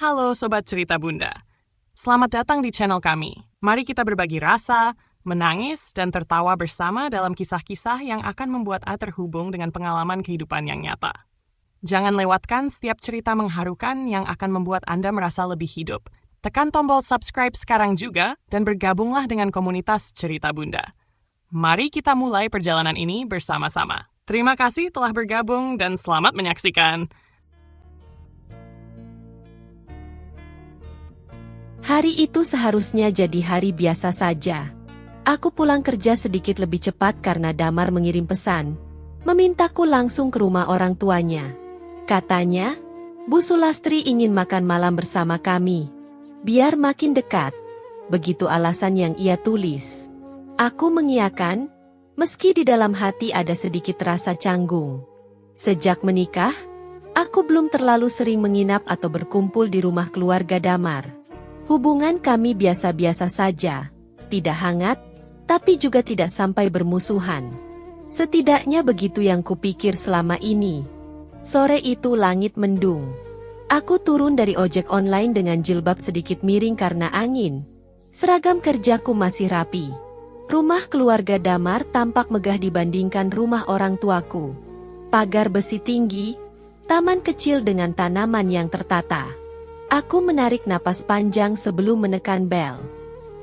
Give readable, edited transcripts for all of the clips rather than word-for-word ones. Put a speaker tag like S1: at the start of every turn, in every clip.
S1: Halo Sobat Cerita Bunda. Selamat datang di channel kami. Mari kita berbagi rasa, menangis, dan tertawa bersama dalam kisah-kisah yang akan membuat Anda terhubung dengan pengalaman kehidupan yang nyata. Jangan lewatkan setiap cerita mengharukan yang akan membuat Anda merasa lebih hidup. Tekan tombol subscribe sekarang juga dan bergabunglah dengan komunitas Cerita Bunda. Mari kita mulai perjalanan ini bersama-sama. Terima kasih telah bergabung dan selamat menyaksikan.
S2: Hari itu seharusnya jadi hari biasa saja. Aku pulang kerja sedikit lebih cepat karena Damar mengirim pesan, memintaku langsung ke rumah orang tuanya. Katanya, Bu Sulastri ingin makan malam bersama kami, biar makin dekat. Begitu alasan yang ia tulis. Aku mengiyakan, meski di dalam hati ada sedikit rasa canggung. Sejak menikah, aku belum terlalu sering menginap atau berkumpul di rumah keluarga Damar. Hubungan kami biasa-biasa saja, tidak hangat, tapi juga tidak sampai bermusuhan. Setidaknya begitu yang kupikir selama ini. Sore itu langit mendung. Aku turun dari ojek online dengan jilbab sedikit miring karena angin. Seragam kerjaku masih rapi. Rumah keluarga Damar tampak megah dibandingkan rumah orang tuaku. Pagar besi tinggi, taman kecil dengan tanaman yang tertata. Aku menarik napas panjang sebelum menekan bel.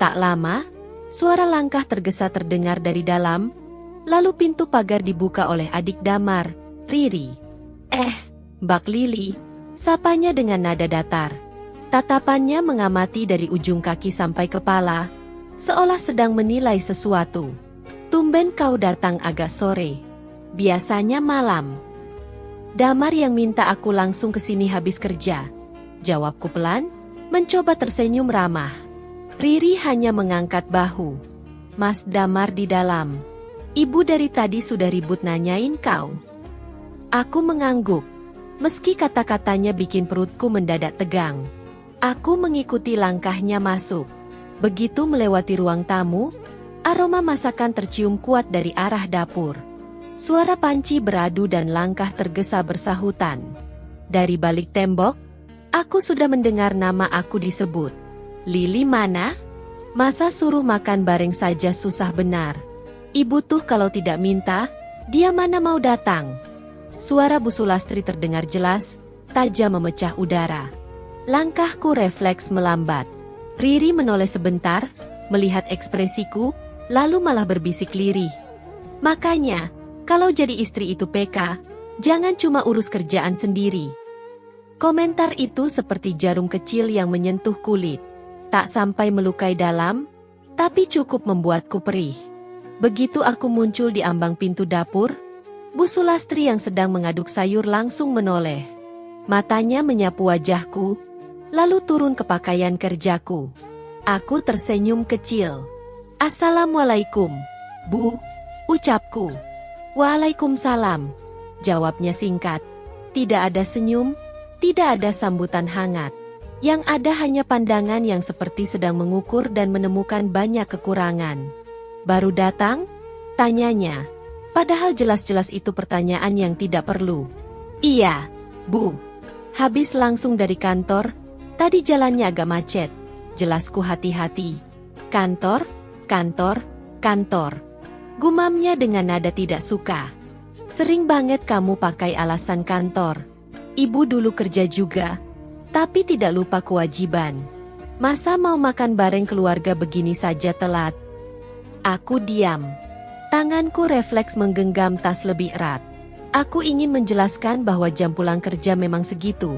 S2: Tak lama, suara langkah tergesa terdengar dari dalam, lalu pintu pagar dibuka oleh adik Damar, Riri. Mbak Lili, sapanya dengan nada datar. Tatapannya mengamati dari ujung kaki sampai kepala, seolah sedang menilai sesuatu. Tumben kau datang agak sore. Biasanya malam. Damar yang minta aku langsung ke sini habis kerja. Jawabku pelan, mencoba tersenyum ramah. Riri hanya mengangkat bahu. Mas Damar di dalam. Ibu dari tadi sudah ribut nanyain kau. Aku mengangguk. Meski kata-katanya bikin perutku mendadak tegang. Aku mengikuti langkahnya masuk. Begitu melewati ruang tamu, aroma masakan tercium kuat dari arah dapur. Suara panci beradu dan langkah tergesa bersahutan. Dari balik tembok, aku sudah mendengar nama aku disebut. Lili mana? Masa suruh makan bareng saja susah benar. Ibu tuh kalau tidak minta, dia mana mau datang? Suara Bu Sulastri terdengar jelas, tajam memecah udara. Langkahku refleks melambat. Riri menoleh sebentar, melihat ekspresiku, lalu malah berbisik lirih. Makanya, kalau jadi istri itu PK, jangan cuma urus kerjaan sendiri. Komentar itu seperti jarum kecil yang menyentuh kulit. Tak sampai melukai dalam, tapi cukup membuatku perih. Begitu aku muncul di ambang pintu dapur, Bu Sulastri yang sedang mengaduk sayur langsung menoleh. Matanya menyapu wajahku, lalu turun ke pakaian kerjaku. Aku tersenyum kecil. Assalamualaikum, Bu, ucapku. Waalaikumsalam, jawabnya singkat. Tidak ada senyum, tidak ada sambutan hangat. Yang ada hanya pandangan yang seperti sedang mengukur dan menemukan banyak kekurangan. Baru datang? Tanyanya. Padahal jelas-jelas itu pertanyaan yang tidak perlu. Iya, Bu. Habis langsung dari kantor, tadi jalannya agak macet. Jelasku hati-hati. Kantor, kantor, kantor. Gumamnya dengan nada tidak suka. Sering banget kamu pakai alasan kantor. Ibu dulu kerja juga, tapi tidak lupa kewajiban. Masa mau makan bareng keluarga begini saja telat? Aku diam. Tanganku refleks menggenggam tas lebih erat. Aku ingin menjelaskan bahwa jam pulang kerja memang segitu.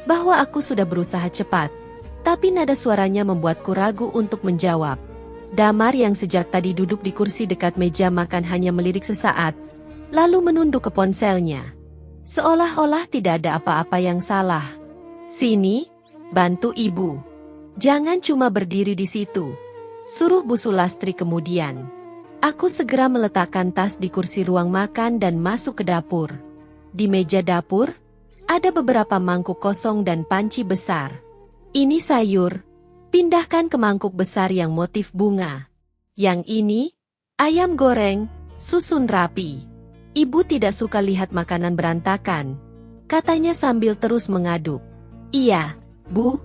S2: Bahwa aku sudah berusaha cepat. Tapi nada suaranya membuatku ragu untuk menjawab. Damar yang sejak tadi duduk di kursi dekat meja makan hanya melirik sesaat, lalu menunduk ke ponselnya. Seolah-olah tidak ada apa-apa yang salah. Sini, bantu ibu. Jangan cuma berdiri di situ. Suruh Bu Sulastri kemudian. Aku segera meletakkan tas di kursi ruang makan dan masuk ke dapur. Di meja dapur, ada beberapa mangkuk kosong dan panci besar. Ini sayur, pindahkan ke mangkuk besar yang motif bunga. Yang ini, ayam goreng, susun rapi. Ibu tidak suka lihat makanan berantakan, katanya sambil terus mengaduk. Iya, Bu,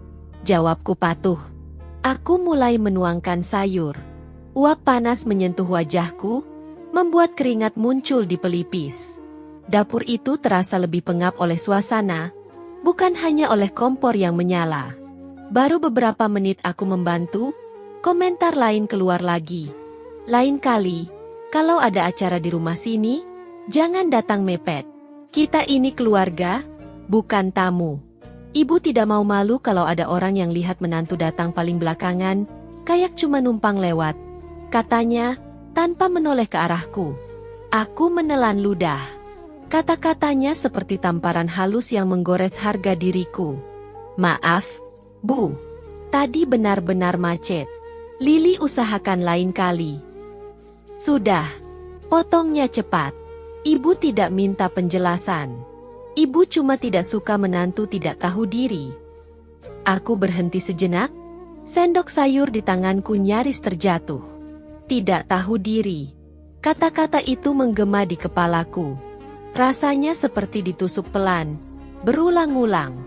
S2: jawabku patuh. Aku mulai menuangkan sayur. Uap panas menyentuh wajahku, membuat keringat muncul di pelipis. Dapur itu terasa lebih pengap oleh suasana, bukan hanya oleh kompor yang menyala. Baru beberapa menit aku membantu, komentar lain keluar lagi. Lain kali, kalau ada acara di rumah sini, jangan datang mepet. Kita ini keluarga, bukan tamu. Ibu tidak mau malu kalau ada orang yang lihat menantu datang paling belakangan, kayak cuma numpang lewat. Katanya, tanpa menoleh ke arahku. Aku menelan ludah. Kata-katanya seperti tamparan halus yang menggores harga diriku. Maaf, Bu. Tadi benar-benar macet. Lili usahakan lain kali. Sudah. Potongnya cepat. Ibu tidak minta penjelasan. Ibu cuma tidak suka menantu tidak tahu diri. Aku berhenti sejenak. Sendok sayur di tanganku nyaris terjatuh. Tidak tahu diri. Kata-kata itu menggema di kepalaku. Rasanya seperti ditusuk pelan, berulang-ulang.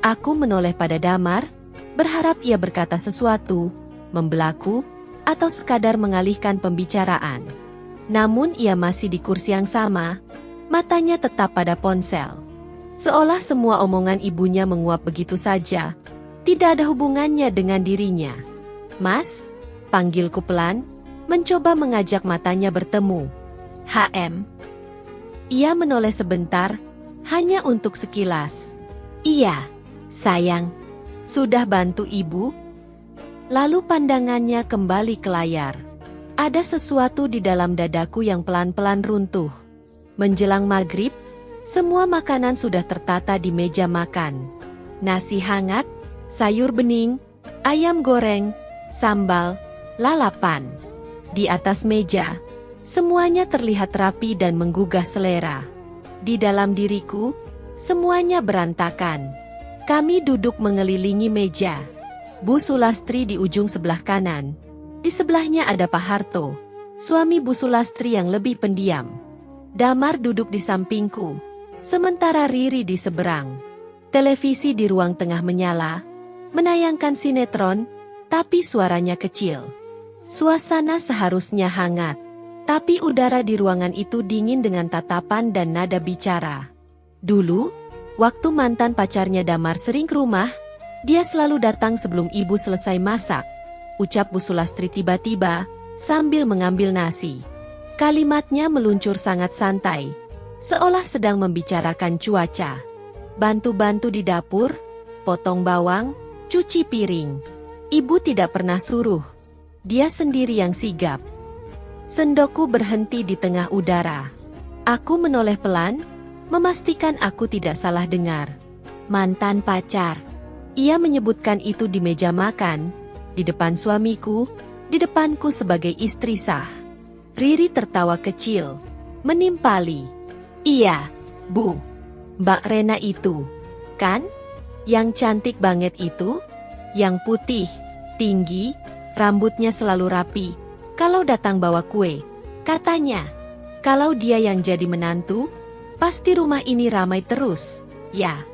S2: Aku menoleh pada Damar, berharap ia berkata sesuatu, membelaku, atau sekadar mengalihkan pembicaraan. Namun ia masih di kursi yang sama, matanya tetap pada ponsel. Seolah semua omongan ibunya menguap begitu saja, tidak ada hubungannya dengan dirinya. Mas, panggilku pelan, mencoba mengajak matanya bertemu. HM. Ia menoleh sebentar, hanya untuk sekilas. Iya, sayang. Sudah bantu ibu? Lalu pandangannya kembali ke layar. Ada sesuatu di dalam dadaku yang pelan-pelan runtuh. Menjelang maghrib, semua makanan sudah tertata di meja makan. Nasi hangat, sayur bening, ayam goreng, sambal, lalapan. Di atas meja, semuanya terlihat rapi dan menggugah selera. Di dalam diriku, semuanya berantakan. Kami duduk mengelilingi meja. Bu Sulastri di ujung sebelah kanan. Di sebelahnya ada Pak Harto, suami Bu Sulastri yang lebih pendiam. Damar duduk di sampingku, sementara Riri di seberang. Televisi di ruang tengah menyala, menayangkan sinetron, tapi suaranya kecil. Suasana seharusnya hangat. Tapi udara di ruangan itu dingin dengan tatapan dan nada bicara. Dulu, waktu mantan pacarnya Damar sering ke rumah, dia selalu datang sebelum ibu selesai masak. Ucap Bu Sulastri tiba-tiba, sambil mengambil nasi. Kalimatnya meluncur sangat santai, seolah sedang membicarakan cuaca. Bantu-bantu di dapur, potong bawang, cuci piring. Ibu tidak pernah suruh. Dia sendiri yang sigap. Sendokku berhenti di tengah udara. Aku menoleh pelan, memastikan aku tidak salah dengar. Mantan pacar. Ia menyebutkan itu di meja makan, di depan suamiku, di depanku sebagai istri sah. Riri tertawa kecil, menimpali. Iya, Bu. Mbak Rena itu, kan? Yang cantik banget itu? Yang putih, tinggi, rambutnya selalu rapi. Kalau datang bawa kue, katanya, kalau dia yang jadi menantu, pasti rumah ini ramai terus, ya.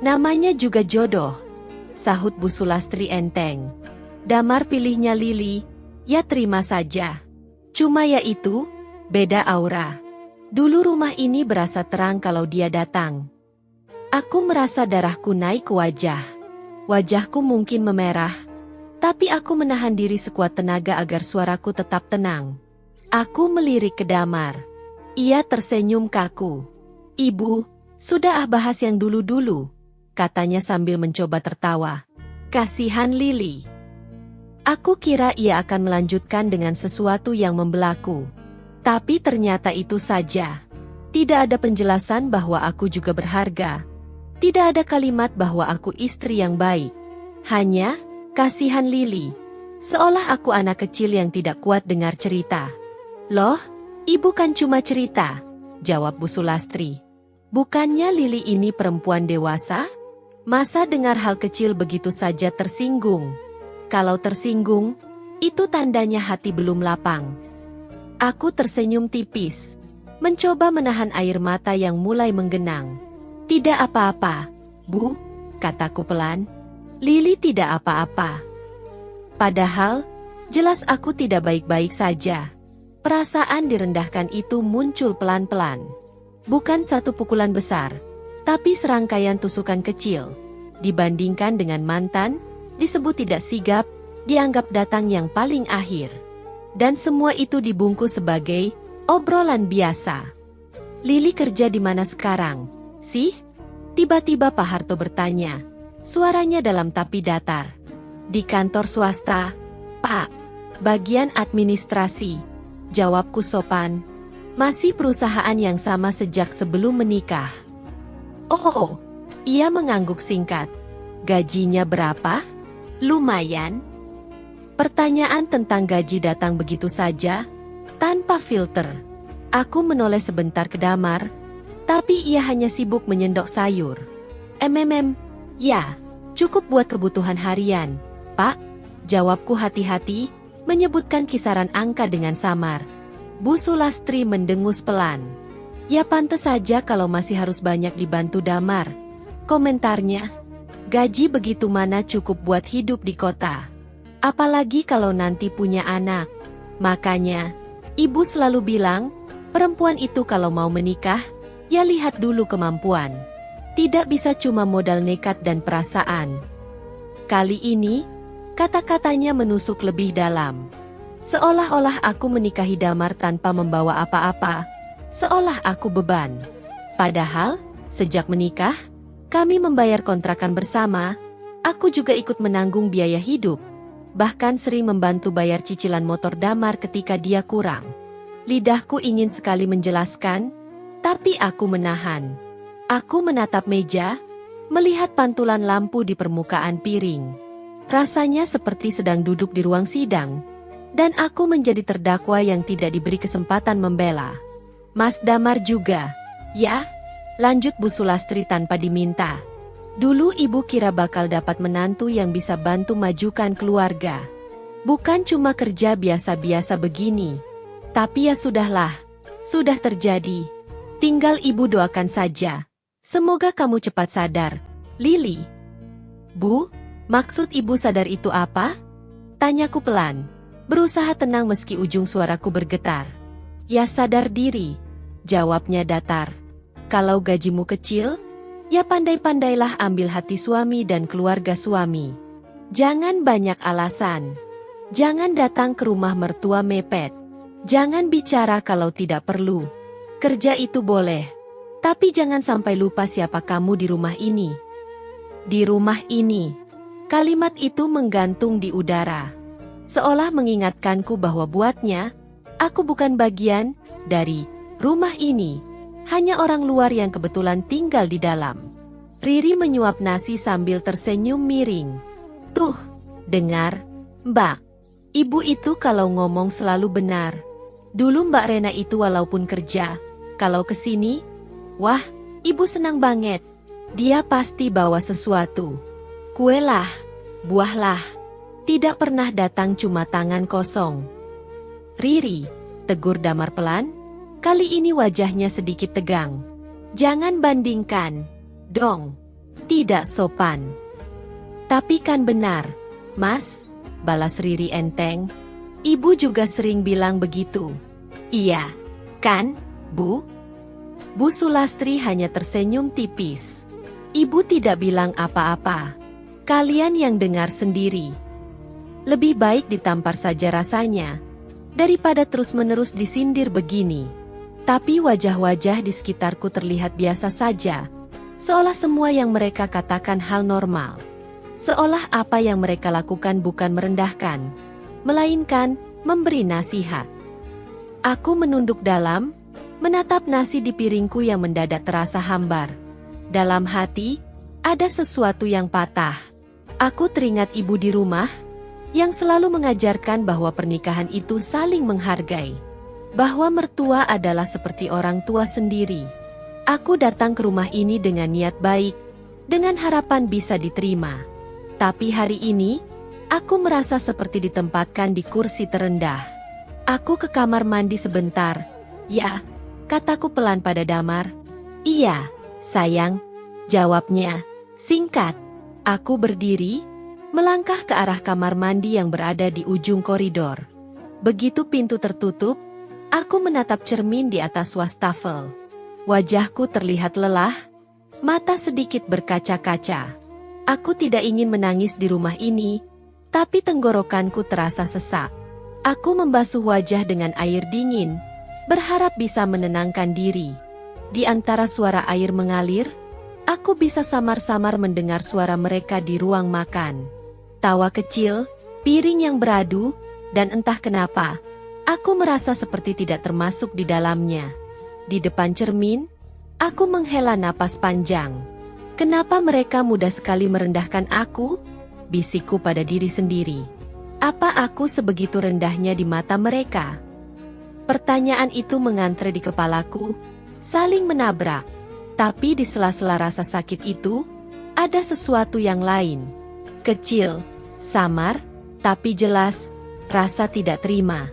S2: Namanya juga jodoh, sahut Bu Sulastri enteng. Damar pilihnya Lili, ya terima saja. Cuma ya itu, beda aura. Dulu rumah ini berasa terang kalau dia datang. Aku merasa darahku naik ke wajah. Wajahku mungkin memerah. Tapi aku menahan diri sekuat tenaga agar suaraku tetap tenang. Aku melirik ke Damar. Ia tersenyum kaku. Ibu, sudah bahas yang dulu-dulu, katanya sambil mencoba tertawa. Kasihan Lili. Aku kira ia akan melanjutkan dengan sesuatu yang membelaku. Tapi ternyata itu saja. Tidak ada penjelasan bahwa aku juga berharga. Tidak ada kalimat bahwa aku istri yang baik. Hanya, kasihan Lili. Seolah aku anak kecil yang tidak kuat dengar cerita. Loh, ibu kan cuma cerita, jawab Bu Sulastri. Bukannya Lili ini perempuan dewasa? Masa dengar hal kecil begitu saja tersinggung? Kalau tersinggung, itu tandanya hati belum lapang. Aku tersenyum tipis, mencoba menahan air mata yang mulai menggenang. Tidak apa-apa, Bu, kataku pelan. Lili tidak apa-apa. Padahal, jelas aku tidak baik-baik saja. Perasaan direndahkan itu muncul pelan-pelan. Bukan satu pukulan besar, tapi serangkaian tusukan kecil. Dibandingkan dengan mantan, disebut tidak sigap, dianggap datang yang paling akhir. Dan semua itu dibungkus sebagai obrolan biasa. Lili kerja di mana sekarang, sih? Tiba-tiba Pak Harto bertanya. Suaranya dalam tapi datar. Di kantor swasta, Pak. Bagian administrasi. Jawabku sopan. Masih perusahaan yang sama sejak sebelum menikah. Oh, ia mengangguk singkat. Gajinya berapa? Lumayan. Pertanyaan tentang gaji datang begitu saja, tanpa filter. Aku menoleh sebentar ke Damar, tapi ia hanya sibuk menyendok sayur. Ya, cukup buat kebutuhan harian, Pak. Jawabku hati-hati, menyebutkan kisaran angka dengan samar. Bu Sulastri mendengus pelan. Ya pantes saja kalau masih harus banyak dibantu Damar. Komentarnya, gaji begitu mana cukup buat hidup di kota. Apalagi kalau nanti punya anak. Makanya, ibu selalu bilang, perempuan itu kalau mau menikah, ya lihat dulu kemampuan. Tidak bisa cuma modal nekat dan perasaan. Kali ini, kata-katanya menusuk lebih dalam. Seolah-olah aku menikahi Damar tanpa membawa apa-apa. Seolah aku beban. Padahal, sejak menikah, kami membayar kontrakan bersama. Aku juga ikut menanggung biaya hidup. Bahkan sering membantu bayar cicilan motor Damar ketika dia kurang. Lidahku ingin sekali menjelaskan, tapi aku menahan. Aku menatap meja, melihat pantulan lampu di permukaan piring. Rasanya seperti sedang duduk di ruang sidang, dan aku menjadi terdakwa yang tidak diberi kesempatan membela. Mas Damar juga, ya? Lanjut Bu Sulastri tanpa diminta. Dulu ibu kira bakal dapat menantu yang bisa bantu majukan keluarga. Bukan cuma kerja biasa-biasa begini. Tapi ya sudahlah, sudah terjadi. Tinggal ibu doakan saja. Semoga kamu cepat sadar, Lili. Bu, maksud ibu sadar itu apa? Tanyaku pelan, berusaha tenang meski ujung suaraku bergetar. Ya sadar diri, jawabnya datar. Kalau gajimu kecil, ya pandai-pandailah ambil hati suami dan keluarga suami. Jangan banyak alasan. Jangan datang ke rumah mertua mepet. Jangan bicara kalau tidak perlu. Kerja itu boleh, tapi jangan sampai lupa siapa kamu di rumah ini. Di rumah ini. Kalimat itu menggantung di udara. Seolah mengingatkanku bahwa buatnya, aku bukan bagian dari rumah ini. Hanya orang luar yang kebetulan tinggal di dalam. Riri menyuap nasi sambil tersenyum miring. Tuh, dengar, Mbak. Ibu itu kalau ngomong selalu benar. Dulu Mbak Rena itu walaupun kerja, kalau kesini, wah, ibu senang banget. Dia pasti bawa sesuatu. Kue lah, buah lah. Tidak pernah datang cuma tangan kosong. Riri, tegur Damar pelan. Kali ini wajahnya sedikit tegang. Jangan bandingkan, dong. Tidak sopan. Tapi kan benar, Mas, balas Riri enteng. Ibu juga sering bilang begitu. Iya, kan, Bu? Bu Sulastri hanya tersenyum tipis. Ibu tidak bilang apa-apa. Kalian yang dengar sendiri. Lebih baik ditampar saja rasanya, daripada terus-menerus disindir begini. Tapi wajah-wajah di sekitarku terlihat biasa saja. Seolah semua yang mereka katakan hal normal. Seolah apa yang mereka lakukan bukan merendahkan, melainkan memberi nasihat. Aku menunduk dalam, menatap nasi di piringku yang mendadak terasa hambar. Dalam hati, ada sesuatu yang patah. Aku teringat ibu di rumah, yang selalu mengajarkan bahwa pernikahan itu saling menghargai. Bahwa mertua adalah seperti orang tua sendiri. Aku datang ke rumah ini dengan niat baik, dengan harapan bisa diterima. Tapi hari ini, aku merasa seperti ditempatkan di kursi terendah. Aku ke kamar mandi sebentar. Ya, kataku pelan pada Damar. Iya, sayang, jawabnya, singkat. Aku berdiri, melangkah ke arah kamar mandi yang berada di ujung koridor. Begitu pintu tertutup, aku menatap cermin di atas wastafel. Wajahku terlihat lelah, mata sedikit berkaca-kaca. Aku tidak ingin menangis di rumah ini, tapi tenggorokanku terasa sesak. Aku membasuh wajah dengan air dingin, berharap bisa menenangkan diri. Di antara suara air mengalir, aku bisa samar-samar mendengar suara mereka di ruang makan. Tawa kecil, piring yang beradu, dan entah kenapa, aku merasa seperti tidak termasuk di dalamnya. Di depan cermin, aku menghela napas panjang. Kenapa mereka mudah sekali merendahkan aku? Bisikku pada diri sendiri. Apa aku sebegitu rendahnya di mata mereka? Pertanyaan itu mengantre di kepalaku, saling menabrak. Tapi di sela-sela rasa sakit itu, ada sesuatu yang lain. Kecil, samar, tapi jelas, rasa tidak terima.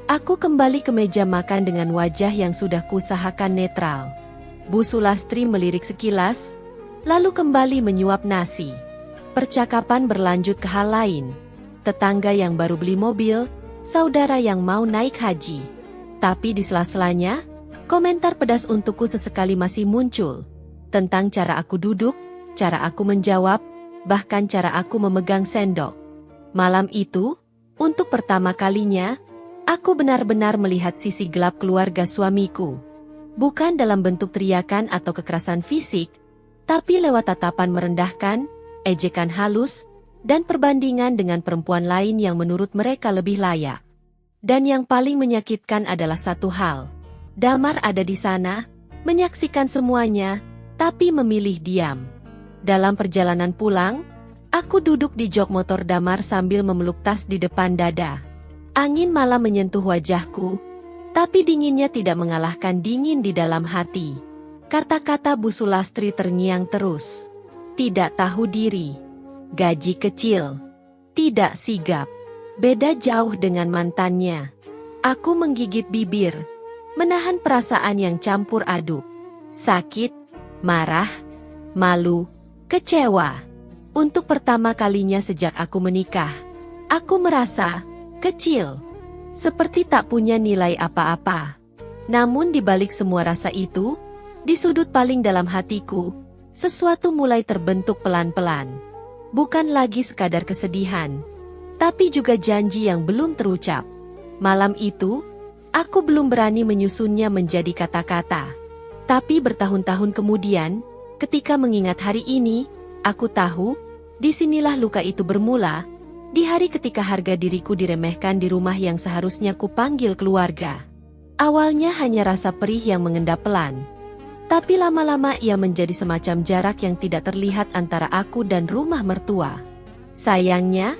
S2: Aku kembali ke meja makan dengan wajah yang sudah kuusahakan netral. Bu Sulastri melirik sekilas, lalu kembali menyuap nasi. Percakapan berlanjut ke hal lain. Tetangga yang baru beli mobil, saudara yang mau naik haji. Tapi di sela-selanya, komentar pedas untukku sesekali masih muncul. Tentang cara aku duduk, cara aku menjawab, bahkan cara aku memegang sendok. Malam itu, untuk pertama kalinya, aku benar-benar melihat sisi gelap keluarga suamiku. Bukan dalam bentuk teriakan atau kekerasan fisik, tapi lewat tatapan merendahkan, ejekan halus, dan perbandingan dengan perempuan lain yang menurut mereka lebih layak. Dan yang paling menyakitkan adalah satu hal. Damar ada di sana, menyaksikan semuanya, tapi memilih diam. Dalam perjalanan pulang, aku duduk di jok motor Damar sambil memeluk tas di depan dada. Angin malam menyentuh wajahku, tapi dinginnya tidak mengalahkan dingin di dalam hati. Kata-kata Bu Sulastri terngiang terus. Tidak tahu diri. Gaji kecil. Tidak sigap. Beda jauh dengan mantannya. Aku menggigit bibir, menahan perasaan yang campur aduk. Sakit, marah, malu, kecewa. Untuk pertama kalinya sejak aku menikah, aku merasa kecil. Seperti tak punya nilai apa-apa. Namun di balik semua rasa itu, di sudut paling dalam hatiku, sesuatu mulai terbentuk pelan-pelan. Bukan lagi sekadar kesedihan, tapi juga janji yang belum terucap. Malam itu, aku belum berani menyusunnya menjadi kata-kata. Tapi bertahun-tahun kemudian, ketika mengingat hari ini, aku tahu, disinilah luka itu bermula. Di hari ketika harga diriku diremehkan di rumah yang seharusnya kupanggil keluarga. Awalnya hanya rasa perih yang mengendap pelan. Tapi lama-lama ia menjadi semacam jarak yang tidak terlihat antara aku dan rumah mertua. Sayangnya,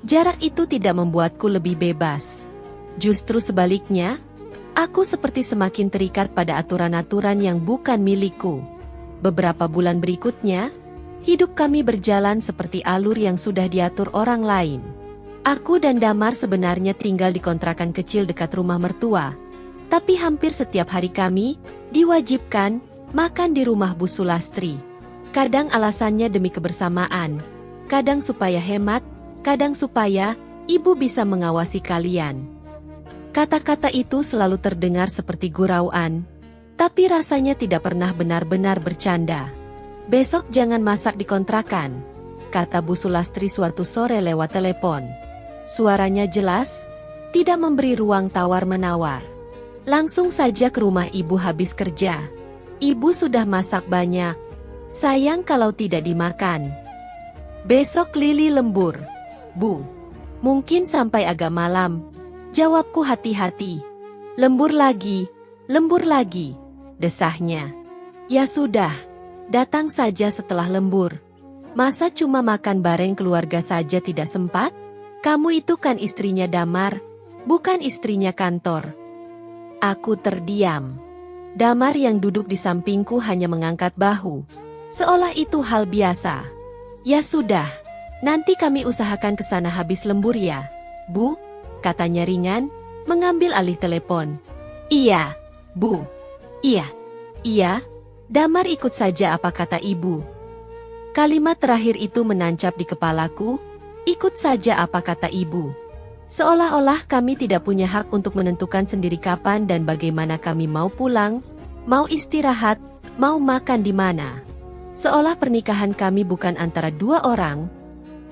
S2: jarak itu tidak membuatku lebih bebas. Justru sebaliknya, aku seperti semakin terikat pada aturan-aturan yang bukan milikku. Beberapa bulan berikutnya, hidup kami berjalan seperti alur yang sudah diatur orang lain. Aku dan Damar sebenarnya tinggal di kontrakan kecil dekat rumah mertua. Tapi hampir setiap hari kami diwajibkan makan di rumah Bu Sulastri. Kadang alasannya demi kebersamaan, kadang supaya hemat, kadang supaya ibu bisa mengawasi kalian. Kata-kata itu selalu terdengar seperti gurauan, tapi rasanya tidak pernah benar-benar bercanda. Besok jangan masak di kontrakan, kata Bu Sulastri suatu sore lewat telepon. Suaranya jelas, tidak memberi ruang tawar-menawar. Langsung saja ke rumah ibu habis kerja. Ibu sudah masak banyak. Sayang kalau tidak dimakan. Besok Lili lembur. Bu, mungkin sampai agak malam. Jawabku hati-hati. Lembur lagi, desahnya. Ya sudah. Datang saja setelah lembur. Masa cuma makan bareng keluarga saja tidak sempat? Kamu itu kan istrinya Damar, bukan istrinya kantor. Aku terdiam. Damar yang duduk di sampingku hanya mengangkat bahu. Seolah itu hal biasa. Ya sudah, nanti kami usahakan ke sana habis lembur ya, Bu, katanya ringan, mengambil alih telepon. Iya, Bu. Iya. Damar ikut saja apa kata ibu. Kalimat terakhir itu menancap di kepalaku, Ikut saja apa kata ibu. Seolah-olah kami tidak punya hak untuk menentukan sendiri kapan dan bagaimana kami mau pulang, mau istirahat, mau makan di mana. Seolah pernikahan kami bukan antara dua orang,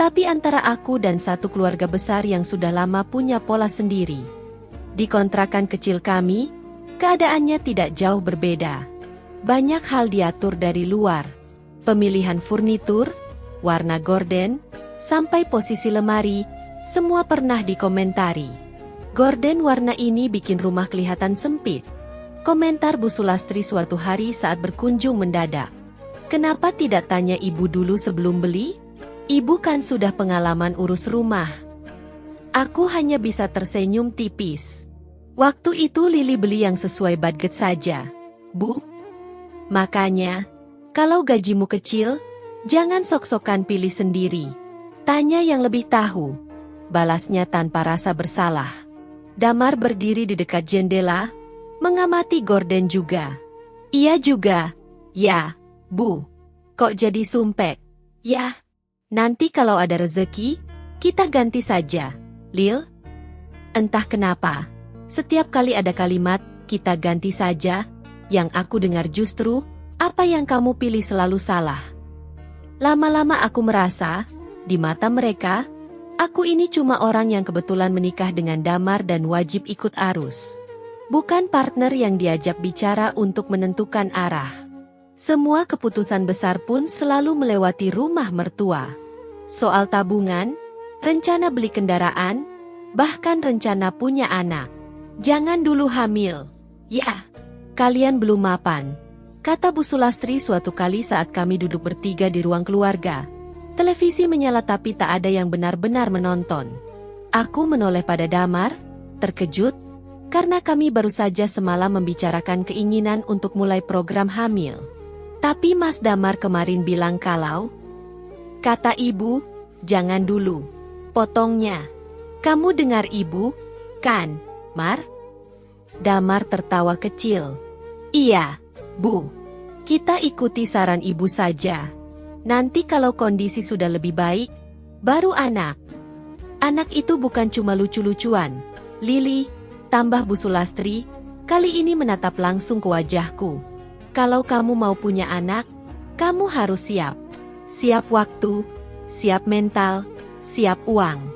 S2: tapi antara aku dan satu keluarga besar yang sudah lama punya pola sendiri. Di kontrakan kecil kami, keadaannya tidak jauh berbeda. Banyak hal diatur dari luar. Pemilihan furnitur, warna gorden, sampai posisi lemari, semua pernah dikomentari. Gorden warna ini bikin rumah kelihatan sempit. Komentar Bu Sulastri suatu hari saat berkunjung mendadak. Kenapa tidak tanya ibu dulu sebelum beli? Ibu kan sudah pengalaman urus rumah. Aku hanya bisa tersenyum tipis. Waktu itu Lili beli yang sesuai budget saja, Bu. Makanya, kalau gajimu kecil, jangan sok-sokan pilih sendiri. Tanya yang lebih tahu. Balasnya tanpa rasa bersalah. Damar berdiri di dekat jendela, mengamati gorden juga. Iya juga. Ya, Bu. Kok jadi sumpek? Ya. Nanti kalau ada rezeki, kita ganti saja, Lil. Entah kenapa, setiap kali ada kalimat, kita ganti saja, yang aku dengar justru, apa yang kamu pilih selalu salah. Lama-lama aku merasa, di mata mereka, aku ini cuma orang yang kebetulan menikah dengan Damar dan wajib ikut arus. Bukan partner yang diajak bicara untuk menentukan arah. Semua keputusan besar pun selalu melewati rumah mertua. Soal tabungan, rencana beli kendaraan, bahkan rencana punya anak. Jangan dulu hamil. Ya, kalian belum mapan, kata Bu Sulastri suatu kali saat kami duduk bertiga di ruang keluarga. Televisi menyala tapi tak ada yang benar-benar menonton. Aku menoleh pada Damar, terkejut, karena kami baru saja semalam membicarakan keinginan untuk mulai program hamil. Tapi Mas Damar kemarin bilang kalau, kata ibu, jangan dulu. Potongnya. Kamu dengar ibu, kan, Mar? Damar tertawa kecil. Iya, Bu. Kita ikuti saran ibu saja. Nanti kalau kondisi sudah lebih baik, baru anak. Anak itu bukan cuma lucu-lucuan. Lili, tambah Bu Sulastri, kali ini menatap langsung ke wajahku. Kalau kamu mau punya anak, kamu harus siap. Siap waktu, siap mental, siap uang.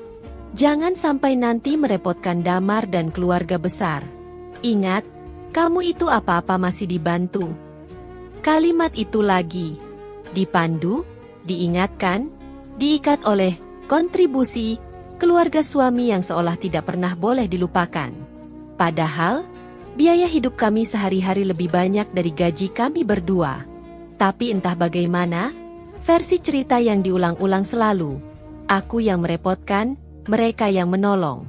S2: Jangan sampai nanti merepotkan Damar dan keluarga besar. Ingat, kamu itu apa-apa masih dibantu. Kalimat itu lagi. Dipandu, diingatkan, diikat oleh kontribusi keluarga suami yang seolah tidak pernah boleh dilupakan. Padahal, biaya hidup kami sehari-hari lebih banyak dari gaji kami berdua. Tapi entah bagaimana, versi cerita yang diulang-ulang selalu. Aku yang merepotkan, mereka yang menolong.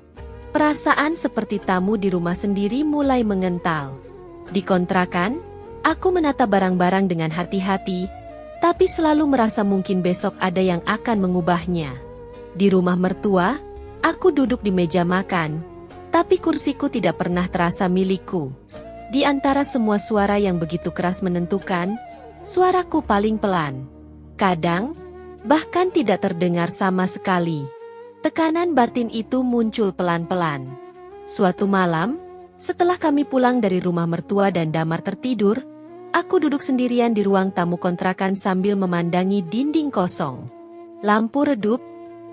S2: Perasaan seperti tamu di rumah sendiri mulai mengental. Di kontrakan, aku menata barang-barang dengan hati-hati, tapi selalu merasa mungkin besok ada yang akan mengubahnya. Di rumah mertua, aku duduk di meja makan, tapi kursiku tidak pernah terasa milikku. Di antara semua suara yang begitu keras menentukan, suaraku paling pelan. Kadang, bahkan tidak terdengar sama sekali. Tekanan batin itu muncul pelan-pelan. Suatu malam, setelah kami pulang dari rumah mertua dan Damar tertidur, aku duduk sendirian di ruang tamu kontrakan sambil memandangi dinding kosong. Lampu redup,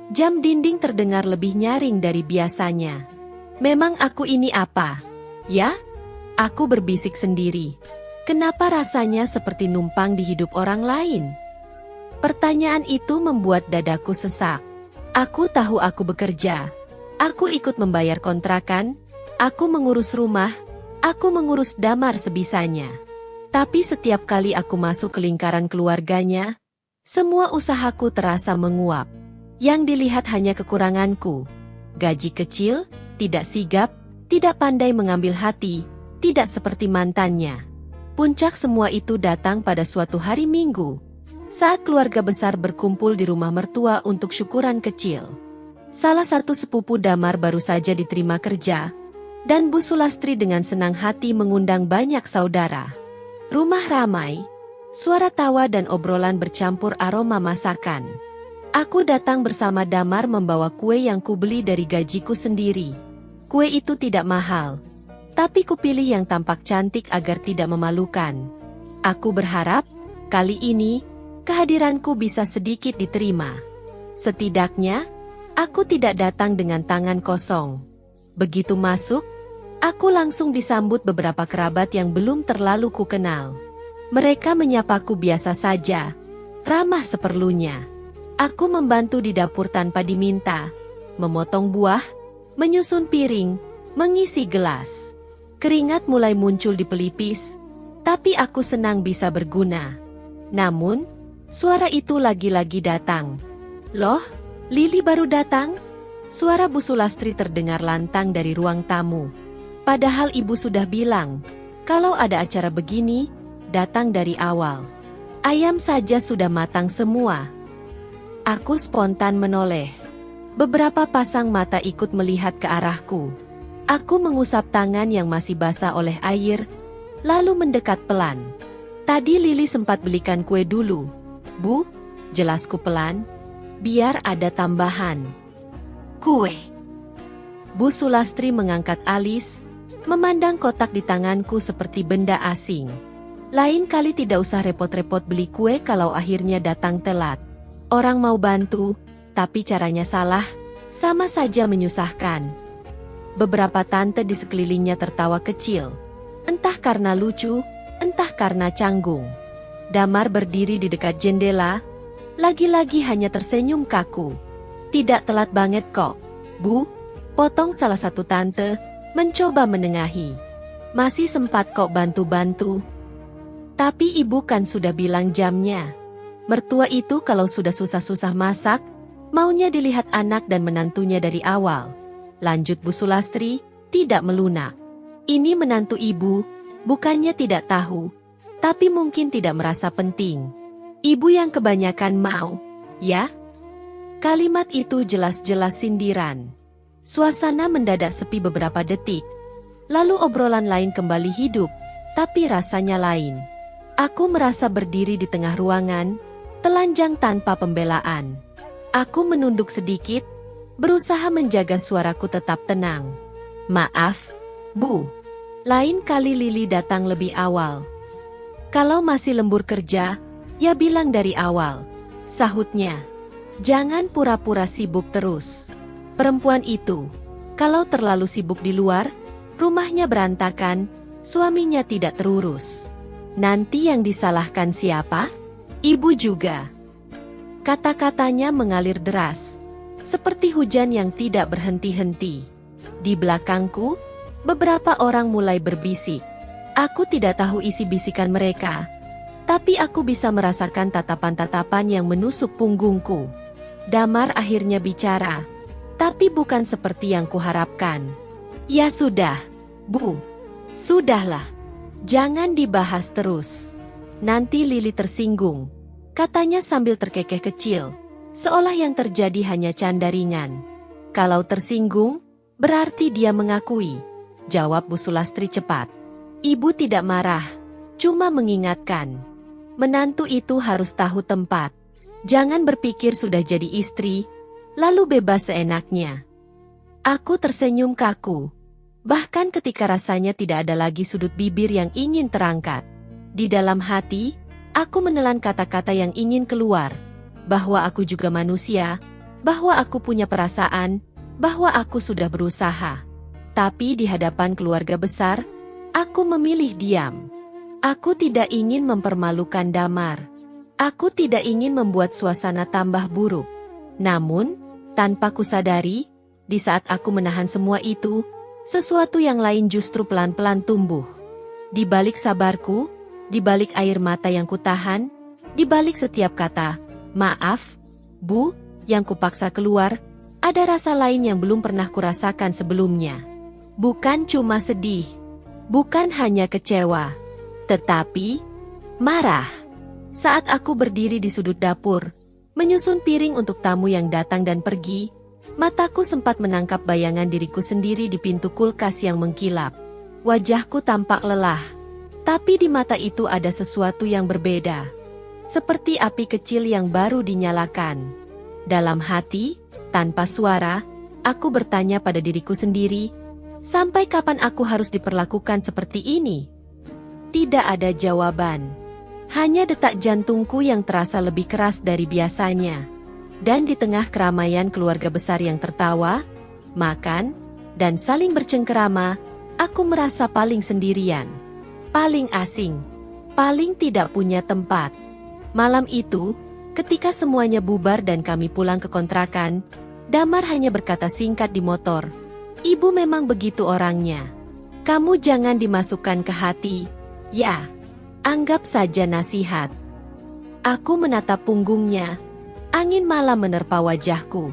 S2: jam dinding terdengar lebih nyaring dari biasanya. Memang aku ini apa? Ya? Aku berbisik sendiri. Kenapa rasanya seperti numpang di hidup orang lain? Pertanyaan itu membuat dadaku sesak. Aku tahu aku bekerja. Aku ikut membayar kontrakan. Aku mengurus rumah. Aku mengurus Damar sebisanya. Tapi setiap kali aku masuk ke lingkaran keluarganya, semua usahaku terasa menguap. Yang dilihat hanya kekuranganku. Gaji kecil, tidak sigap, tidak pandai mengambil hati, tidak seperti mantannya. Puncak semua itu datang pada suatu hari Minggu, saat keluarga besar berkumpul di rumah mertua untuk syukuran kecil. Salah satu sepupu Damar baru saja diterima kerja, dan Bu Sulastri dengan senang hati mengundang banyak saudara. Rumah ramai, suara tawa dan obrolan bercampur aroma masakan. Aku datang bersama Damar membawa kue yang kubeli dari gajiku sendiri. Kue itu tidak mahal, tapi kupilih yang tampak cantik agar tidak memalukan. Aku berharap, kali ini, kehadiranku bisa sedikit diterima. Setidaknya, aku tidak datang dengan tangan kosong. Begitu masuk, aku langsung disambut beberapa kerabat yang belum terlalu kukenal. Mereka menyapaku biasa saja, ramah seperlunya. Aku membantu di dapur tanpa diminta, memotong buah, menyusun piring, mengisi gelas. Keringat mulai muncul di pelipis, tapi aku senang bisa berguna. Namun, suara itu lagi-lagi datang. Loh, Lili baru datang? Suara Bu Sulastri terdengar lantang dari ruang tamu. Padahal ibu sudah bilang, kalau ada acara begini, datang dari awal. Ayam saja sudah matang semua. Aku spontan menoleh. Beberapa pasang mata ikut melihat ke arahku. Aku mengusap tangan yang masih basah oleh air, lalu mendekat pelan. Tadi Lili sempat belikan kue dulu. Bu, jelasku pelan, biar ada tambahan. Kue. Bu Sulastri mengangkat alis, memandang kotak di tanganku seperti benda asing. Lain kali tidak usah repot-repot beli kue kalau akhirnya datang telat. Orang mau bantu, tapi caranya salah, sama saja menyusahkan. Beberapa tante di sekelilingnya tertawa kecil. Entah karena lucu, entah karena canggung. Damar berdiri di dekat jendela, lagi-lagi hanya tersenyum kaku. Tidak telat banget kok, Bu, potong salah satu tante, mencoba menengahi. Masih sempat kok bantu-bantu. Tapi ibu kan sudah bilang jamnya. Mertua itu kalau sudah susah-susah masak, maunya dilihat anak dan menantunya dari awal. Lanjut Bu Sulastri, tidak melunak. Ini menantu ibu, bukannya tidak tahu, tapi mungkin tidak merasa penting. Ibu yang kebanyakan mau, ya? Kalimat itu jelas-jelas sindiran. Suasana mendadak sepi beberapa detik. Lalu obrolan lain kembali hidup, tapi rasanya lain. Aku merasa berdiri di tengah ruangan, telanjang tanpa pembelaan. Aku menunduk sedikit, berusaha menjaga suaraku tetap tenang. Maaf, Bu. Lain kali Lili datang lebih awal. Kalau masih lembur kerja, ya bilang dari awal. Sahutnya. Jangan pura-pura sibuk terus. Perempuan itu, kalau terlalu sibuk di luar, rumahnya berantakan, suaminya tidak terurus. Nanti yang disalahkan siapa? Ibu juga. Kata-katanya mengalir deras, seperti hujan yang tidak berhenti-henti. Di belakangku, beberapa orang mulai berbisik. Aku tidak tahu isi bisikan mereka, tapi aku bisa merasakan tatapan-tatapan yang menusuk punggungku. Damar akhirnya bicara, tapi bukan seperti yang kuharapkan. Ya sudah, Bu. Sudahlah. Jangan dibahas terus. Nanti Lili tersinggung, katanya sambil terkekeh kecil, seolah yang terjadi hanya canda ringan. Kalau tersinggung, berarti dia mengakui, jawab Bu Sulastri cepat. Ibu tidak marah, cuma mengingatkan. Menantu itu harus tahu tempat. Jangan berpikir sudah jadi istri, lalu bebas seenaknya. Aku tersenyum kaku, bahkan ketika rasanya tidak ada lagi sudut bibir yang ingin terangkat. Di dalam hati, aku menelan kata-kata yang ingin keluar, bahwa aku juga manusia, bahwa aku punya perasaan, bahwa aku sudah berusaha. Tapi di hadapan keluarga besar, aku memilih diam. Aku tidak ingin mempermalukan Damar. Aku tidak ingin membuat suasana tambah buruk. Namun, tanpa kusadari, di saat aku menahan semua itu, sesuatu yang lain justru pelan-pelan tumbuh. Di balik sabarku, di balik air mata yang kutahan, di balik setiap kata, maaf, Bu, yang kupaksa keluar, ada rasa lain yang belum pernah kurasakan sebelumnya. Bukan cuma sedih, bukan hanya kecewa, tetapi marah. Saat aku berdiri di sudut dapur, menyusun piring untuk tamu yang datang dan pergi, mataku sempat menangkap bayangan diriku sendiri di pintu kulkas yang mengkilap. Wajahku tampak lelah, tapi di mata itu ada sesuatu yang berbeda. Seperti api kecil yang baru dinyalakan. Dalam hati, tanpa suara, aku bertanya pada diriku sendiri, sampai kapan aku harus diperlakukan seperti ini? Tidak ada jawaban. Hanya detak jantungku yang terasa lebih keras dari biasanya. Dan di tengah keramaian keluarga besar yang tertawa, makan, dan saling bercengkerama, aku merasa paling sendirian. Paling asing. Paling tidak punya tempat. Malam itu, ketika semuanya bubar dan kami pulang ke kontrakan, Damar hanya berkata singkat di motor, "Ibu memang begitu orangnya. Kamu jangan dimasukkan ke hati, ya. Anggap saja nasihat." Aku menatap punggungnya. Angin malam menerpa wajahku.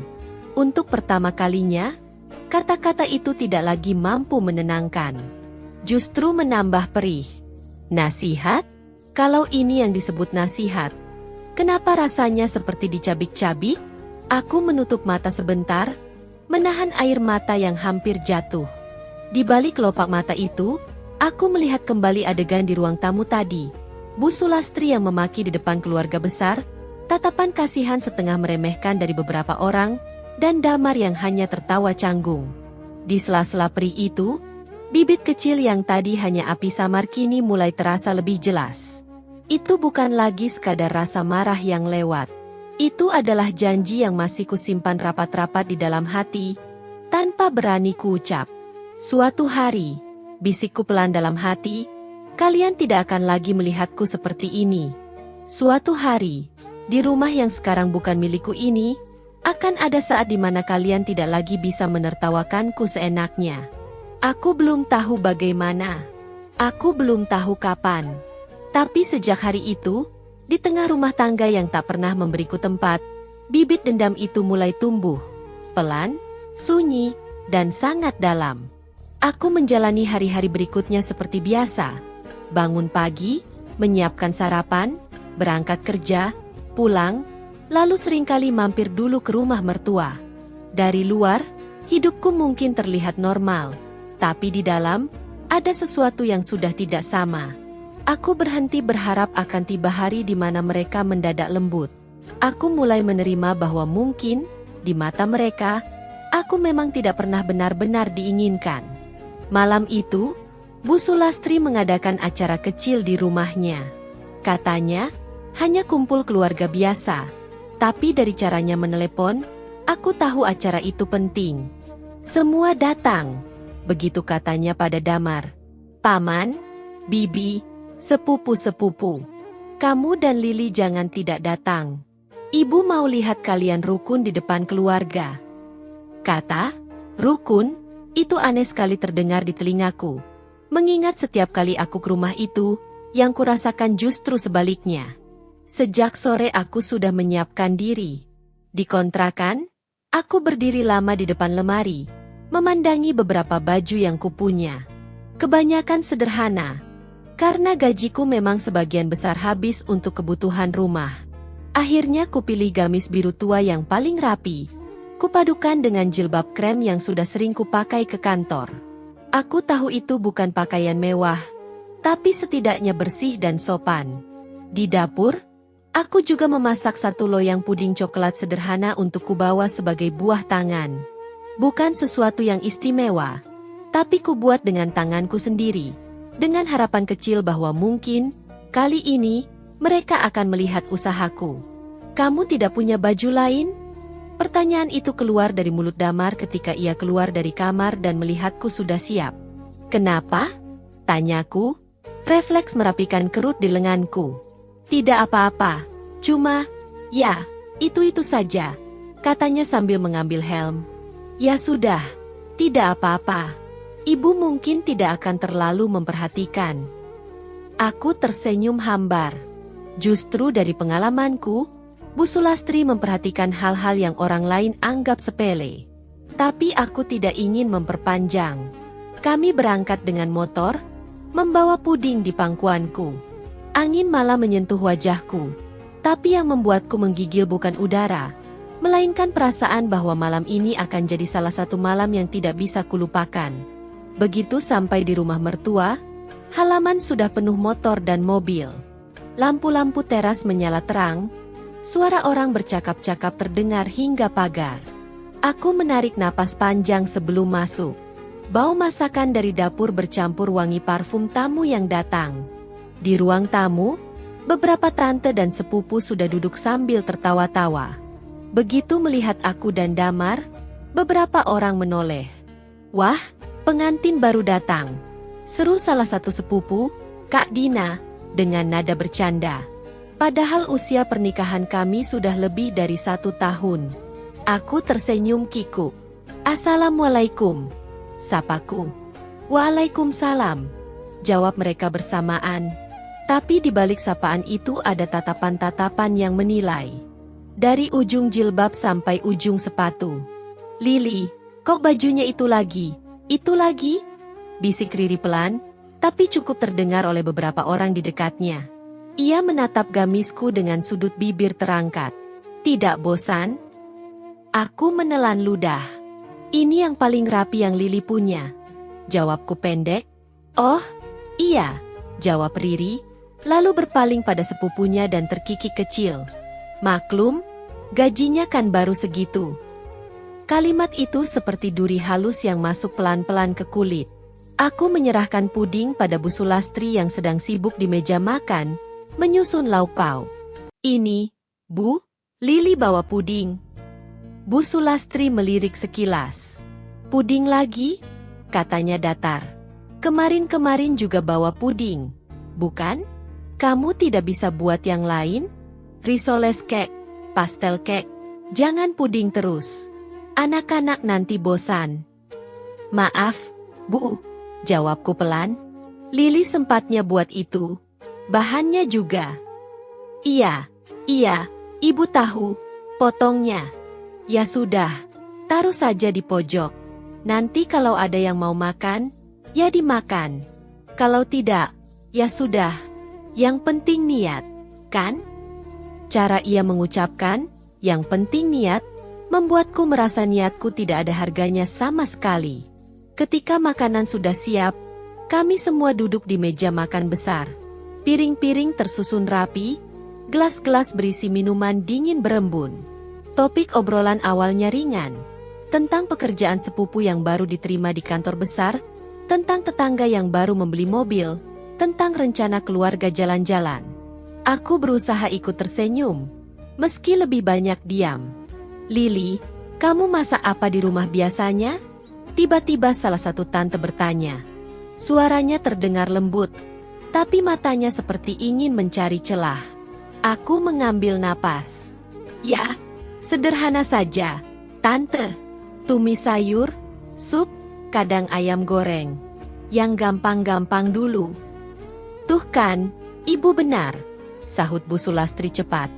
S2: Untuk pertama kalinya, kata-kata itu tidak lagi mampu menenangkan. Justru menambah perih. Nasihat? Kalau ini yang disebut nasihat, kenapa rasanya seperti dicabik-cabik? Aku menutup mata sebentar, menahan air mata yang hampir jatuh. Di balik kelopak mata itu, aku melihat kembali adegan di ruang tamu tadi. Bu Sulastri yang memaki di depan keluarga besar, tatapan kasihan setengah meremehkan dari beberapa orang, dan Damar yang hanya tertawa canggung. Di sela-sela perih itu, bibit kecil yang tadi hanya api samar kini mulai terasa lebih jelas. Itu bukan lagi sekadar rasa marah yang lewat. Itu adalah janji yang masih kusimpan rapat-rapat di dalam hati, tanpa berani kuucap. Suatu hari, bisikku pelan dalam hati, kalian tidak akan lagi melihatku seperti ini. Suatu hari, di rumah yang sekarang bukan milikku ini, akan ada saat di mana kalian tidak lagi bisa menertawakanku seenaknya. Aku belum tahu bagaimana. Aku belum tahu kapan. Tapi sejak hari itu, di tengah rumah tangga yang tak pernah memberiku tempat, bibit dendam itu mulai tumbuh. Pelan, sunyi, dan sangat dalam. Aku menjalani hari-hari berikutnya seperti biasa. Bangun pagi, menyiapkan sarapan, berangkat kerja, pulang, lalu seringkali mampir dulu ke rumah mertua. Dari luar, hidupku mungkin terlihat normal, tapi di dalam, ada sesuatu yang sudah tidak sama. Aku berhenti berharap akan tiba hari di mana mereka mendadak lembut. Aku mulai menerima bahwa mungkin, di mata mereka, aku memang tidak pernah benar-benar diinginkan. Malam itu, Bu Sulastri mengadakan acara kecil di rumahnya. Katanya, hanya kumpul keluarga biasa. Tapi dari caranya menelepon, aku tahu acara itu penting. Semua datang, begitu katanya pada Damar. Paman, bibi, sepupu-sepupu. Kamu dan Lili jangan tidak datang. Ibu mau lihat kalian rukun di depan keluarga. Kata, rukun, itu aneh sekali terdengar di telingaku. Mengingat setiap kali aku ke rumah itu, yang kurasakan justru sebaliknya. Sejak sore aku sudah menyiapkan diri. Di kontrakan, aku berdiri lama di depan lemari, memandangi beberapa baju yang kupunya. Kebanyakan sederhana, karena gajiku memang sebagian besar habis untuk kebutuhan rumah. Akhirnya kupilih gamis biru tua yang paling rapi. Kupadukan dengan jilbab krem yang sudah sering kupakai ke kantor. Aku tahu itu bukan pakaian mewah, tapi setidaknya bersih dan sopan. Di dapur, aku juga memasak satu loyang puding coklat sederhana untuk kubawa sebagai buah tangan. Bukan sesuatu yang istimewa, tapi kubuat dengan tanganku sendiri. Dengan harapan kecil bahwa mungkin, kali ini, mereka akan melihat usahaku. Kamu tidak punya baju lain? Pertanyaan itu keluar dari mulut Damar ketika ia keluar dari kamar dan melihatku sudah siap. Kenapa? Tanyaku, refleks merapikan kerut di lenganku. Tidak apa-apa, cuma, ya, itu saja, katanya sambil mengambil helm. Ya sudah, tidak apa-apa. Ibu mungkin tidak akan terlalu memperhatikan. Aku tersenyum hambar. Justru dari pengalamanku, Bu Sulastri memperhatikan hal-hal yang orang lain anggap sepele. Tapi aku tidak ingin memperpanjang. Kami berangkat dengan motor, membawa puding di pangkuanku. Angin malam menyentuh wajahku, tapi yang membuatku menggigil bukan udara, melainkan perasaan bahwa malam ini akan jadi salah satu malam yang tidak bisa kulupakan. Begitu sampai di rumah mertua, halaman sudah penuh motor dan mobil. Lampu-lampu teras menyala terang, Suara orang bercakap-cakap terdengar hingga pagar. Aku menarik napas panjang sebelum masuk. Bau masakan dari dapur bercampur wangi parfum tamu yang datang. Di ruang tamu, beberapa tante dan sepupu sudah duduk sambil tertawa-tawa. Begitu melihat aku dan Damar, beberapa orang menoleh. "Wah, pengantin baru datang," seru salah satu sepupu, Kak Dina, dengan nada bercanda. Padahal usia pernikahan kami sudah lebih dari 1 tahun. Aku tersenyum kikuk. "Assalamualaikum," sapaku. "Waalaikumsalam," jawab mereka bersamaan. Tapi di balik sapaan itu ada tatapan-tatapan yang menilai. Dari ujung jilbab sampai ujung sepatu. "Lili, kok bajunya itu lagi? Itu lagi?" bisik Riri pelan, tapi cukup terdengar oleh beberapa orang di dekatnya. Ia menatap gamisku dengan sudut bibir terangkat. "Tidak bosan?" Aku menelan ludah. "Ini yang paling rapi yang Lili punya," jawabku pendek. "Oh, iya," jawab Riri, lalu berpaling pada sepupunya dan terkikik kecil. "Maklum, gajinya kan baru segitu." Kalimat itu seperti duri halus yang masuk pelan-pelan ke kulit. Aku menyerahkan puding pada Bu Sulastri yang sedang sibuk di meja makan, menyusun lauk pauk. "Ini, Bu, Lili bawa puding." Bu Sulastri melirik sekilas. "Puding lagi?" katanya datar. "Kemarin-kemarin juga bawa puding, bukan? Kamu tidak bisa buat yang lain? Risoles cake, pastel cake, jangan puding terus. Anak-anak nanti bosan." "Maaf, Bu," jawabku pelan. "Lili sempatnya buat itu. Bahannya juga." Iya, Ibu tahu, potongnya." "Ya sudah, taruh saja di pojok. Nanti kalau ada yang mau makan, ya dimakan. Kalau tidak, ya sudah. Yang penting niat, kan?" Cara ia mengucapkan, "yang penting niat," membuatku merasa niatku tidak ada harganya sama sekali. Ketika makanan sudah siap, kami semua duduk di meja makan besar. Piring-piring tersusun rapi, gelas-gelas berisi minuman dingin berembun. Topik obrolan awalnya ringan, tentang pekerjaan sepupu yang baru diterima di kantor besar, tentang tetangga yang baru membeli mobil, tentang rencana keluarga jalan-jalan. Aku berusaha ikut tersenyum, meski lebih banyak diam. "Lili, kamu masak apa di rumah biasanya?" tiba-tiba salah satu tante bertanya. Suaranya terdengar lembut, tapi matanya seperti ingin mencari celah. Aku mengambil napas. "Ya, sederhana saja, Tante. Tumis sayur, sup, kadang ayam goreng. Yang gampang-gampang dulu." "Tuh kan, Ibu benar," sahut Bu Sulastri cepat.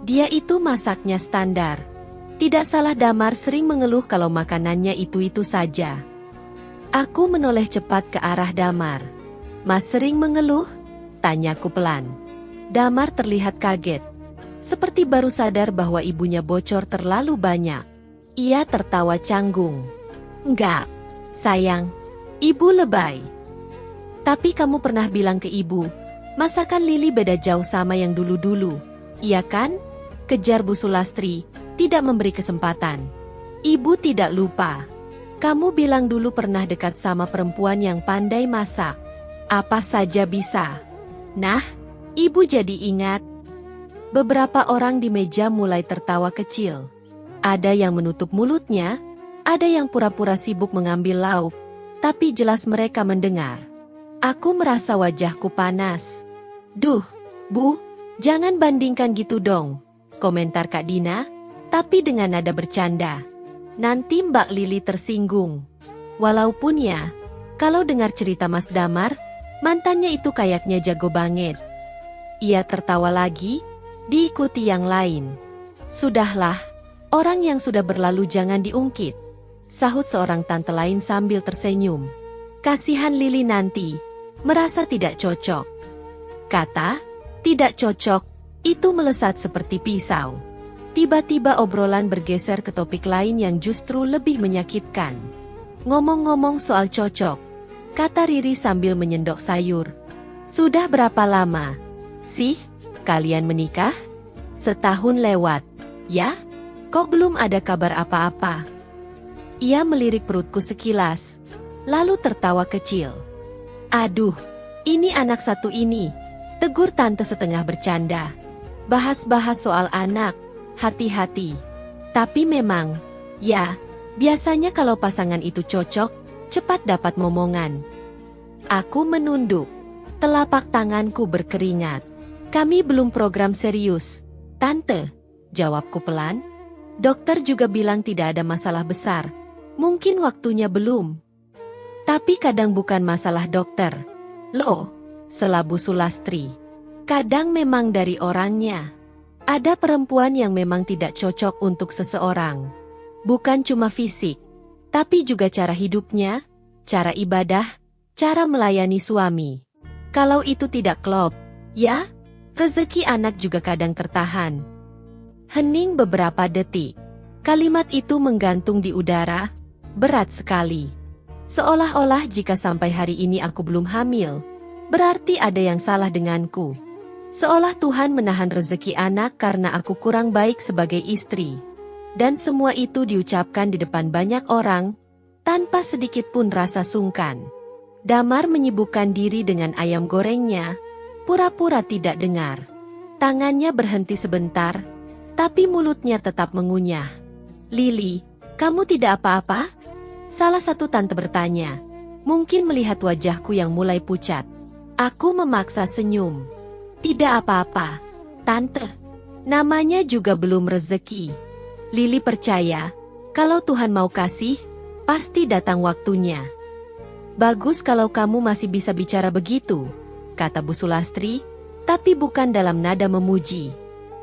S2: "Dia itu masaknya standar. Tidak salah Damar sering mengeluh kalau makanannya itu-itu saja." Aku menoleh cepat ke arah Damar. "Mas sering mengeluh?" tanyaku pelan. Damar terlihat kaget, seperti baru sadar bahwa ibunya bocor terlalu banyak. Ia tertawa canggung. "Enggak, sayang. Ibu lebay. Tapi kamu pernah bilang ke ibu, masakan Lili beda jauh sama yang dulu-dulu, iya kan?" kejar Bu Sulastri, tidak memberi kesempatan. "Ibu tidak lupa. Kamu bilang dulu pernah dekat sama perempuan yang pandai masak. Apa saja bisa." Nah, Ibu jadi ingat. Beberapa orang di meja mulai tertawa kecil. Ada yang menutup mulutnya, ada yang pura-pura sibuk mengambil lauk, tapi jelas mereka mendengar. Aku merasa wajahku panas. "Duh, Bu, jangan bandingkan gitu dong," komentar Kak Dina, tapi dengan nada bercanda. "Nanti Mbak Lili tersinggung. Walaupun ya, kalau dengar cerita Mas Damar, mantannya itu kayaknya jago banget." Ia tertawa lagi, diikuti yang lain. "Sudahlah, orang yang sudah berlalu jangan diungkit," sahut seorang tante lain sambil tersenyum. "Kasihan Lili nanti, merasa tidak cocok." Kata, "tidak cocok," itu melesat seperti pisau. Tiba-tiba obrolan bergeser ke topik lain yang justru lebih menyakitkan. "Ngomong-ngomong soal cocok," kata Riri sambil menyendok sayur. "Sudah berapa lama sih kalian menikah?" Setahun lewat. Ya? Kok belum ada kabar apa-apa? Ia melirik perutku sekilas, lalu tertawa kecil. Aduh, ini anak satu ini, tegur tante setengah bercanda. Bahas-bahas soal anak, hati-hati. Tapi memang, ya, biasanya kalau pasangan itu cocok, cepat dapat momongan. Aku menunduk, telapak tanganku berkeringat. Kami belum program serius, tante, jawabku pelan. Dokter juga bilang tidak ada masalah besar, mungkin waktunya belum. Tapi kadang bukan masalah dokter. Loh, selabu Sulastri. Kadang memang dari orangnya. Ada perempuan yang memang tidak cocok untuk seseorang. Bukan cuma fisik, tapi juga cara hidupnya, cara ibadah, cara melayani suami. Kalau itu tidak klop, ya, rezeki anak juga kadang tertahan. Hening beberapa detik. Kalimat itu menggantung di udara, berat sekali. Seolah-olah jika sampai hari ini aku belum hamil, berarti ada yang salah denganku. Seolah Tuhan menahan rezeki anak karena aku kurang baik sebagai istri. Dan semua itu diucapkan di depan banyak orang, tanpa sedikit pun rasa sungkan. Damar menyibukkan diri dengan ayam gorengnya, pura-pura tidak dengar. Tangannya berhenti sebentar, tapi mulutnya tetap mengunyah. Lili, kamu tidak apa-apa? Salah satu tante bertanya, mungkin melihat wajahku yang mulai pucat. Aku memaksa senyum. Tidak apa-apa, tante. Namanya juga belum rezeki. Lili percaya, kalau Tuhan mau kasih, pasti datang waktunya. Bagus kalau kamu masih bisa bicara begitu, kata Bu Sulastri, tapi bukan dalam nada memuji.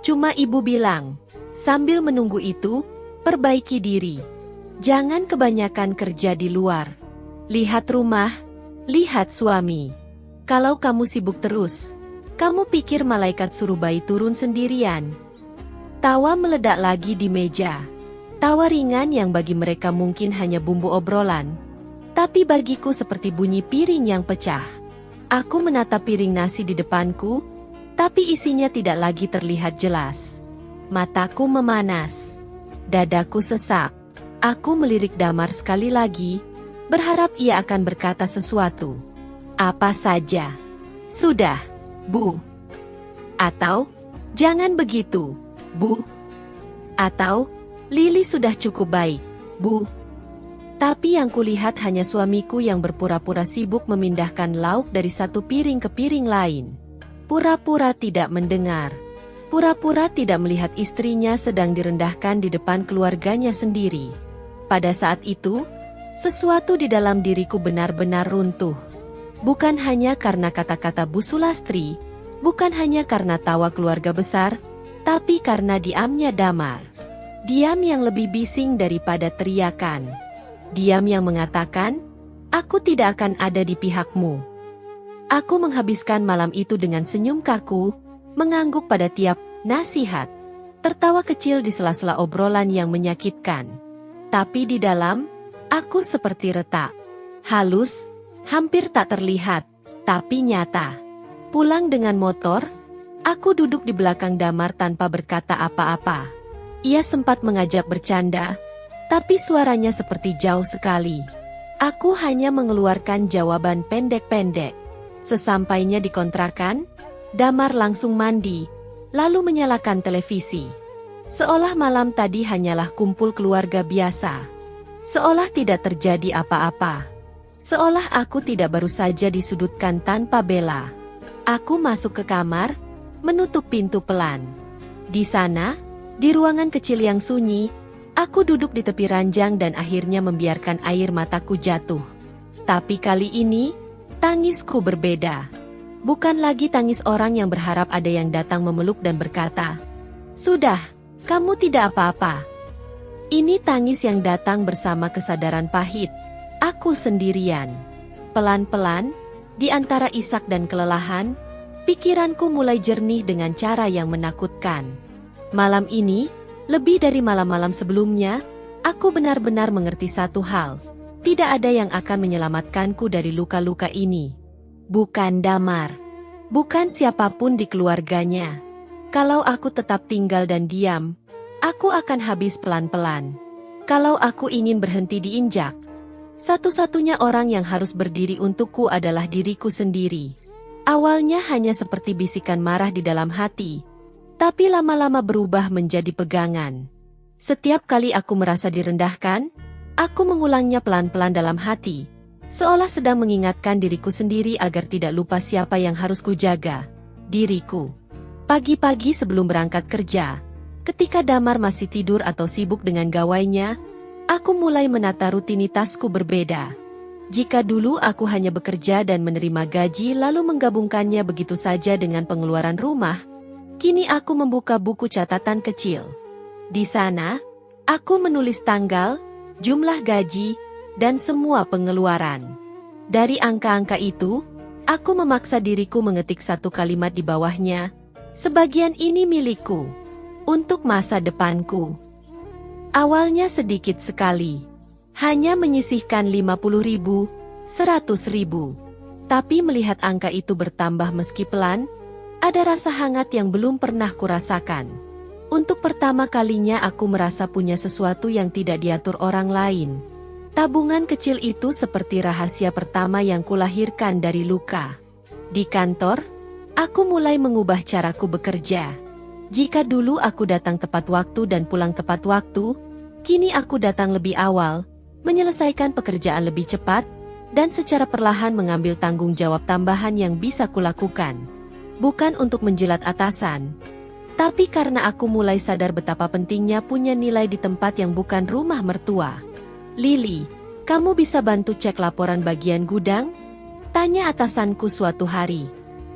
S2: Cuma ibu bilang, sambil menunggu itu, perbaiki diri. Jangan kebanyakan kerja di luar. Lihat rumah, lihat suami. Kalau kamu sibuk terus, kamu pikir malaikat suruh bayi turun sendirian? Tawa meledak lagi di meja. Tawa ringan yang bagi mereka mungkin hanya bumbu obrolan, tapi bagiku seperti bunyi piring yang pecah. Aku menatap piring nasi di depanku, tapi isinya tidak lagi terlihat jelas. Mataku memanas. Dadaku sesak. Aku melirik Damar sekali lagi, berharap ia akan berkata sesuatu. Apa saja. Sudah, Bu. Atau, jangan begitu, Bu. Atau, Lili sudah cukup baik, Bu. Tapi yang kulihat hanya suamiku yang berpura-pura sibuk memindahkan lauk dari satu piring ke piring lain. Pura-pura tidak mendengar. Pura-pura tidak melihat istrinya sedang direndahkan di depan keluarganya sendiri. Pada saat itu, sesuatu di dalam diriku benar-benar runtuh. Bukan hanya karena kata-kata Bu Sulastri, bukan hanya karena tawa keluarga besar, tapi karena diamnya Damar. Diam yang lebih bising daripada teriakan. Diam yang mengatakan, aku tidak akan ada di pihakmu. Aku menghabiskan malam itu dengan senyum kaku, mengangguk pada tiap nasihat, tertawa kecil di sela-sela obrolan yang menyakitkan. Tapi di dalam, aku seperti retak. Halus, hampir tak terlihat, tapi nyata. Pulang dengan motor, aku duduk di belakang Damar tanpa berkata apa-apa. Ia sempat mengajak bercanda, tapi suaranya seperti jauh sekali. Aku hanya mengeluarkan jawaban pendek-pendek. Sesampainya di kontrakan, Damar langsung mandi, lalu menyalakan televisi. Seolah malam tadi hanyalah kumpul keluarga biasa. Seolah tidak terjadi apa-apa. Seolah aku tidak baru saja disudutkan tanpa bela. Aku masuk ke kamar, menutup pintu pelan. Di sana, di ruangan kecil yang sunyi, aku duduk di tepi ranjang dan akhirnya membiarkan air mataku jatuh. Tapi kali ini, tangisku berbeda. Bukan lagi tangis orang yang berharap ada yang datang memeluk dan berkata, "Sudah, kamu tidak apa-apa." Ini tangis yang datang bersama kesadaran pahit. Aku sendirian. Pelan-pelan, di antara isak dan kelelahan, pikiranku mulai jernih dengan cara yang menakutkan. Malam ini, lebih dari malam-malam sebelumnya, aku benar-benar mengerti satu hal. Tidak ada yang akan menyelamatkanku dari luka-luka ini. Bukan Damar. Bukan siapapun di keluarganya. Kalau aku tetap tinggal dan diam, aku akan habis pelan-pelan. Kalau aku ingin berhenti diinjak, satu-satunya orang yang harus berdiri untukku adalah diriku sendiri. Awalnya hanya seperti bisikan marah di dalam hati, tapi lama-lama berubah menjadi pegangan. Setiap kali aku merasa direndahkan, aku mengulangnya pelan-pelan dalam hati, seolah sedang mengingatkan diriku sendiri agar tidak lupa siapa yang harus kujaga, diriku. Pagi-pagi sebelum berangkat kerja, ketika Damar masih tidur atau sibuk dengan gawainya, aku mulai menata rutinitasku berbeda. Jika dulu aku hanya bekerja dan menerima gaji lalu menggabungkannya begitu saja dengan pengeluaran rumah, kini aku membuka buku catatan kecil. Di sana, aku menulis tanggal, jumlah gaji, dan semua pengeluaran. Dari angka-angka itu, aku memaksa diriku mengetik satu kalimat di bawahnya, "Sebagian ini milikku, untuk masa depanku." Awalnya sedikit sekali, hanya menyisihkan 50.000, 100.000. Tapi melihat angka itu bertambah meski pelan, ada rasa hangat yang belum pernah kurasakan. Untuk pertama kalinya aku merasa punya sesuatu yang tidak diatur orang lain. Tabungan kecil itu seperti rahasia pertama yang kulahirkan dari luka. Di kantor, aku mulai mengubah caraku bekerja. Jika dulu aku datang tepat waktu dan pulang tepat waktu, kini aku datang lebih awal, menyelesaikan pekerjaan lebih cepat, dan secara perlahan mengambil tanggung jawab tambahan yang bisa kulakukan. Bukan untuk menjilat atasan, tapi karena aku mulai sadar betapa pentingnya punya nilai di tempat yang bukan rumah mertua. "Lily, kamu bisa bantu cek laporan bagian gudang?" tanya atasanku suatu hari.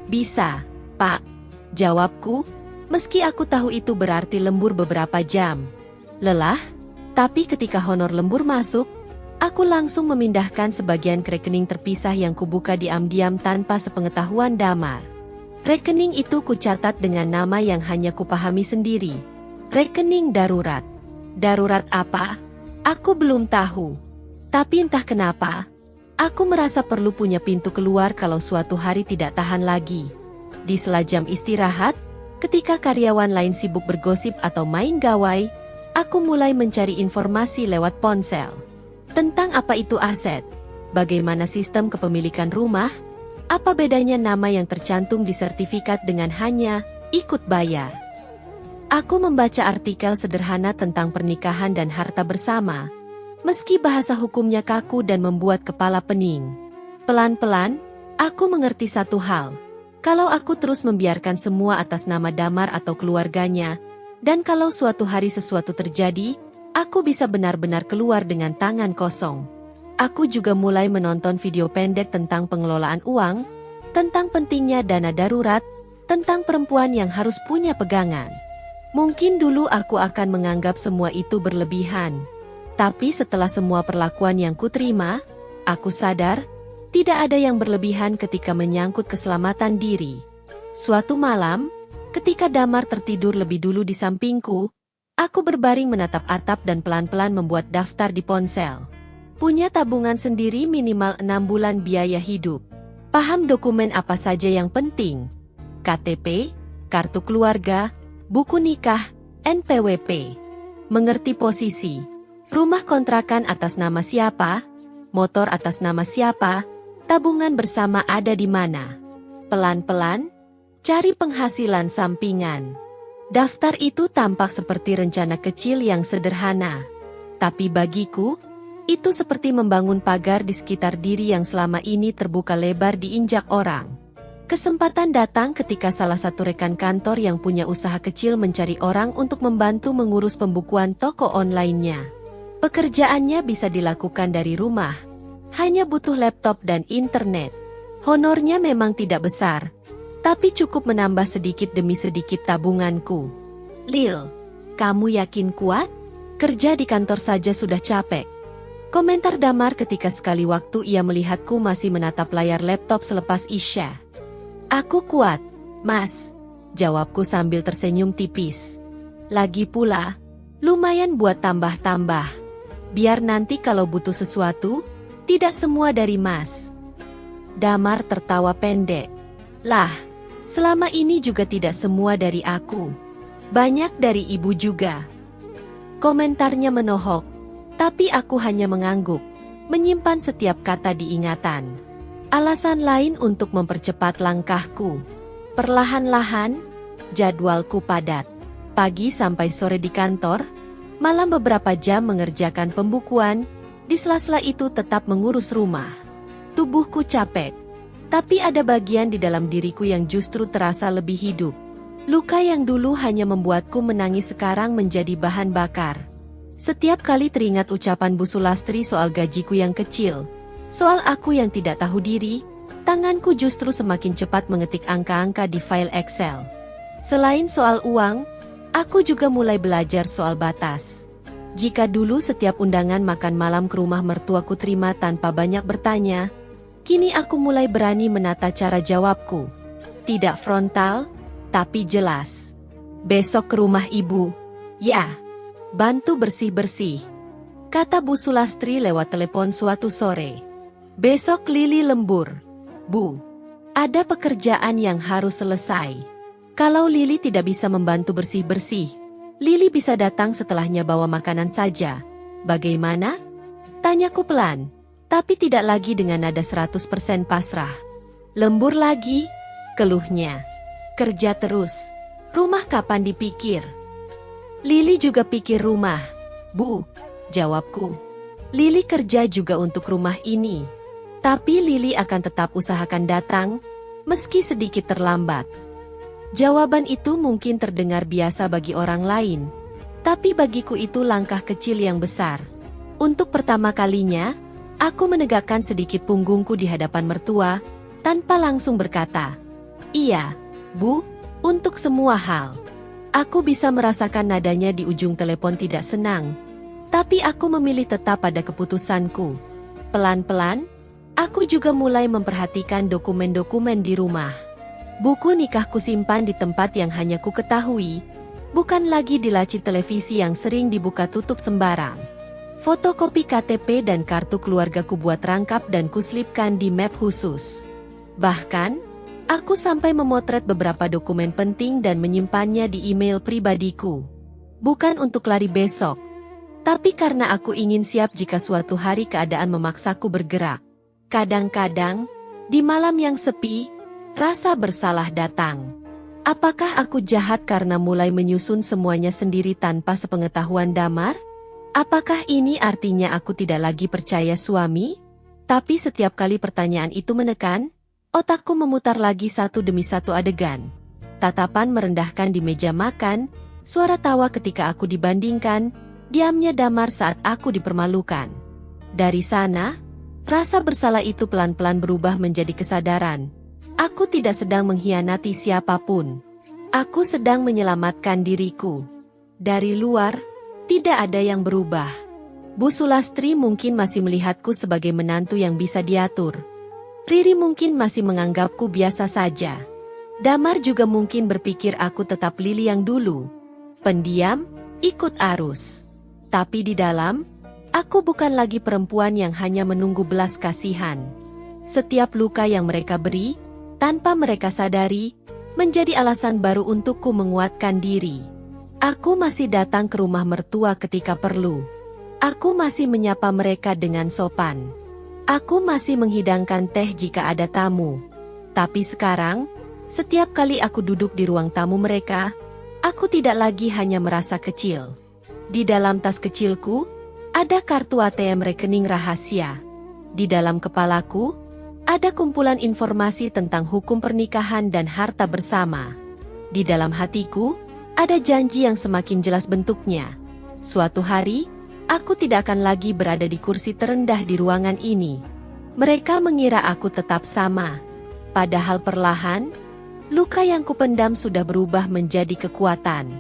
S2: "Bisa, Pak," jawabku, meski aku tahu itu berarti lembur beberapa jam. Lelah, tapi ketika honor lembur masuk, aku langsung memindahkan sebagian ke rekening terpisah yang kubuka diam-diam tanpa sepengetahuan Damar. Rekening itu kucatat dengan nama yang hanya kupahami sendiri. Rekening darurat. Darurat apa? Aku belum tahu. Tapi entah kenapa, aku merasa perlu punya pintu keluar kalau suatu hari tidak tahan lagi. Di sela jam istirahat, ketika karyawan lain sibuk bergosip atau main gawai, aku mulai mencari informasi lewat ponsel. Tentang apa itu aset, bagaimana sistem kepemilikan rumah, apa bedanya nama yang tercantum di sertifikat dengan hanya ikut bayar. Aku membaca artikel sederhana tentang pernikahan dan harta bersama, meski bahasa hukumnya kaku dan membuat kepala pening. Pelan-pelan, aku mengerti satu hal. Kalau aku terus membiarkan semua atas nama Damar atau keluarganya, dan kalau suatu hari sesuatu terjadi, aku bisa benar-benar keluar dengan tangan kosong. Aku juga mulai menonton video pendek tentang pengelolaan uang, tentang pentingnya dana darurat, tentang perempuan yang harus punya pegangan. Mungkin dulu aku akan menganggap semua itu berlebihan. Tapi setelah semua perlakuan yang kuterima, aku sadar, tidak ada yang berlebihan ketika menyangkut keselamatan diri. Suatu malam, ketika Damar tertidur lebih dulu di sampingku, aku berbaring menatap atap dan pelan-pelan membuat daftar di ponsel. Punya tabungan sendiri minimal 6 bulan biaya hidup. Paham dokumen apa saja yang penting. KTP, kartu keluarga, buku nikah, NPWP. Mengerti posisi. Rumah kontrakan atas nama siapa, motor atas nama siapa, tabungan bersama ada di mana. Pelan-pelan, cari penghasilan sampingan. Daftar itu tampak seperti rencana kecil yang sederhana. Tapi bagiku, itu seperti membangun pagar di sekitar diri yang selama ini terbuka lebar diinjak orang. Kesempatan datang ketika salah satu rekan kantor yang punya usaha kecil mencari orang untuk membantu mengurus pembukuan toko online-nya. Pekerjaannya bisa dilakukan dari rumah, hanya butuh laptop dan internet. Honornya memang tidak besar, tapi cukup menambah sedikit demi sedikit tabunganku. "Lil, kamu yakin kuat? Kerja di kantor saja sudah capek." Komentar Damar ketika sekali waktu ia melihatku masih menatap layar laptop selepas Isya. "Aku kuat, Mas," jawabku sambil tersenyum tipis. "Lagi pula, lumayan buat tambah-tambah. Biar nanti kalau butuh sesuatu, tidak semua dari Mas." Damar tertawa pendek. "Lah, Selama ini juga tidak semua dari aku. Banyak dari ibu juga. Komentarnya menohok, tapi aku hanya mengangguk, menyimpan setiap kata di ingatan. Alasan lain untuk mempercepat langkahku. Perlahan-lahan, jadwalku padat. Pagi sampai sore di kantor, malam beberapa jam mengerjakan pembukuan, di sela-sela itu tetap mengurus rumah. Tubuhku capek, tapi ada bagian di dalam diriku yang justru terasa lebih hidup. Luka yang dulu hanya membuatku menangis sekarang menjadi bahan bakar. Setiap kali teringat ucapan Bu Sulastri soal gajiku yang kecil, soal aku yang tidak tahu diri, tanganku justru semakin cepat mengetik angka-angka di file Excel. Selain soal uang, aku juga mulai belajar soal batas. Jika dulu setiap undangan makan malam ke rumah mertuaku terima tanpa banyak bertanya, kini aku mulai berani menata cara jawabku. Tidak frontal, tapi jelas. Besok ke rumah ibu. Ya, bantu bersih-bersih, kata Bu Sulastri lewat telepon suatu sore. Besok Lili lembur. Bu, ada pekerjaan yang harus selesai. Kalau Lili tidak bisa membantu bersih-bersih, Lili bisa datang setelahnya bawa makanan saja. Bagaimana? Tanyaku pelan, tapi tidak lagi dengan nada 100% pasrah. Lembur lagi? Keluhnya. Kerja terus. Rumah kapan dipikir? Lili juga pikir rumah. Bu, jawabku. Lili kerja juga untuk rumah ini. Tapi Lili akan tetap usahakan datang, meski sedikit terlambat. Jawaban itu mungkin terdengar biasa bagi orang lain, tapi bagiku itu langkah kecil yang besar. Untuk pertama kalinya, aku menegakkan sedikit punggungku di hadapan mertua, tanpa langsung berkata, "Iya, Bu, untuk semua hal." Aku bisa merasakan nadanya di ujung telepon tidak senang, tapi aku memilih tetap pada keputusanku. Pelan-pelan, aku juga mulai memperhatikan dokumen-dokumen di rumah. Buku nikahku simpan di tempat yang hanya ku ketahui, bukan lagi di laci televisi yang sering dibuka tutup sembarang. Fotokopi KTP dan kartu keluarga ku buat rangkap dan kuselipkan di map khusus. Bahkan, aku sampai memotret beberapa dokumen penting dan menyimpannya di email pribadiku. Bukan untuk lari besok, tapi karena aku ingin siap jika suatu hari keadaan memaksaku bergerak. Kadang-kadang, di malam yang sepi, rasa bersalah datang. Apakah aku jahat karena mulai menyusun semuanya sendiri tanpa sepengetahuan Damar? Apakah ini artinya aku tidak lagi percaya suami? Tapi setiap kali pertanyaan itu menekan, otakku memutar lagi satu demi satu adegan. Tatapan merendahkan di meja makan, suara tawa ketika aku dibandingkan, diamnya Damar saat aku dipermalukan. Dari sana, rasa bersalah itu pelan-pelan berubah menjadi kesadaran. Aku tidak sedang mengkhianati siapapun. Aku sedang menyelamatkan diriku. Dari luar, tidak ada yang berubah. Bu Sulastri mungkin masih melihatku sebagai menantu yang bisa diatur. Riri mungkin masih menganggapku biasa saja. Damar juga mungkin berpikir aku tetap Lili yang dulu. Pendiam, ikut arus. Tapi di dalam, aku bukan lagi perempuan yang hanya menunggu belas kasihan. Setiap luka yang mereka beri, tanpa mereka sadari, menjadi alasan baru untukku menguatkan diri. Aku masih datang ke rumah mertua ketika perlu. Aku masih menyapa mereka dengan sopan. Aku masih menghidangkan teh jika ada tamu. Tapi sekarang, setiap kali aku duduk di ruang tamu mereka, aku tidak lagi hanya merasa kecil. Di dalam tas kecilku, ada kartu ATM rekening rahasia. Di dalam kepalaku, ada kumpulan informasi tentang hukum pernikahan dan harta bersama. Di dalam hatiku, ada janji yang semakin jelas bentuknya. Suatu hari, aku tidak akan lagi berada di kursi terendah di ruangan ini. Mereka mengira aku tetap sama. Padahal perlahan, luka yang kupendam sudah berubah menjadi kekuatan.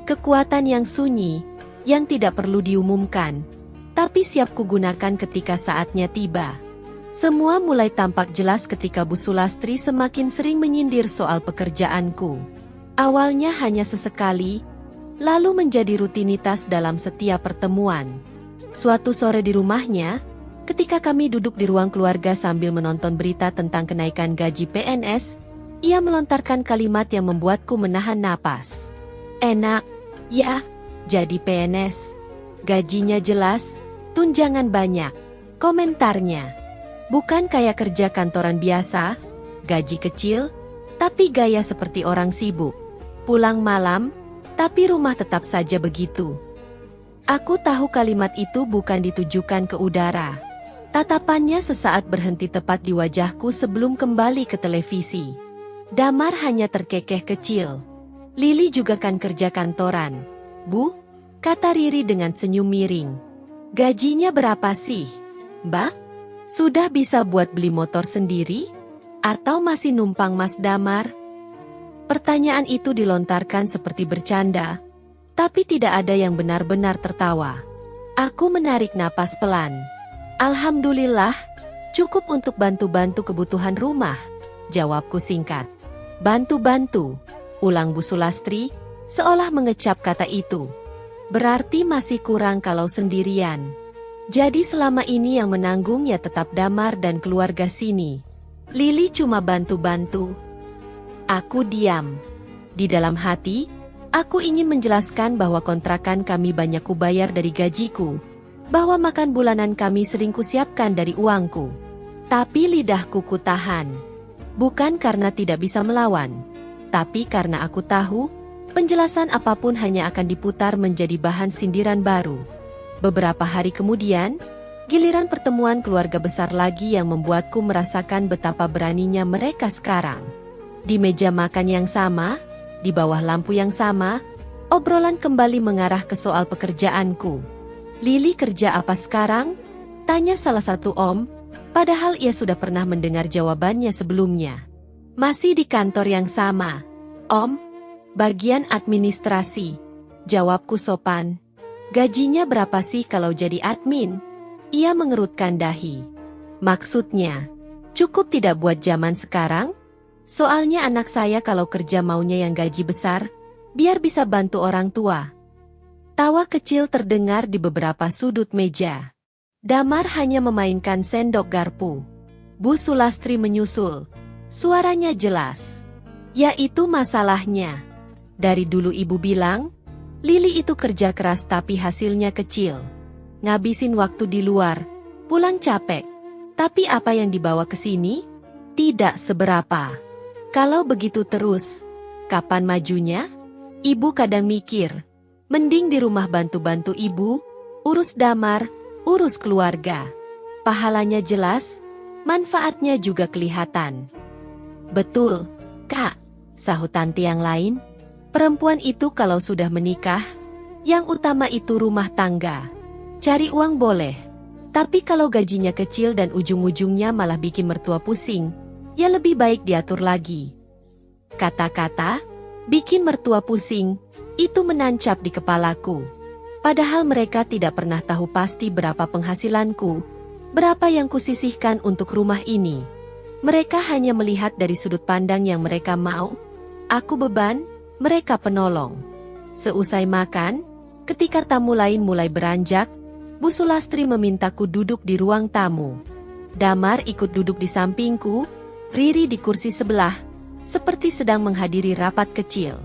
S2: Kekuatan yang sunyi, yang tidak perlu diumumkan, tapi siap kugunakan ketika saatnya tiba. Semua mulai tampak jelas ketika Bu Sulastri semakin sering menyindir soal pekerjaanku. Awalnya hanya sesekali, lalu menjadi rutinitas dalam setiap pertemuan. Suatu sore di rumahnya, ketika kami duduk di ruang keluarga sambil menonton berita tentang kenaikan gaji PNS, ia melontarkan kalimat yang membuatku menahan napas. Enak, ya, jadi PNS. Gajinya jelas, tunjangan banyak. Komentarnya, bukan kayak kerja kantoran biasa, gaji kecil, tapi gaya seperti orang sibuk. Pulang malam, tapi rumah tetap saja begitu. Aku tahu kalimat itu bukan ditujukan ke udara. Tatapannya sesaat berhenti tepat di wajahku sebelum kembali ke televisi. Damar hanya terkekeh kecil. Lili juga kan kerja kantoran. Bu, kata Riri dengan senyum miring. Gajinya berapa sih, Mbak? Sudah bisa buat beli motor sendiri? Atau masih numpang Mas Damar? Pertanyaan itu dilontarkan seperti bercanda, tapi tidak ada yang benar-benar tertawa. Aku menarik napas pelan. Alhamdulillah, cukup untuk bantu-bantu kebutuhan rumah, jawabku singkat. Bantu-bantu, ulang Bu Sulastri, seolah mengecap kata itu. Berarti masih kurang kalau sendirian. Jadi selama ini yang menanggung ya tetap Damar dan keluarga sini. Lili cuma bantu-bantu. Aku diam. Di dalam hati, aku ingin menjelaskan bahwa kontrakan kami banyak kubayar dari gajiku, bahwa makan bulanan kami sering kusiapkan dari uangku. Tapi lidahku kutahan. Bukan karena tidak bisa melawan, tapi karena aku tahu, penjelasan apapun hanya akan diputar menjadi bahan sindiran baru. Beberapa hari kemudian, giliran pertemuan keluarga besar lagi yang membuatku merasakan betapa beraninya mereka sekarang. Di meja makan yang sama, di bawah lampu yang sama, obrolan kembali mengarah ke soal pekerjaanku. Lili kerja apa sekarang? Tanya salah satu om, padahal ia sudah pernah mendengar jawabannya sebelumnya. Masih di kantor yang sama, Om. Bagian administrasi. Jawabku sopan. Gajinya berapa sih kalau jadi admin? Ia mengerutkan dahi. Maksudnya, cukup tidak buat zaman sekarang? Soalnya anak saya kalau kerja maunya yang gaji besar, biar bisa bantu orang tua. Tawa kecil terdengar di beberapa sudut meja. Damar hanya memainkan sendok garpu. Bu Sulastri menyusul. Suaranya jelas. Ya itu masalahnya. Dari dulu ibu bilang, Lili itu kerja keras tapi hasilnya kecil. Ngabisin waktu di luar, pulang capek. Tapi apa yang dibawa ke sini? Tidak seberapa. Kalau begitu terus, kapan majunya? Ibu kadang mikir, mending di rumah bantu-bantu ibu, urus Damar, urus keluarga. Pahalanya jelas, manfaatnya juga kelihatan. Betul, Kak, sahut tanti yang lain. Perempuan itu kalau sudah menikah, yang utama itu rumah tangga. Cari uang boleh, tapi kalau gajinya kecil dan ujung-ujungnya malah bikin mertua pusing, ya lebih baik diatur lagi. Kata-kata, bikin mertua pusing, itu menancap di kepalaku. Padahal mereka tidak pernah tahu pasti berapa penghasilanku, berapa yang kusisihkan untuk rumah ini. Mereka hanya melihat dari sudut pandang yang mereka mau. Aku beban, mereka penolong. Seusai makan, ketika tamu lain mulai beranjak, Bu Sulastri memintaku duduk di ruang tamu. Damar ikut duduk di sampingku, Riri di kursi sebelah, seperti sedang menghadiri rapat kecil.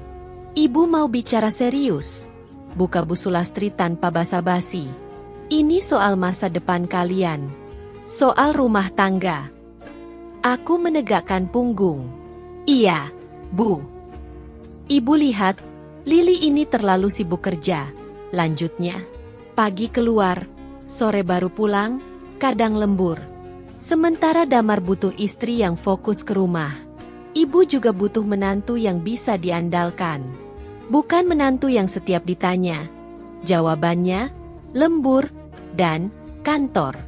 S2: Ibu mau bicara serius, buka Bu Sulastri tanpa basa-basi. Ini soal masa depan kalian. Soal rumah tangga. Aku menegakkan punggung. Iya, Bu. Ibu lihat, Lili ini terlalu sibuk kerja. Lanjutnya, pagi keluar, sore baru pulang, kadang lembur. Sementara Damar butuh istri yang fokus ke rumah. Ibu juga butuh menantu yang bisa diandalkan. Bukan menantu yang setiap ditanya. Jawabannya, lembur, dan kantor.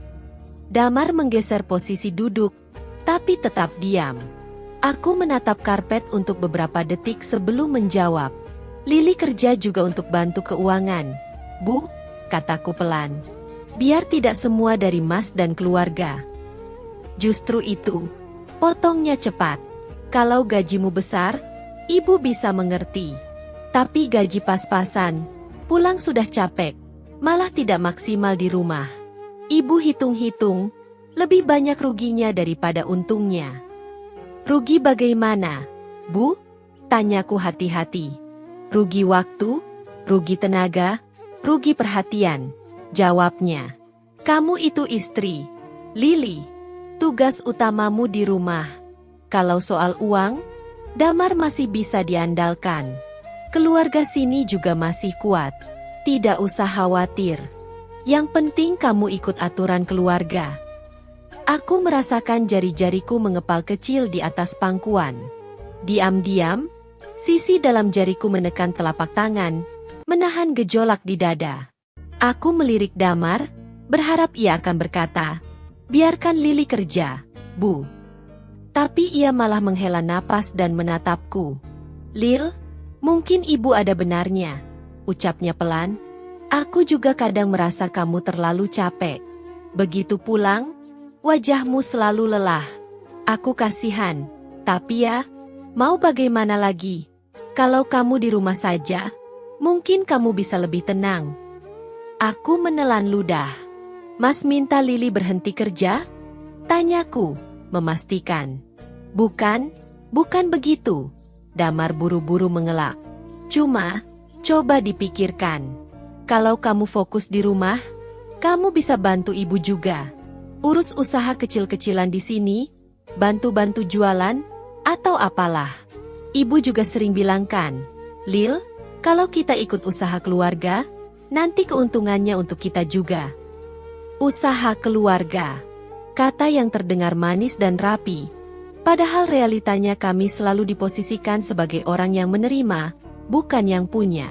S2: Damar menggeser posisi duduk, tapi tetap diam. Aku menatap karpet untuk beberapa detik sebelum menjawab. Lili kerja juga untuk bantu keuangan. Bu, kataku pelan. Biar tidak semua dari Mas dan keluarga. Justru itu, potongnya cepat. Kalau gajimu besar, ibu bisa mengerti. Tapi gaji pas-pasan, pulang sudah capek, malah tidak maksimal di rumah. Ibu hitung-hitung, lebih banyak ruginya daripada untungnya. Rugi bagaimana? Bu? Tanyaku hati-hati. Rugi waktu, rugi tenaga, rugi perhatian. Jawabnya. Kamu itu istri. Lili, tugas utamamu di rumah. Kalau soal uang, Damar masih bisa diandalkan. Keluarga sini juga masih kuat. Tidak usah khawatir. Yang penting kamu ikut aturan keluarga. Aku merasakan jari-jariku mengepal kecil di atas pangkuan. Diam-diam, sisi dalam jariku menekan telapak tangan, menahan gejolak di dada. Aku melirik Damar, berharap ia akan berkata, "Biarkan Lili kerja, Bu." Tapi ia malah menghela napas dan menatapku. "Lil, mungkin ibu ada benarnya," ucapnya pelan. "Aku juga kadang merasa kamu terlalu capek. Begitu pulang, wajahmu selalu lelah. Aku kasihan, tapi ya, mau bagaimana lagi? Kalau kamu di rumah saja, mungkin kamu bisa lebih tenang." Aku menelan ludah. "Mas minta Lili berhenti kerja?" Tanyaku, memastikan. Bukan begitu." Damar buru-buru mengelak. "Cuma, coba dipikirkan. Kalau kamu fokus di rumah, kamu bisa bantu ibu juga. Urus usaha kecil-kecilan di sini, bantu-bantu jualan, atau apalah. Ibu juga sering bilangkan, Lil, kalau kita ikut usaha keluarga, nanti keuntungannya untuk kita juga." Usaha keluarga. Kata yang terdengar manis dan rapi. Padahal realitanya kami selalu diposisikan sebagai orang yang menerima, bukan yang punya.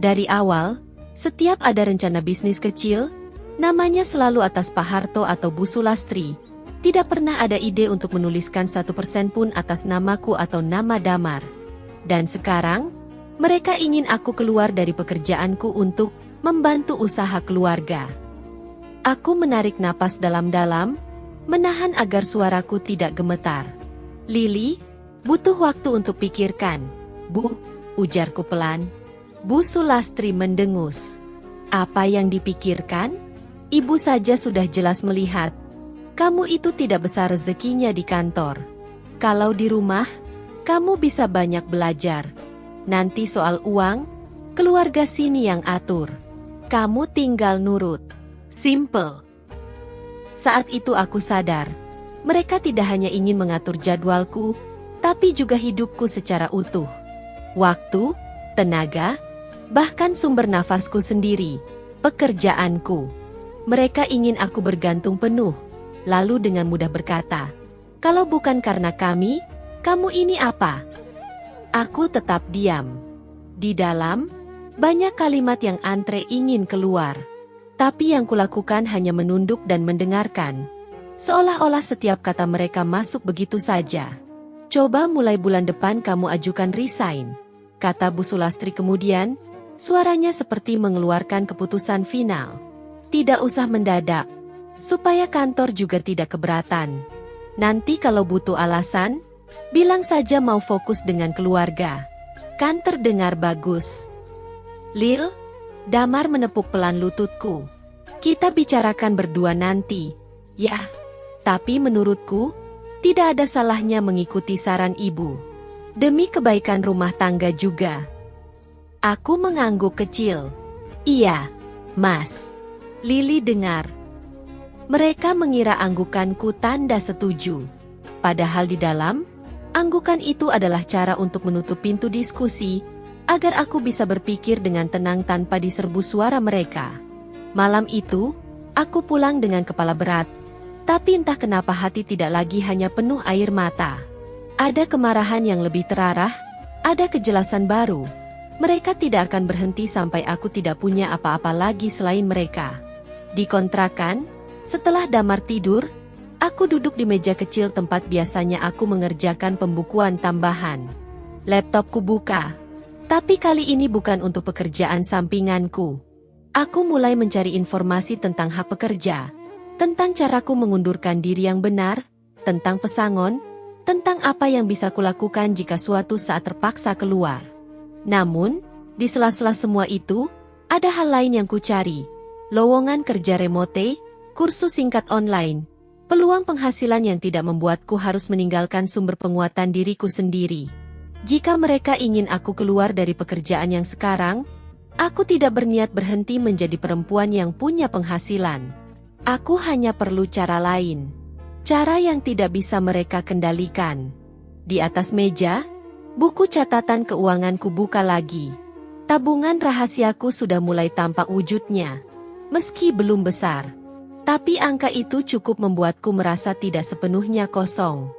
S2: Dari awal, setiap ada rencana bisnis kecil, namanya selalu atas Pak Harto atau Bu Sulastri. Tidak pernah ada ide untuk menuliskan 1% pun atas namaku atau nama Damar. Dan sekarang, mereka ingin aku keluar dari pekerjaanku untuk membantu usaha keluarga. Aku menarik napas dalam-dalam, menahan agar suaraku tidak gemetar. "Lili, butuh waktu untuk pikirkan, Bu," ujarku pelan. Bu Sulastri mendengus. "Apa yang dipikirkan? Ibu saja sudah jelas melihat. Kamu itu tidak besar rezekinya di kantor. Kalau di rumah, kamu bisa banyak belajar. Nanti soal uang, keluarga sini yang atur. Kamu tinggal nurut. Simple." Saat itu aku sadar, mereka tidak hanya ingin mengatur jadwalku, tapi juga hidupku secara utuh. Waktu, tenaga, bahkan sumber nafasku sendiri, pekerjaanku. Mereka ingin aku bergantung penuh, lalu dengan mudah berkata, "Kalau bukan karena kami, kamu ini apa?" Aku tetap diam. Di dalam, banyak kalimat yang antre ingin keluar. Tapi yang kulakukan hanya menunduk dan mendengarkan. Seolah-olah setiap kata mereka masuk begitu saja. "Coba mulai bulan depan kamu ajukan resign," kata Bu Sulastri kemudian, suaranya seperti mengeluarkan keputusan final. "Tidak usah mendadak, supaya kantor juga tidak keberatan. Nanti kalau butuh alasan, bilang saja mau fokus dengan keluarga. Kan terdengar bagus?" "Lil," Damar menepuk pelan lututku. "Kita bicarakan berdua nanti, ya. Tapi menurutku, tidak ada salahnya mengikuti saran ibu. Demi kebaikan rumah tangga juga." Aku mengangguk kecil. "Iya, Mas." Lili dengar. Mereka mengira anggukanku tanda setuju. Padahal di dalam, anggukan itu adalah cara untuk menutup pintu diskusi, agar aku bisa berpikir dengan tenang tanpa diserbu suara mereka. Malam itu, aku pulang dengan kepala berat. Tapi entah kenapa hati tidak lagi hanya penuh air mata. Ada kemarahan yang lebih terarah, ada kejelasan baru. Mereka tidak akan berhenti sampai aku tidak punya apa-apa lagi selain mereka. Di kontrakan, setelah Damar tidur, aku duduk di meja kecil tempat biasanya aku mengerjakan pembukuan tambahan. Laptopku buka. Tapi kali ini bukan untuk pekerjaan sampinganku. Aku mulai mencari informasi tentang hak pekerja, tentang caraku mengundurkan diri yang benar, tentang pesangon, tentang apa yang bisa kulakukan jika suatu saat terpaksa keluar. Namun, di sela-sela semua itu, ada hal lain yang kucari. Lowongan kerja remote, kursus singkat online, peluang penghasilan yang tidak membuatku harus meninggalkan sumber penguatan diriku sendiri. Jika mereka ingin aku keluar dari pekerjaan yang sekarang, aku tidak berniat berhenti menjadi perempuan yang punya penghasilan. Aku hanya perlu cara lain. Cara yang tidak bisa mereka kendalikan. Di atas meja, buku catatan keuanganku buka lagi. Tabungan rahasiaku sudah mulai tampak wujudnya. Meski belum besar. Tapi angka itu cukup membuatku merasa tidak sepenuhnya kosong.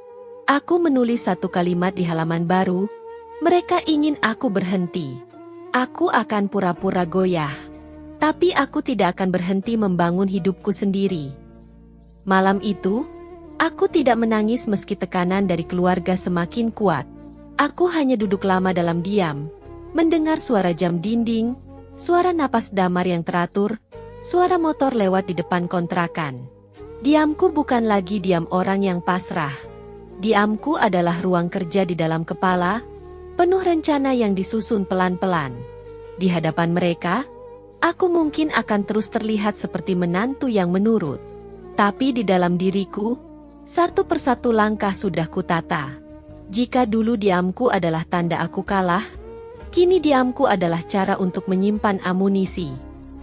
S2: Aku menulis satu kalimat di halaman baru. Mereka ingin aku berhenti. Aku akan pura-pura goyah. Tapi aku tidak akan berhenti membangun hidupku sendiri. Malam itu, aku tidak menangis meski tekanan dari keluarga semakin kuat. Aku hanya duduk lama dalam diam, mendengar suara jam dinding, suara napas Damar yang teratur, suara motor lewat di depan kontrakan. Diamku bukan lagi diam orang yang pasrah. Diamku adalah ruang kerja di dalam kepala, penuh rencana yang disusun pelan-pelan. Di hadapan mereka, aku mungkin akan terus terlihat seperti menantu yang menurut. Tapi di dalam diriku, satu persatu langkah sudah kutata. Jika dulu diamku adalah tanda aku kalah, kini diamku adalah cara untuk menyimpan amunisi.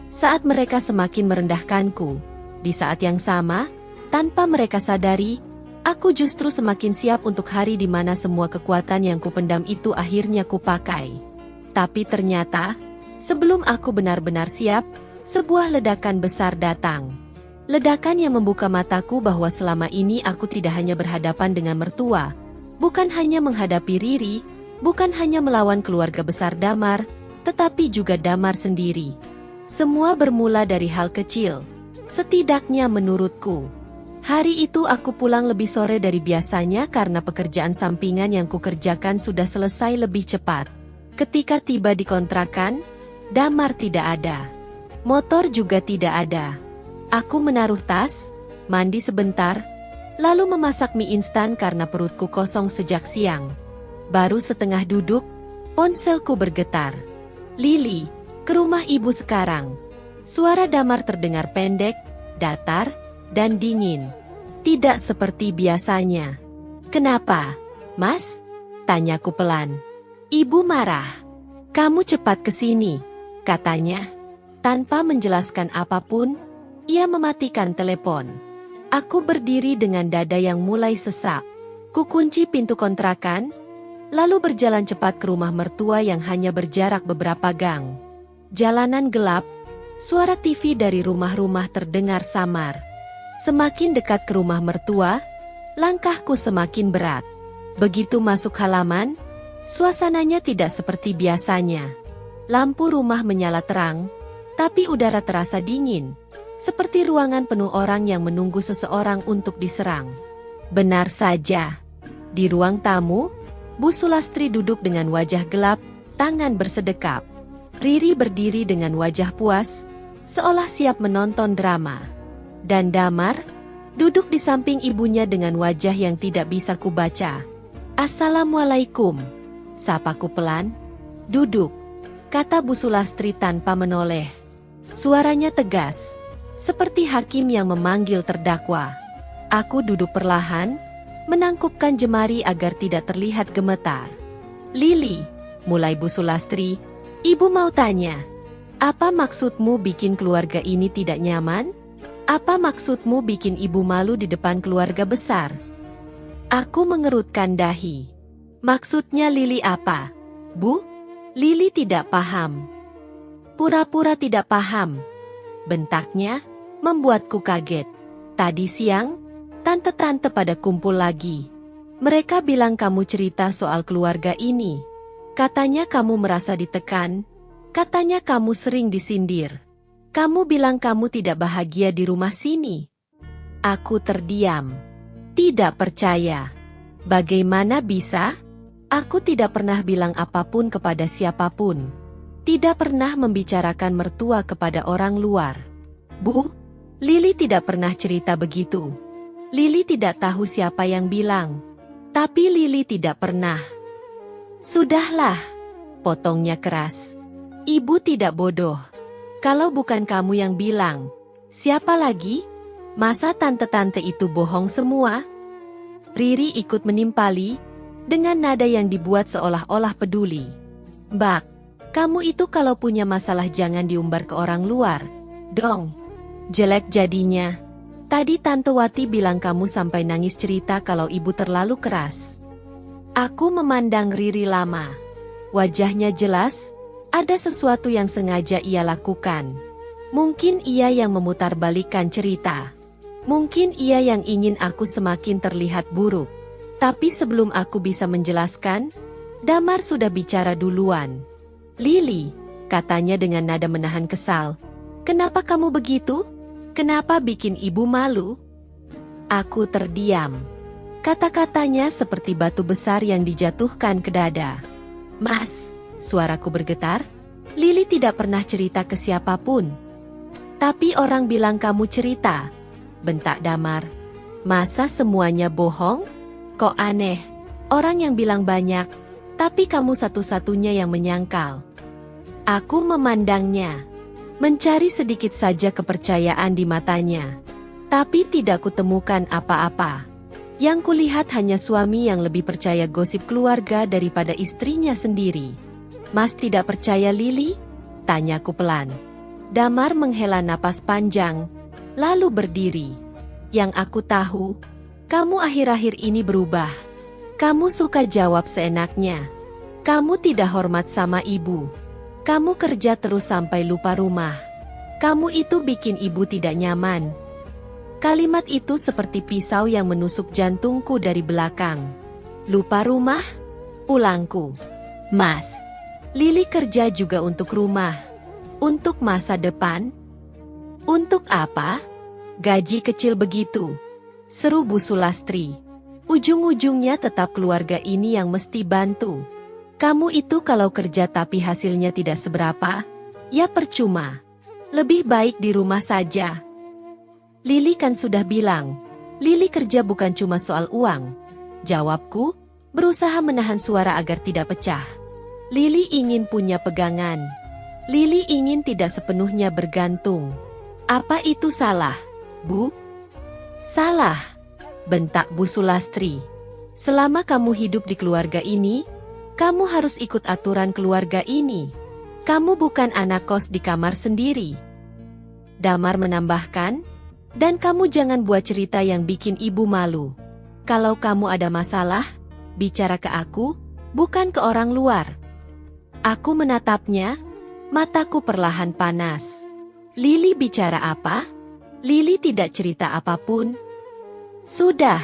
S2: Saat mereka semakin merendahkanku, di saat yang sama, tanpa mereka sadari, aku justru semakin siap untuk hari di mana semua kekuatan yang kupendam itu akhirnya kupakai. Tapi ternyata, sebelum aku benar-benar siap, sebuah ledakan besar datang. Ledakan yang membuka mataku bahwa selama ini aku tidak hanya berhadapan dengan mertua, bukan hanya menghadapi Riri, bukan hanya melawan keluarga besar Damar, tetapi juga Damar sendiri. Semua bermula dari hal kecil, setidaknya menurutku. Hari itu aku pulang lebih sore dari biasanya karena pekerjaan sampingan yang kukerjakan sudah selesai lebih cepat. Ketika tiba di kontrakan, Damar tidak ada. Motor juga tidak ada. Aku menaruh tas, mandi sebentar, lalu memasak mie instan karena perutku kosong sejak siang. Baru setengah duduk, ponselku bergetar. "Lili, ke rumah ibu sekarang." Suara Damar terdengar pendek, datar, dan dingin. Tidak seperti biasanya. "Kenapa, Mas?" tanyaku pelan. "Ibu marah." "Kamu cepat ke sini," katanya. Tanpa menjelaskan apapun, ia mematikan telepon. Aku berdiri dengan dada yang mulai sesak. Kukunci pintu kontrakan, lalu berjalan cepat ke rumah mertua yang hanya berjarak beberapa gang. Jalanan gelap, suara TV dari rumah-rumah terdengar samar. Semakin dekat ke rumah mertua, langkahku semakin berat. Begitu masuk halaman, suasananya tidak seperti biasanya. Lampu rumah menyala terang, tapi udara terasa dingin, seperti ruangan penuh orang yang menunggu seseorang untuk diserang. Benar saja. Di ruang tamu, Bu Sulastri duduk dengan wajah gelap, tangan bersedekap. Riri berdiri dengan wajah puas, seolah siap menonton drama. Dan Damar, duduk di samping ibunya dengan wajah yang tidak bisa kubaca. "Assalamualaikum," sapaku pelan. "Duduk," kata Bu Sulastri tanpa menoleh. Suaranya tegas, seperti hakim yang memanggil terdakwa. Aku duduk perlahan, menangkupkan jemari agar tidak terlihat gemetar. "Lili," mulai Bu Sulastri, "ibu mau tanya, apa maksudmu bikin keluarga ini tidak nyaman? Apa maksudmu bikin ibu malu di depan keluarga besar?" Aku mengerutkan dahi. "Maksudnya Lili apa, Bu?" Lili tidak paham. "Pura-pura tidak paham," bentaknya, membuatku kaget. "Tadi siang, tante-tante pada kumpul lagi. Mereka bilang kamu cerita soal keluarga ini. Katanya kamu merasa ditekan, katanya kamu sering disindir. Kamu bilang kamu tidak bahagia di rumah sini." Aku terdiam. Tidak percaya. Bagaimana bisa? Aku tidak pernah bilang apapun kepada siapapun. Tidak pernah membicarakan mertua kepada orang luar. "Bu, Lili tidak pernah cerita begitu. Lili tidak tahu siapa yang bilang. Tapi Lili tidak pernah." "Sudahlah," potongnya keras. "Ibu tidak bodoh. Kalau bukan kamu yang bilang, siapa lagi? Masa tante-tante itu bohong semua?" Riri ikut menimpali, dengan nada yang dibuat seolah-olah peduli. "Mbak, kamu itu kalau punya masalah jangan diumbar ke orang luar, dong. Jelek jadinya. Tadi Tante Wati bilang kamu sampai nangis cerita kalau ibu terlalu keras." Aku memandang Riri lama. Wajahnya jelas, ada sesuatu yang sengaja ia lakukan. Mungkin ia yang memutarbalikkan cerita. Mungkin ia yang ingin aku semakin terlihat buruk. Tapi sebelum aku bisa menjelaskan, Damar sudah bicara duluan. "Lili," katanya dengan nada menahan kesal, "kenapa kamu begitu? Kenapa bikin ibu malu?" Aku terdiam. Kata-katanya seperti batu besar yang dijatuhkan ke dada. "Mas," suaraku bergetar, "Lili tidak pernah cerita ke siapapun." "Tapi orang bilang kamu cerita," bentak Damar. "Masa semuanya bohong? Kok aneh, orang yang bilang banyak, tapi kamu satu-satunya yang menyangkal." Aku memandangnya, mencari sedikit saja kepercayaan di matanya. Tapi tidak kutemukan apa-apa. Yang kulihat hanya suami yang lebih percaya gosip keluarga daripada istrinya sendiri. "Mas tidak percaya Lili?" tanyaku pelan. Damar menghela napas panjang, lalu berdiri. "Yang aku tahu, kamu akhir-akhir ini berubah. Kamu suka jawab seenaknya. Kamu tidak hormat sama ibu. Kamu kerja terus sampai lupa rumah. Kamu itu bikin ibu tidak nyaman." Kalimat itu seperti pisau yang menusuk jantungku dari belakang. "Lupa rumah?" ulangku. "Mas, Lili kerja juga untuk rumah. Untuk masa depan." "Untuk apa? Gaji kecil begitu," seru Bu Sulastri. "Ujung-ujungnya tetap keluarga ini yang mesti bantu. Kamu itu kalau kerja tapi hasilnya tidak seberapa, ya percuma. Lebih baik di rumah saja." "Lili kan sudah bilang, Lili kerja bukan cuma soal uang," jawabku, berusaha menahan suara agar tidak pecah. "Lili ingin punya pegangan. Lili ingin tidak sepenuhnya bergantung." "Apa itu salah, Bu?" "Salah," bentak Bu Sulastri. "Selama kamu hidup di keluarga ini, kamu harus ikut aturan keluarga ini. Kamu bukan anak kos di kamar sendiri." Damar menambahkan, "Dan kamu jangan buat cerita yang bikin ibu malu. Kalau kamu ada masalah, bicara ke aku, bukan ke orang luar." Aku menatapnya, mataku perlahan panas. "Lili bicara apa? Lili tidak cerita apapun." "Sudah,"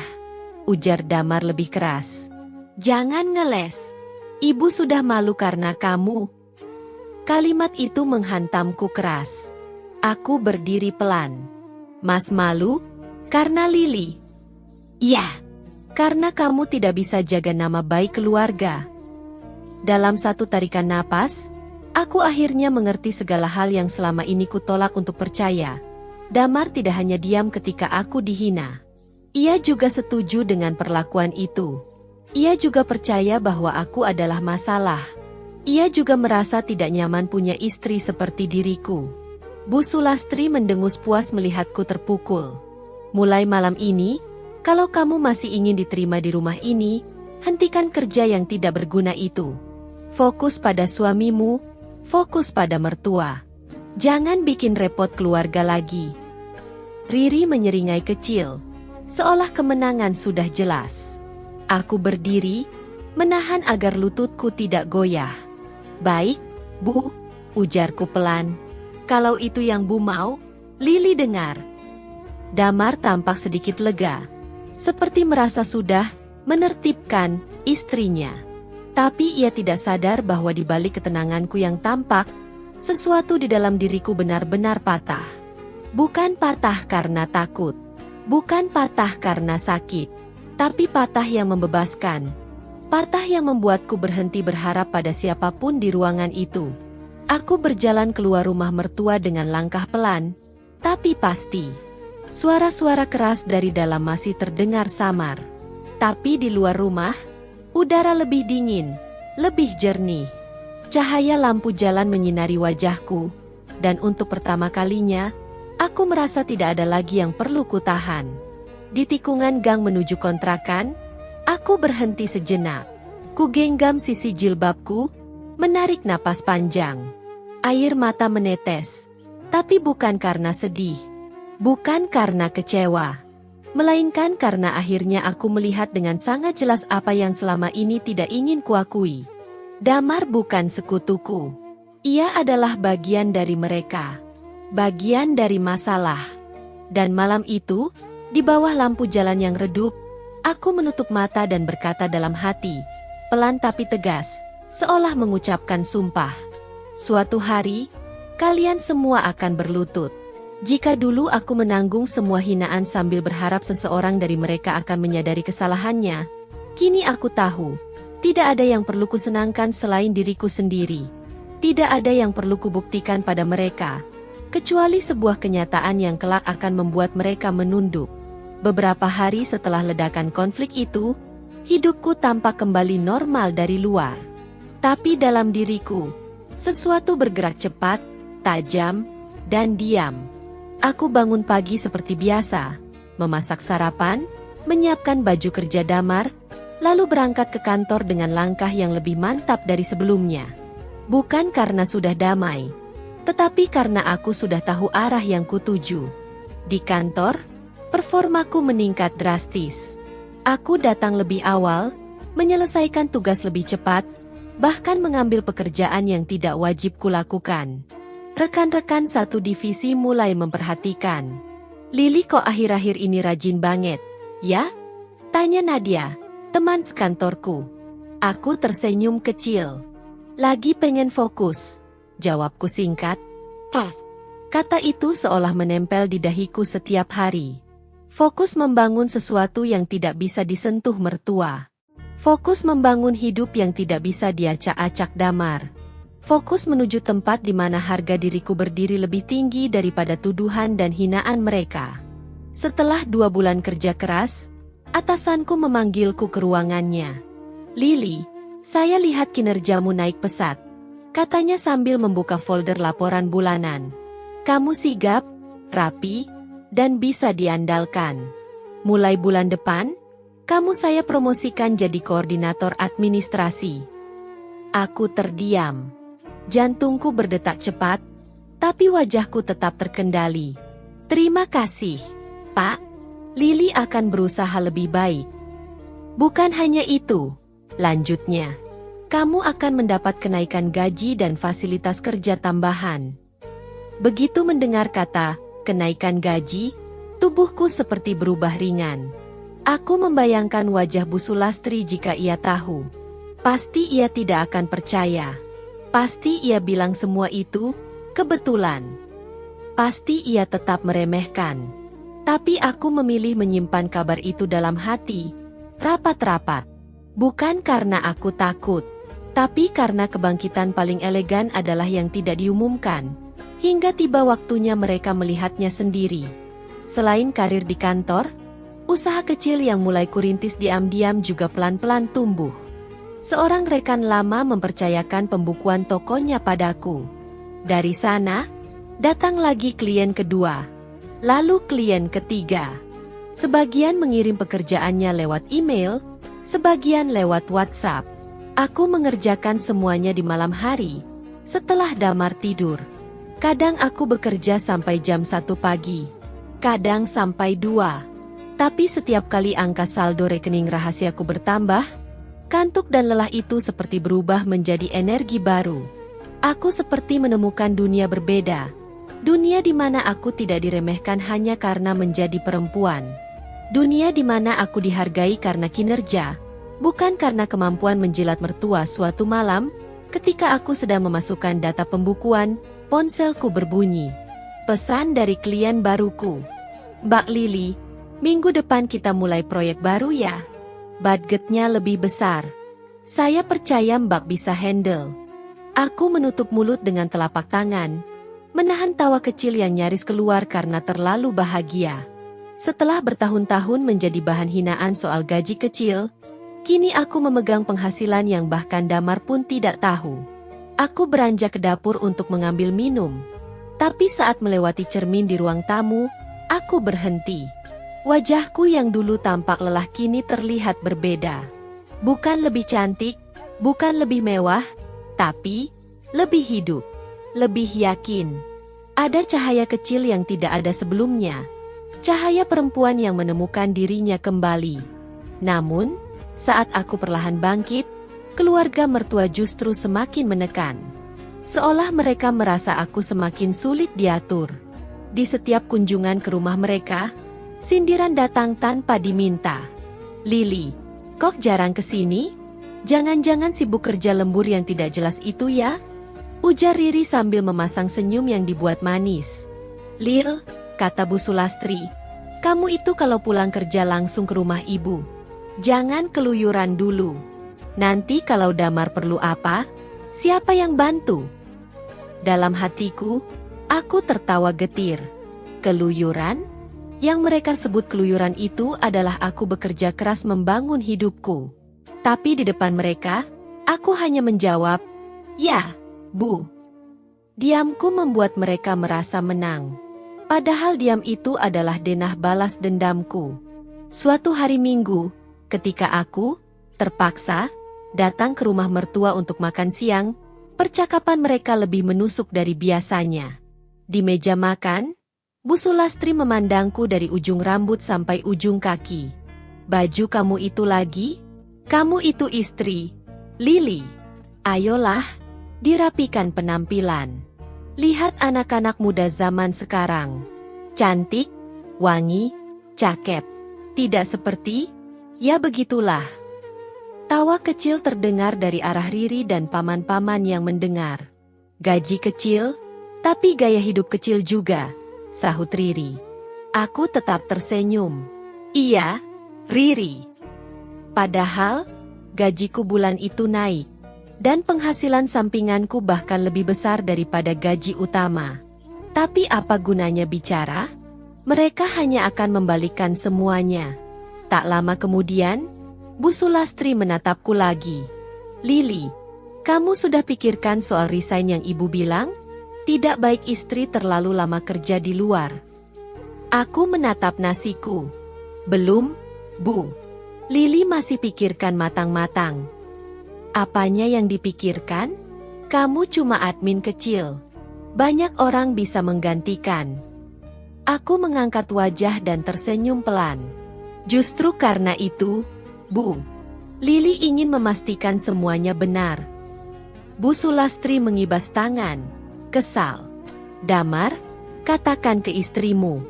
S2: ujar Damar lebih keras. "Jangan ngeles. Ibu sudah malu karena kamu." Kalimat itu menghantamku keras. Aku berdiri pelan. "Mas malu? Karena Lili?" "Iya, karena kamu tidak bisa jaga nama baik keluarga." Dalam satu tarikan napas, aku akhirnya mengerti segala hal yang selama ini kutolak untuk percaya. Damar tidak hanya diam ketika aku dihina. Ia juga setuju dengan perlakuan itu. Ia juga percaya bahwa aku adalah masalah. Ia juga merasa tidak nyaman punya istri seperti diriku. Bu Sulastri mendengus puas melihatku terpukul. "Mulai malam ini, kalau kamu masih ingin diterima di rumah ini, hentikan kerja yang tidak berguna itu. Fokus pada suamimu, fokus pada mertua. Jangan bikin repot keluarga lagi." Riri menyeringai kecil, seolah kemenangan sudah jelas. Aku berdiri, menahan agar lututku tidak goyah. "Baik, Bu," ujarku pelan. "Kalau itu yang Bu mau, Lili dengar." Damar tampak sedikit lega, seperti merasa sudah menertibkan istrinya. Tapi ia tidak sadar bahwa di balik ketenanganku yang tampak, sesuatu di dalam diriku benar-benar patah. Bukan patah karena takut, bukan patah karena sakit, tapi patah yang membebaskan. Patah yang membuatku berhenti berharap pada siapapun di ruangan itu. Aku berjalan keluar rumah mertua dengan langkah pelan, tapi pasti. Suara-suara keras dari dalam masih terdengar samar. Tapi di luar rumah, udara lebih dingin, lebih jernih. Cahaya lampu jalan menyinari wajahku, dan untuk pertama kalinya, aku merasa tidak ada lagi yang perlu kutahan. Di tikungan gang menuju kontrakan, aku berhenti sejenak. Ku genggam sisi jilbabku, menarik napas panjang. Air mata menetes, tapi bukan karena sedih, bukan karena kecewa, melainkan karena akhirnya aku melihat dengan sangat jelas apa yang selama ini tidak ingin kuakui. Damar bukan sekutuku. Ia adalah bagian dari mereka, bagian dari masalah. Dan malam itu, di bawah lampu jalan yang redup, aku menutup mata dan berkata dalam hati, pelan tapi tegas, seolah mengucapkan sumpah. Suatu hari, kalian semua akan berlutut. Jika dulu aku menanggung semua hinaan sambil berharap seseorang dari mereka akan menyadari kesalahannya, kini aku tahu, tidak ada yang perlu kusenangkan selain diriku sendiri. Tidak ada yang perlu kubuktikan pada mereka, kecuali sebuah kenyataan yang kelak akan membuat mereka menunduk. Beberapa hari setelah ledakan konflik itu, hidupku tampak kembali normal dari luar. Tapi dalam diriku, sesuatu bergerak cepat, tajam, dan diam. Aku bangun pagi seperti biasa, memasak sarapan, menyiapkan baju kerja Damar, lalu berangkat ke kantor dengan langkah yang lebih mantap dari sebelumnya. Bukan karena sudah damai, tetapi karena aku sudah tahu arah yang kutuju. Di kantor, performaku meningkat drastis. Aku datang lebih awal, menyelesaikan tugas lebih cepat, bahkan mengambil pekerjaan yang tidak wajib kulakukan. Rekan-rekan satu divisi mulai memperhatikan. Lili kok akhir-akhir ini rajin banget, ya? Tanya Nadia, teman sekantorku. Aku tersenyum kecil. Lagi pengen fokus, jawabku singkat. Pas. Kata itu seolah menempel di dahiku setiap hari. Fokus membangun sesuatu yang tidak bisa disentuh mertua. Fokus membangun hidup yang tidak bisa diacak-acak Damar. Fokus menuju tempat di mana harga diriku berdiri lebih tinggi daripada tuduhan dan hinaan mereka. Setelah 2 bulan kerja keras, atasanku memanggilku ke ruangannya. Lili, saya lihat kinerjamu naik pesat, katanya sambil membuka folder laporan bulanan. Kamu sigap, rapi, dan bisa diandalkan. Mulai bulan depan, kamu saya promosikan jadi koordinator administrasi. Aku terdiam. Jantungku berdetak cepat, tapi wajahku tetap terkendali. Terima kasih, Pak. Lili akan berusaha lebih baik. Bukan hanya itu, lanjutnya. Kamu akan mendapat kenaikan gaji dan fasilitas kerja tambahan. Begitu mendengar kata kenaikan gaji, tubuhku seperti berubah ringan. Aku membayangkan wajah Bu Sulastri jika ia tahu. Pasti ia tidak akan percaya. Pasti ia bilang semua itu kebetulan. Pasti ia tetap meremehkan. Tapi aku memilih menyimpan kabar itu dalam hati, rapat-rapat. Bukan karena aku takut, tapi karena kebangkitan paling elegan adalah yang tidak diumumkan, hingga tiba waktunya mereka melihatnya sendiri. Selain karir di kantor, usaha kecil yang mulai kurintis diam-diam juga pelan-pelan tumbuh. Seorang rekan lama mempercayakan pembukuan tokonya padaku. Dari sana, datang lagi klien kedua, lalu klien ketiga. Sebagian mengirim pekerjaannya lewat email, sebagian lewat WhatsApp. Aku mengerjakan semuanya di malam hari, setelah Damar tidur. Kadang aku bekerja sampai jam 1 pagi, kadang sampai 2. Tapi setiap kali angka saldo rekening rahasiaku bertambah, kantuk dan lelah itu seperti berubah menjadi energi baru. Aku seperti menemukan dunia berbeda. Dunia di mana aku tidak diremehkan hanya karena menjadi perempuan. Dunia di mana aku dihargai karena kinerja, bukan karena kemampuan menjilat mertua. Suatu malam, ketika aku sedang memasukkan data pembukuan, ponselku berbunyi. Pesan dari klien baruku. Mbak Lili, minggu depan kita mulai proyek baru ya. Budgetnya lebih besar. Saya percaya Mbak bisa handle. Aku menutup mulut dengan telapak tangan, menahan tawa kecil yang nyaris keluar karena terlalu bahagia. Setelah bertahun-tahun menjadi bahan hinaan soal gaji kecil, kini aku memegang penghasilan yang bahkan Damar pun tidak tahu. Aku beranjak ke dapur untuk mengambil minum. Tapi saat melewati cermin di ruang tamu, aku berhenti. Wajahku yang dulu tampak lelah kini terlihat berbeda. Bukan lebih cantik, Bukan lebih mewah, tapi lebih hidup, lebih yakin. Ada cahaya kecil yang tidak ada sebelumnya. Cahaya perempuan yang menemukan dirinya kembali. Namun, saat aku perlahan bangkit, keluarga mertua justru semakin menekan. Seolah mereka merasa aku semakin sulit diatur. Di setiap kunjungan ke rumah mereka, sindiran datang tanpa diminta. "Lily, kok jarang kesini? Jangan-jangan sibuk kerja lembur yang tidak jelas itu ya?" Ujar Riri sambil memasang senyum yang dibuat manis. "Lil," kata Bu Sulastri, "kamu itu kalau pulang kerja langsung ke rumah ibu. Jangan keluyuran dulu. Nanti kalau Damar perlu apa, siapa yang bantu?" Dalam hatiku, aku tertawa getir. Keluyuran? Yang mereka sebut keluyuran itu adalah aku bekerja keras membangun hidupku. Tapi di depan mereka, aku hanya menjawab, "Ya, Bu." Diamku membuat mereka merasa menang. Padahal diam itu adalah denah balas dendamku. Suatu hari Minggu, ketika aku, terpaksa, datang ke rumah mertua untuk makan siang, percakapan mereka lebih menusuk dari biasanya. Di meja makan, Bu Sulastri memandangku dari ujung rambut sampai ujung kaki. "Baju kamu itu lagi? Kamu itu istri Lily. Ayolah, dirapikan penampilan. Lihat anak-anak muda zaman sekarang. Cantik, wangi, cakep. Tidak seperti, ya begitulah." Tawa kecil terdengar dari arah Riri dan paman-paman yang mendengar. "Gaji kecil, tapi gaya hidup kecil juga," sahut Riri. Aku tetap tersenyum. "Iya, Riri. Padahal, gajiku bulan itu naik. Dan penghasilan sampinganku bahkan lebih besar daripada gaji utama. Tapi apa gunanya bicara? Mereka hanya akan membalikkan semuanya." Tak lama kemudian, Bu Sulastri menatapku lagi. "Lily, kamu sudah pikirkan soal resign yang ibu bilang? Tidak baik istri terlalu lama kerja di luar." Aku menatap nasiku. "Belum, Bu." Lily masih pikirkan matang-matang. "Apanya yang dipikirkan? Kamu cuma admin kecil. Banyak orang bisa menggantikan." Aku mengangkat wajah dan tersenyum pelan. "Justru karena itu, Bu." Lily ingin memastikan semuanya benar. Bu Sulastri mengibas tangan, kesal. "Damar, katakan ke istrimu.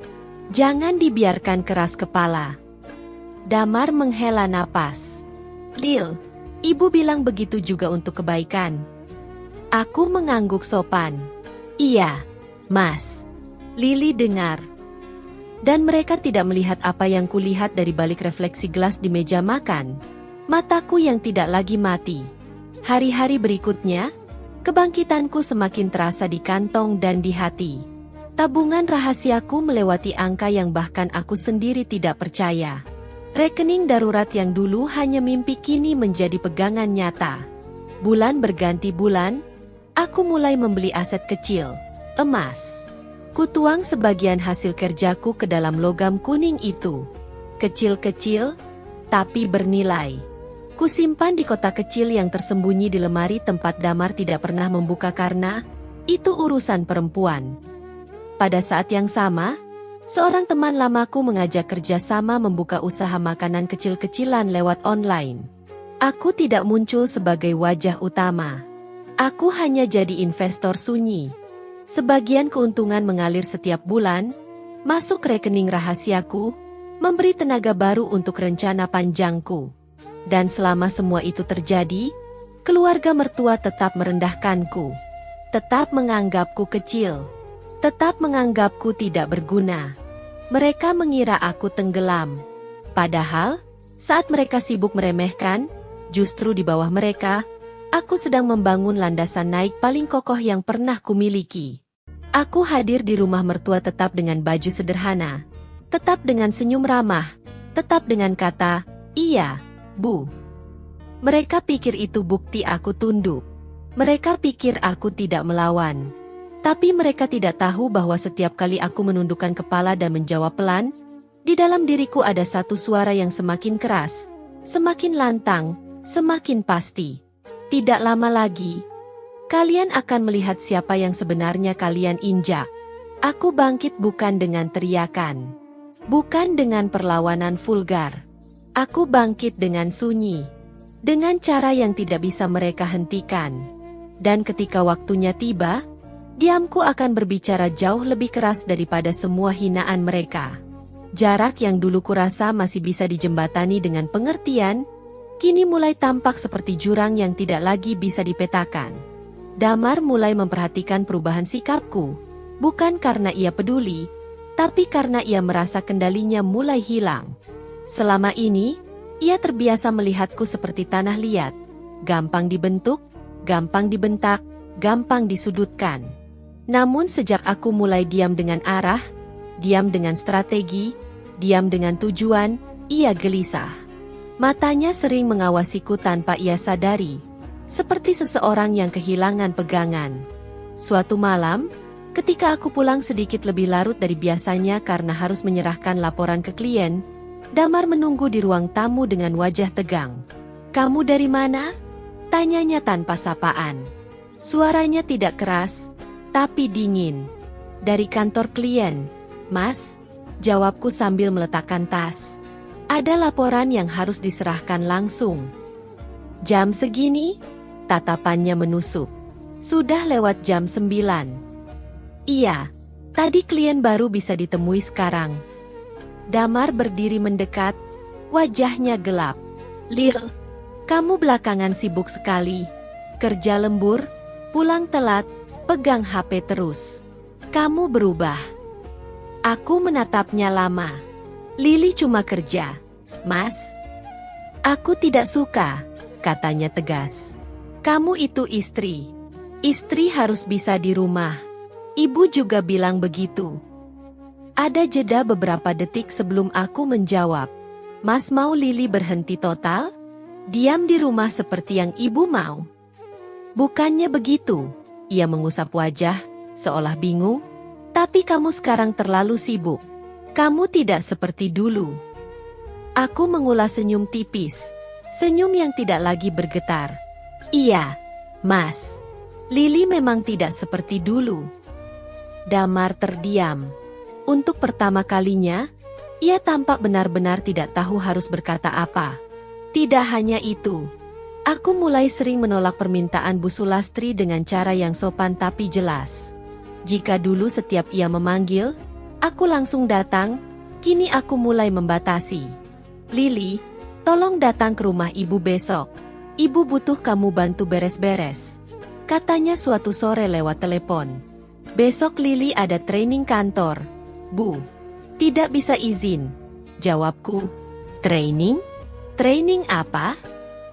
S2: Jangan dibiarkan keras kepala." Damar menghela napas. "Lil, ibu bilang begitu juga untuk kebaikan." Aku mengangguk sopan. "Iya, Mas." Lily dengar. Dan mereka tidak melihat apa yang kulihat dari balik refleksi gelas di meja makan. Mataku yang tidak lagi mati. Hari-hari berikutnya, kebangkitanku semakin terasa di kantong dan di hati. Tabungan rahasiaku melewati angka yang bahkan aku sendiri tidak percaya. Rekening darurat yang dulu hanya mimpi kini menjadi pegangan nyata. Bulan berganti bulan, aku mulai membeli aset kecil, emas. Kutuang sebagian hasil kerjaku ke dalam logam kuning itu. Kecil-kecil, tapi bernilai. Kusimpan di kotak kecil yang tersembunyi di lemari tempat Damar tidak pernah membuka karena itu urusan perempuan. Pada saat yang sama, seorang teman lamaku mengajak kerjasama membuka usaha makanan kecil-kecilan lewat online. Aku tidak muncul sebagai wajah utama. Aku hanya jadi investor sunyi. Sebagian keuntungan mengalir setiap bulan, masuk rekening rahasiaku, memberi tenaga baru untuk rencana panjangku. Dan selama semua itu terjadi, keluarga mertua tetap merendahkanku. Tetap menganggapku kecil. Tetap menganggapku tidak berguna. Mereka mengira aku tenggelam. Padahal, saat mereka sibuk meremehkan, justru di bawah mereka, aku sedang membangun landasan naik paling kokoh yang pernah kumiliki. Aku hadir di rumah mertua tetap dengan baju sederhana, tetap dengan senyum ramah, tetap dengan kata, "Iya, Bu." Mereka pikir itu bukti aku tunduk. Mereka pikir aku tidak melawan. Tapi mereka tidak tahu bahwa setiap kali aku menundukkan kepala dan menjawab pelan, di dalam diriku ada satu suara yang semakin keras, semakin lantang, semakin pasti. Tidak lama lagi, kalian akan melihat siapa yang sebenarnya kalian injak. Aku bangkit bukan dengan teriakan, bukan dengan perlawanan vulgar. Aku bangkit dengan sunyi, dengan cara yang tidak bisa mereka hentikan. Dan ketika waktunya tiba, diamku akan berbicara jauh lebih keras daripada semua hinaan mereka. Jarak yang dulu kurasa masih bisa dijembatani dengan pengertian, kini mulai tampak seperti jurang yang tidak lagi bisa dipetakan. Damar mulai memperhatikan perubahan sikapku, bukan karena ia peduli, tapi karena ia merasa kendalinya mulai hilang. Selama ini, ia terbiasa melihatku seperti tanah liat, gampang dibentuk, gampang dibentak, gampang disudutkan. Namun sejak aku mulai diam dengan arah, diam dengan strategi, diam dengan tujuan, ia gelisah. Matanya sering mengawasiku tanpa ia sadari, seperti seseorang yang kehilangan pegangan. Suatu malam, ketika aku pulang sedikit lebih larut dari biasanya karena harus menyerahkan laporan ke klien, Damar menunggu di ruang tamu dengan wajah tegang. "Kamu dari mana?" tanyanya tanpa sapaan. Suaranya tidak keras, tapi dingin. "Dari kantor klien, Mas," jawabku sambil meletakkan tas. "Ada laporan yang harus diserahkan langsung." "Jam segini?" tatapannya menusuk. "Sudah lewat jam 9. "Iya, tadi klien baru bisa ditemui sekarang." Damar berdiri mendekat, wajahnya gelap. "Lil, kamu belakangan sibuk sekali. Kerja lembur, pulang telat, pegang HP terus. Kamu berubah." Aku menatapnya lama. "Lili cuma kerja, Mas." "Aku tidak suka," katanya tegas. "Kamu itu istri. Istri harus bisa di rumah. Ibu juga bilang begitu." Ada jeda beberapa detik sebelum aku menjawab. "Mas mau Lili berhenti total? Diam di rumah seperti yang ibu mau?" "Bukannya begitu," ia mengusap wajah, seolah bingung. "Tapi kamu sekarang terlalu sibuk. Kamu tidak seperti dulu." Aku mengulas senyum tipis, senyum yang tidak lagi bergetar. "Iya, Mas. Lili memang tidak seperti dulu." Damar terdiam. Untuk pertama kalinya, ia tampak benar-benar tidak tahu harus berkata apa. Tidak hanya itu, aku mulai sering menolak permintaan Bu Sulastri dengan cara yang sopan tapi jelas. Jika dulu setiap ia memanggil, aku langsung datang, kini aku mulai membatasi. "Lili, tolong datang ke rumah ibu besok. Ibu butuh kamu bantu beres-beres," katanya suatu sore lewat telepon. "Besok Lili ada training kantor, Bu." "Tidak bisa izin," jawabku. "Training? Training apa?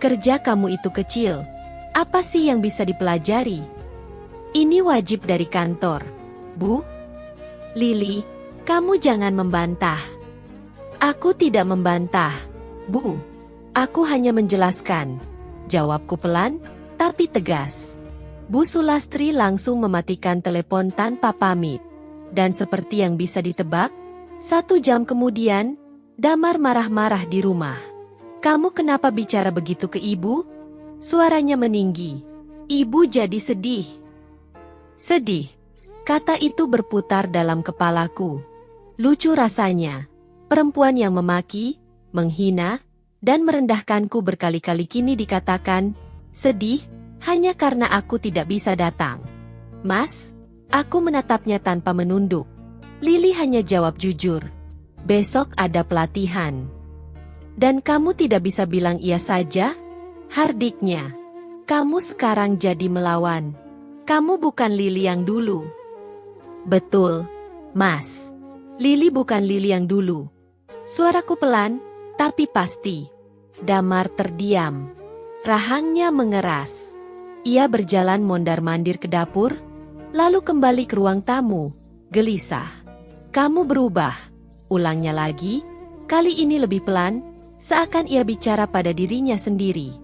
S2: Kerja kamu itu kecil. Apa sih yang bisa dipelajari?" "Ini wajib dari kantor, Bu." "Lili, kamu jangan membantah." "Aku tidak membantah, Bu. Aku hanya menjelaskan," jawabku pelan, tapi tegas. Bu Sulastri langsung mematikan telepon tanpa pamit. Dan seperti yang bisa ditebak, 1 jam kemudian, Damar marah-marah di rumah. "Kamu kenapa bicara begitu ke ibu?" Suaranya meninggi. Ibu jadi sedih. "Sedih?" Kata itu berputar dalam kepalaku. Lucu rasanya. Perempuan yang memaki, menghina, dan merendahkanku berkali-kali kini dikatakan sedih hanya karena aku tidak bisa datang. "Mas," aku menatapnya tanpa menunduk. Lili hanya jawab jujur. "Besok ada pelatihan." "Dan kamu tidak bisa bilang iya saja?" Hardiknya. "Kamu sekarang jadi melawan. Kamu bukan Lili yang dulu." "Betul, Mas. Lili bukan Lili yang dulu." Suaraku pelan, tapi pasti. Damar terdiam. Rahangnya mengeras. Ia berjalan mondar-mandir ke dapur, lalu kembali ke ruang tamu, gelisah. "Kamu berubah," ulangnya lagi, kali ini lebih pelan, seakan ia bicara pada dirinya sendiri.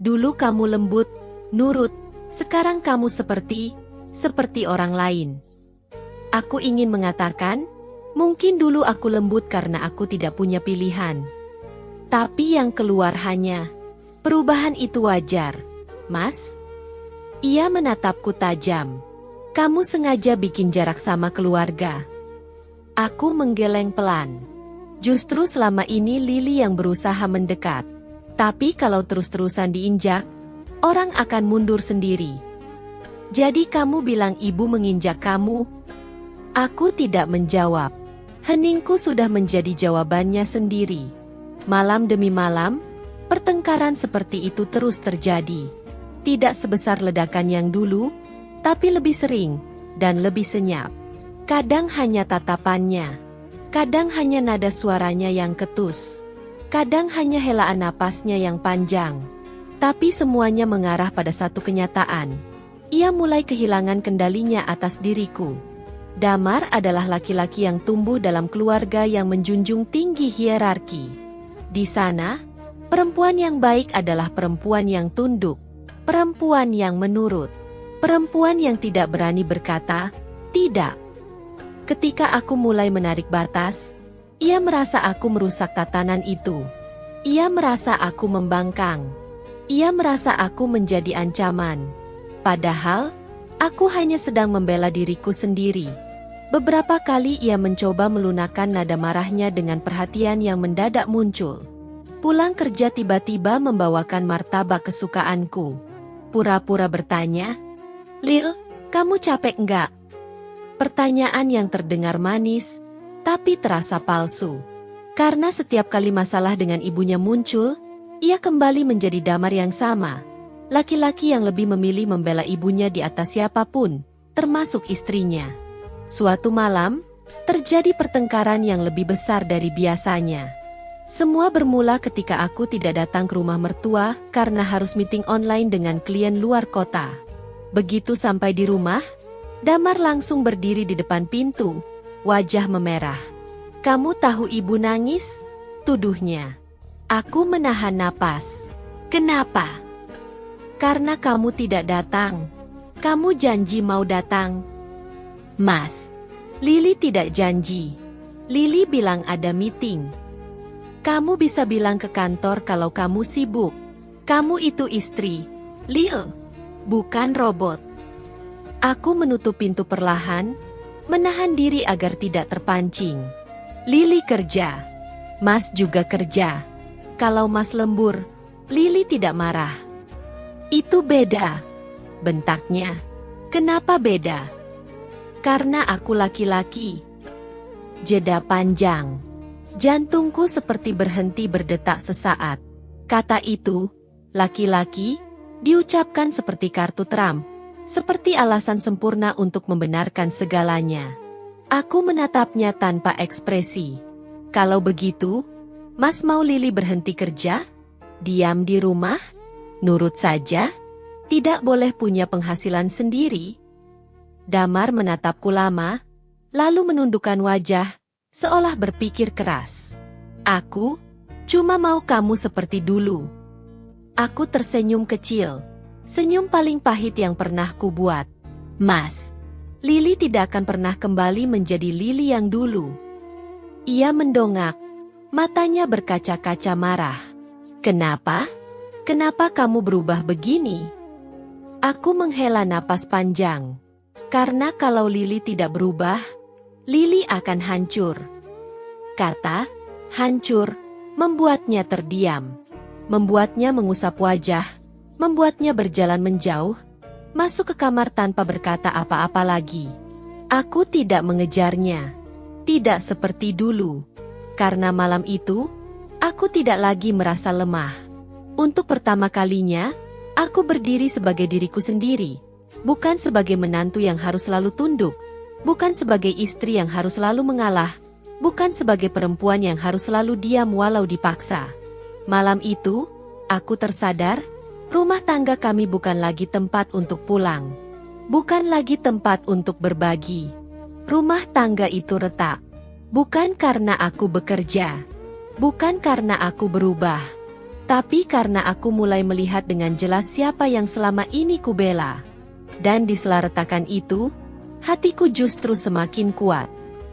S2: "Dulu kamu lembut, nurut, sekarang kamu seperti orang lain." Aku ingin mengatakan, mungkin dulu aku lembut karena aku tidak punya pilihan. Tapi yang keluar hanya, perubahan itu wajar, Mas? Ia menatapku tajam. Kamu sengaja bikin jarak sama keluarga. Aku menggeleng pelan. Justru selama ini Lily yang berusaha mendekat. Tapi kalau terus-terusan diinjak, orang akan mundur sendiri. Jadi kamu bilang ibu menginjak kamu? Aku tidak menjawab. Heningku sudah menjadi jawabannya sendiri. Malam demi malam, pertengkaran seperti itu terus terjadi. Tidak sebesar ledakan yang dulu, tapi lebih sering dan lebih senyap. Kadang hanya tatapannya, kadang hanya nada suaranya yang ketus, kadang hanya helaan napasnya yang panjang. Tapi semuanya mengarah pada satu kenyataan. Ia mulai kehilangan kendalinya atas diriku. Damar adalah laki-laki yang tumbuh dalam keluarga yang menjunjung tinggi hierarki. Di sana, perempuan yang baik adalah perempuan yang tunduk, perempuan yang menurut, perempuan yang tidak berani berkata, tidak. Ketika aku mulai menarik batas, ia merasa aku merusak tatanan itu. Ia merasa aku membangkang. Ia merasa aku menjadi ancaman. Padahal, aku hanya sedang membela diriku sendiri. Beberapa kali ia mencoba melunakkan nada marahnya dengan perhatian yang mendadak muncul. Pulang kerja tiba-tiba membawakan martabak kesukaanku. Pura-pura bertanya, "Lil, kamu capek enggak?" Pertanyaan yang terdengar manis, tapi terasa palsu. Karena setiap kali masalah dengan ibunya muncul, ia kembali menjadi Damar yang sama. Laki-laki yang lebih memilih membela ibunya di atas siapapun, termasuk istrinya. Suatu malam, terjadi pertengkaran yang lebih besar dari biasanya. Semua bermula ketika aku tidak datang ke rumah mertua karena harus meeting online dengan klien luar kota. Begitu sampai di rumah, Damar langsung berdiri di depan pintu, wajah memerah. "Kamu tahu ibu nangis?" tuduhnya. Aku menahan napas. "Kenapa?" "Karena kamu tidak datang. Kamu janji mau datang." "Mas, Lily tidak janji. Lily bilang ada meeting." "Kamu bisa bilang ke kantor kalau kamu sibuk. Kamu itu istri, Lil, bukan robot." Aku menutup pintu perlahan, menahan diri agar tidak terpancing. Lily kerja. Mas juga kerja. Kalau Mas lembur, Lily tidak marah. "Itu beda," bentaknya. "Kenapa beda?" "Karena aku laki-laki." Jeda panjang. Jantungku seperti berhenti berdetak sesaat. Kata itu, laki-laki, diucapkan seperti kartu Trump, seperti alasan sempurna untuk membenarkan segalanya. Aku menatapnya tanpa ekspresi. "Kalau begitu, Mas mau Lily berhenti kerja? Diam di rumah? Nurut saja? Tidak boleh punya penghasilan sendiri?" Damar menatapku lama, lalu menundukkan wajah, seolah berpikir keras. "Aku cuma mau kamu seperti dulu." Aku tersenyum kecil, senyum paling pahit yang pernah kubuat. "Mas, Lily tidak akan pernah kembali menjadi Lily yang dulu." Ia mendongak, matanya berkaca-kaca marah. "Kenapa? Kenapa kamu berubah begini?" Aku menghela napas panjang. Karena kalau Lily tidak berubah, Lily akan hancur. Kata hancur membuatnya terdiam, membuatnya mengusap wajah, membuatnya berjalan menjauh, masuk ke kamar tanpa berkata apa-apa lagi. Aku tidak mengejarnya, tidak seperti dulu. Karena malam itu, aku tidak lagi merasa lemah. Untuk pertama kalinya, aku berdiri sebagai diriku sendiri. Bukan sebagai menantu yang harus selalu tunduk, bukan sebagai istri yang harus selalu mengalah, bukan sebagai perempuan yang harus selalu diam walau dipaksa. Malam itu, aku tersadar, rumah tangga kami bukan lagi tempat untuk pulang. Bukan lagi tempat untuk berbagi. Rumah tangga itu retak. Bukan karena aku bekerja. Bukan karena aku berubah. Tapi karena aku mulai melihat dengan jelas siapa yang selama ini kubela. Dan di sela retakan itu, hatiku justru semakin kuat.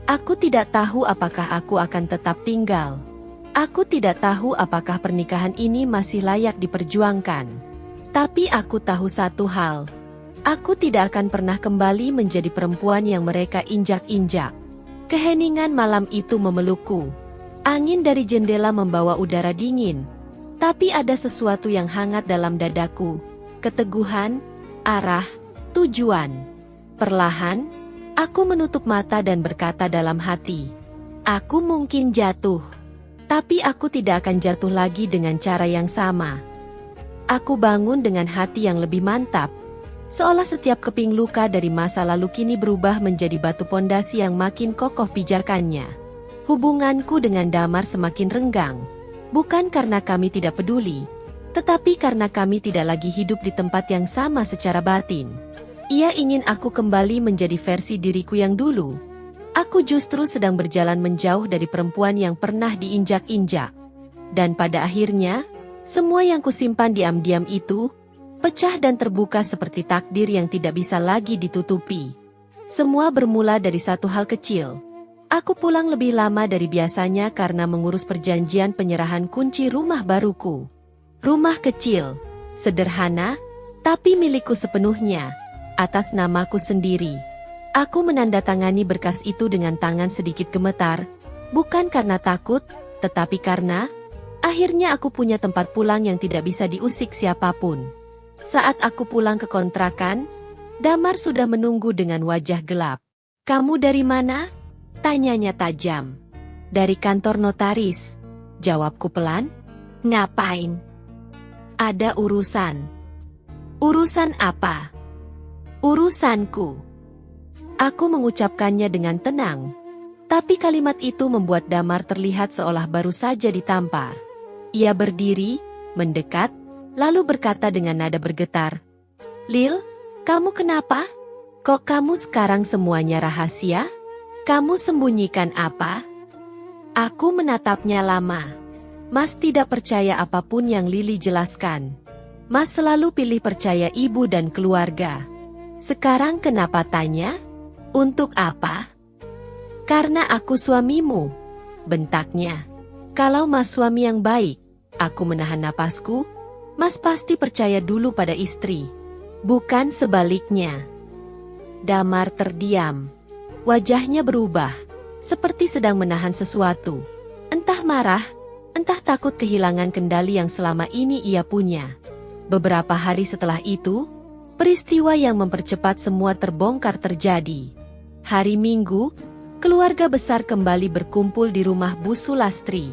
S2: Aku tidak tahu apakah aku akan tetap tinggal. Aku tidak tahu apakah pernikahan ini masih layak diperjuangkan. Tapi aku tahu satu hal. Aku tidak akan pernah kembali menjadi perempuan yang mereka injak-injak. Keheningan malam itu memelukku. Angin dari jendela membawa udara dingin. Tapi ada sesuatu yang hangat dalam dadaku. Keteguhan, arah, tujuan. Perlahan, aku menutup mata dan berkata dalam hati, aku mungkin jatuh. Tapi aku tidak akan jatuh lagi dengan cara yang sama. Aku bangun dengan hati yang lebih mantap. Seolah setiap keping luka dari masa lalu kini berubah menjadi batu pondasi yang makin kokoh pijakannya. Hubunganku dengan Damar semakin renggang. Bukan karena kami tidak peduli, tetapi karena kami tidak lagi hidup di tempat yang sama secara batin. Ia ingin aku kembali menjadi versi diriku yang dulu. Aku justru sedang berjalan menjauh dari perempuan yang pernah diinjak-injak. Dan pada akhirnya, semua yang kusimpan diam-diam itu, pecah dan terbuka seperti takdir yang tidak bisa lagi ditutupi. Semua bermula dari satu hal kecil. Aku pulang lebih lama dari biasanya karena mengurus perjanjian penyerahan kunci rumah baruku. Rumah kecil, sederhana, tapi milikku sepenuhnya, atas namaku sendiri. Aku menandatangani berkas itu dengan tangan sedikit gemetar, bukan karena takut, tetapi karena akhirnya aku punya tempat pulang yang tidak bisa diusik siapapun. Saat aku pulang ke kontrakan, Damar sudah menunggu dengan wajah gelap. "Kamu dari mana?" tanyanya tajam. "Dari kantor notaris," jawabku pelan. "Ngapain?" "Ada urusan." "Urusan apa?" "Urusanku." Aku mengucapkannya dengan tenang, tapi kalimat itu membuat Damar terlihat seolah baru saja ditampar. Ia berdiri, mendekat, lalu berkata dengan nada bergetar, "Lil, kamu kenapa? Kok kamu sekarang semuanya rahasia? Kamu sembunyikan apa?" Aku menatapnya lama. Mas tidak percaya apapun yang Lili jelaskan. Mas selalu pilih percaya ibu dan keluarga. Sekarang kenapa tanya? Untuk apa? "Karena aku suamimu," bentaknya. "Kalau Mas suami yang baik," aku menahan napasku, "Mas pasti percaya dulu pada istri. Bukan sebaliknya." Damar terdiam. Wajahnya berubah, seperti sedang menahan sesuatu. Entah marah, entah takut kehilangan kendali yang selama ini ia punya. Beberapa hari setelah itu, peristiwa yang mempercepat semua terbongkar terjadi. Hari Minggu, keluarga besar kembali berkumpul di rumah Bu Sulastri.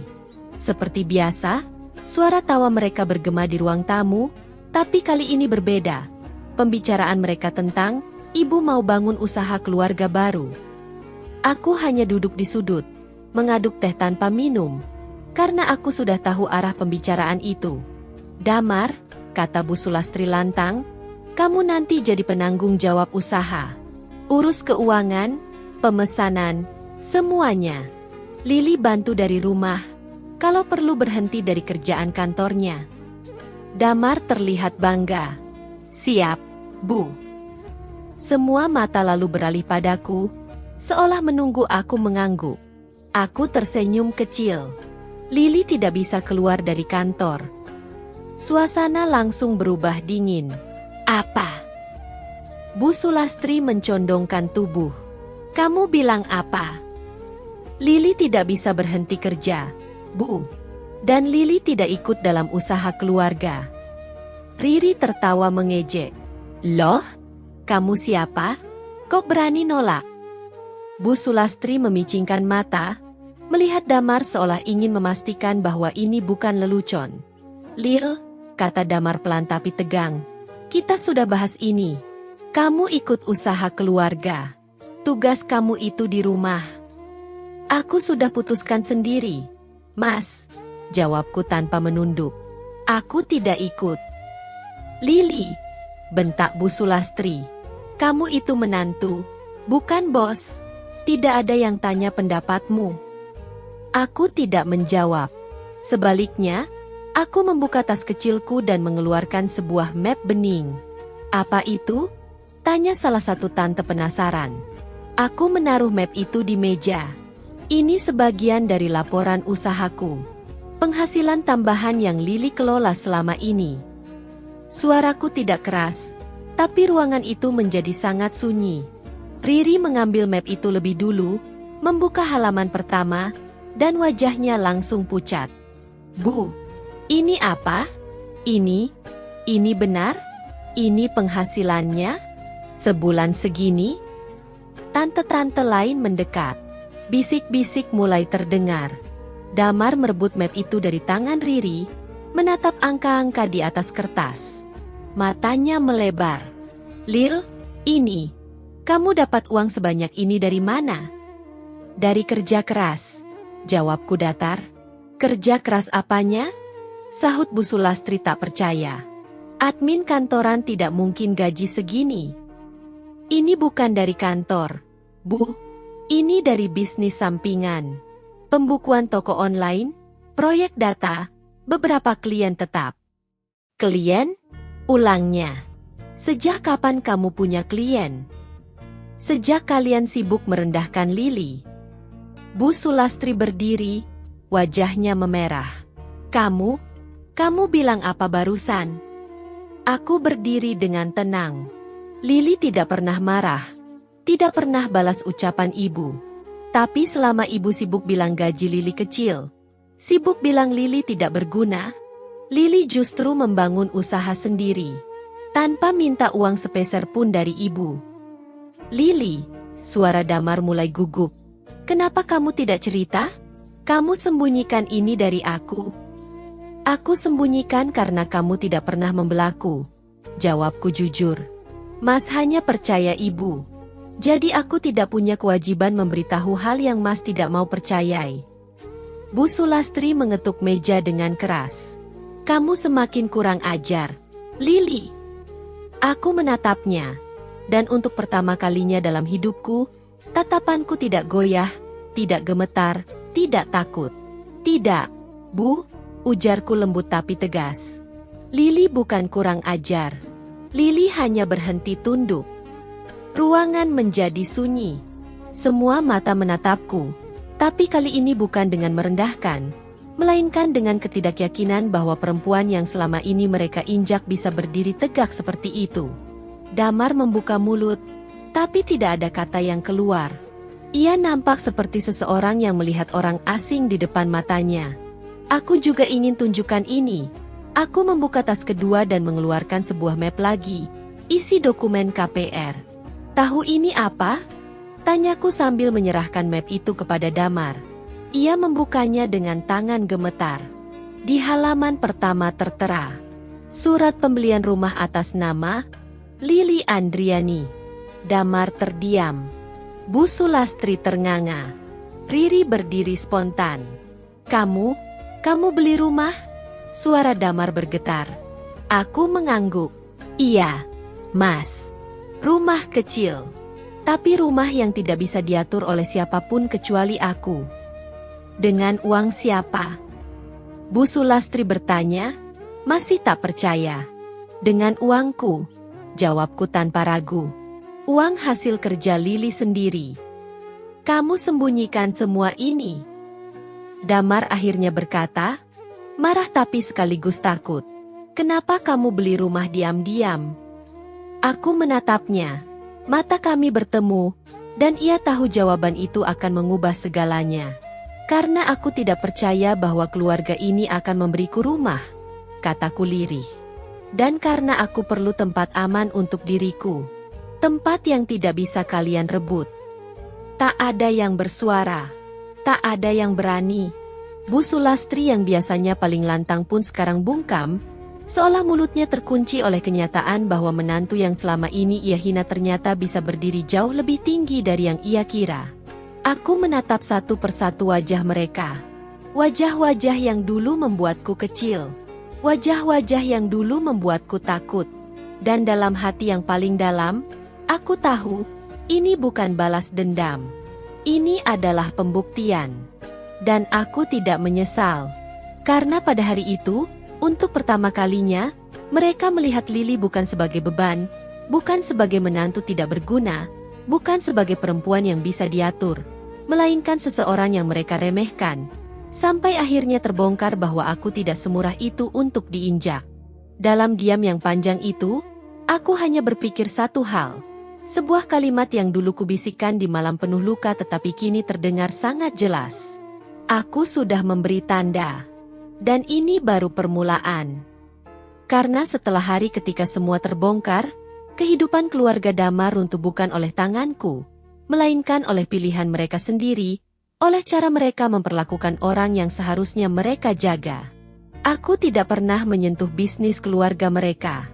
S2: Seperti biasa, suara tawa mereka bergema di ruang tamu, tapi kali ini berbeda. Pembicaraan mereka tentang ibu mau bangun usaha keluarga baru. Aku hanya duduk di sudut, mengaduk teh tanpa minum, karena aku sudah tahu arah pembicaraan itu. "Damar," kata Bu Sulastri lantang, "kamu nanti jadi penanggung jawab usaha. Urus keuangan, pemesanan, semuanya. Lili bantu dari rumah, kalau perlu berhenti dari kerjaan kantornya." Damar terlihat bangga. "Siap, Bu." Semua mata lalu beralih padaku, seolah menunggu aku mengangguk. Aku tersenyum kecil. Lili tidak bisa keluar dari kantor. Suasana langsung berubah dingin. "Apa?" Bu Sulastri mencondongkan tubuh. "Kamu bilang apa?" "Lili tidak bisa berhenti kerja, Bu. Dan Lili tidak ikut dalam usaha keluarga." Riri tertawa mengejek. "Loh, kamu siapa? Kok berani nolak?" Bu Sulastri memicingkan mata, melihat Damar seolah ingin memastikan bahwa ini bukan lelucon. "Lil," kata Damar pelan tapi tegang, "kita sudah bahas ini. Kamu ikut usaha keluarga. Tugas kamu itu di rumah." "Aku sudah putuskan sendiri, Mas," jawabku tanpa menunduk. "Aku tidak ikut." "Lili," bentak Bu Sulastri, "kamu itu menantu, bukan bos. Tidak ada yang tanya pendapatmu." Aku tidak menjawab. Sebaliknya, aku membuka tas kecilku dan mengeluarkan sebuah map bening. "Apa itu?" tanya salah satu tante penasaran. Aku menaruh map itu di meja. "Ini sebagian dari laporan usahaku. Penghasilan tambahan yang Lili kelola selama ini." Suaraku tidak keras, tapi ruangan itu menjadi sangat sunyi. Riri mengambil map itu lebih dulu, membuka halaman pertama, dan wajahnya langsung pucat. Bu, ini apa? Ini benar? Ini penghasilannya? Sebulan segini? Tante-tante lain mendekat. Bisik-bisik mulai terdengar. Damar merebut map itu dari tangan Riri, menatap angka-angka di atas kertas. Matanya melebar. Lil, ini. Kamu dapat uang sebanyak ini dari mana? Dari kerja keras. Jawabku datar. Kerja keras apanya? Sahut Bu Sulastri tak percaya. Admin kantoran tidak mungkin gaji segini. Ini bukan dari kantor, Bu. Ini dari bisnis sampingan. Pembukuan toko online, proyek data, beberapa klien tetap. Klien? Ulangnya. Sejak kapan kamu punya klien? Sejak kalian sibuk merendahkan Lili. Bu Sulastri berdiri, wajahnya memerah. Kamu bilang apa barusan? Aku berdiri dengan tenang. Lili tidak pernah marah. Tidak pernah balas ucapan ibu. Tapi selama ibu sibuk bilang gaji Lili kecil, sibuk bilang Lili tidak berguna, Lili justru membangun usaha sendiri, tanpa minta uang sepeser pun dari ibu. Lili, suara Damar mulai gugup. Kenapa kamu tidak cerita? Kamu sembunyikan ini dari aku. Aku sembunyikan karena kamu tidak pernah membelaku. Jawabku jujur. Mas hanya percaya ibu. Jadi aku tidak punya kewajiban memberitahu hal yang Mas tidak mau percayai. Bu Sulastri mengetuk meja dengan keras. Kamu semakin kurang ajar, Lili. Aku menatapnya. Dan untuk pertama kalinya dalam hidupku, tatapanku tidak goyah, tidak gemetar, tidak takut. Tidak, Bu, ujarku lembut tapi tegas. Lili bukan kurang ajar. Lili hanya berhenti tunduk. Ruangan menjadi sunyi. Semua mata menatapku. Tapi kali ini bukan dengan merendahkan, melainkan dengan ketidakyakinan bahwa perempuan yang selama ini mereka injak bisa berdiri tegak seperti itu. Damar membuka mulut, tapi tidak ada kata yang keluar. Ia nampak seperti seseorang yang melihat orang asing di depan matanya. Aku juga ingin tunjukkan ini. Aku membuka tas kedua dan mengeluarkan sebuah map lagi, isi dokumen KPR. Tahu ini apa? Tanyaku sambil menyerahkan map itu kepada Damar. Ia membukanya dengan tangan gemetar. Di halaman pertama tertera, surat pembelian rumah atas nama Lili Andriani. Damar terdiam. Bu Sulastri ternganga. Riri berdiri spontan. Kamu beli rumah? Suara Damar bergetar. Aku mengangguk. Iya, Mas. Rumah kecil. Tapi rumah yang tidak bisa diatur oleh siapapun kecuali aku. Dengan uang siapa? Bu Sulastri bertanya, masih tak percaya. Dengan uangku, jawabku tanpa ragu. Uang hasil kerja Lili sendiri. Kamu sembunyikan semua ini. Damar akhirnya berkata, marah tapi sekaligus takut. Kenapa kamu beli rumah diam-diam? Aku menatapnya. Mata kami bertemu, dan ia tahu jawaban itu akan mengubah segalanya. Karena aku tidak percaya bahwa keluarga ini akan memberiku rumah, kataku lirih. Dan karena aku perlu tempat aman untuk diriku. Tempat yang tidak bisa kalian rebut. Tak ada yang bersuara. Tak ada yang berani. Bu Sulastri yang biasanya paling lantang pun sekarang bungkam, seolah mulutnya terkunci oleh kenyataan bahwa menantu yang selama ini ia hina ternyata bisa berdiri jauh lebih tinggi dari yang ia kira. Aku menatap satu persatu wajah mereka. Wajah-wajah yang dulu membuatku kecil. Wajah-wajah yang dulu membuatku takut. Dan dalam hati yang paling dalam, aku tahu, ini bukan balas dendam. Ini adalah pembuktian. Dan aku tidak menyesal. Karena pada hari itu, untuk pertama kalinya, mereka melihat Lili bukan sebagai beban, bukan sebagai menantu tidak berguna, bukan sebagai perempuan yang bisa diatur, melainkan seseorang yang mereka remehkan. Sampai akhirnya terbongkar bahwa aku tidak semurah itu untuk diinjak. Dalam diam yang panjang itu, aku hanya berpikir satu hal. Sebuah kalimat yang dulu kubisikkan di malam penuh luka tetapi kini terdengar sangat jelas. Aku sudah memberi tanda. Dan ini baru permulaan. Karena setelah hari ketika semua terbongkar, kehidupan keluarga Damar runtuh bukan oleh tanganku, melainkan oleh pilihan mereka sendiri, oleh cara mereka memperlakukan orang yang seharusnya mereka jaga. Aku tidak pernah menyentuh bisnis keluarga mereka,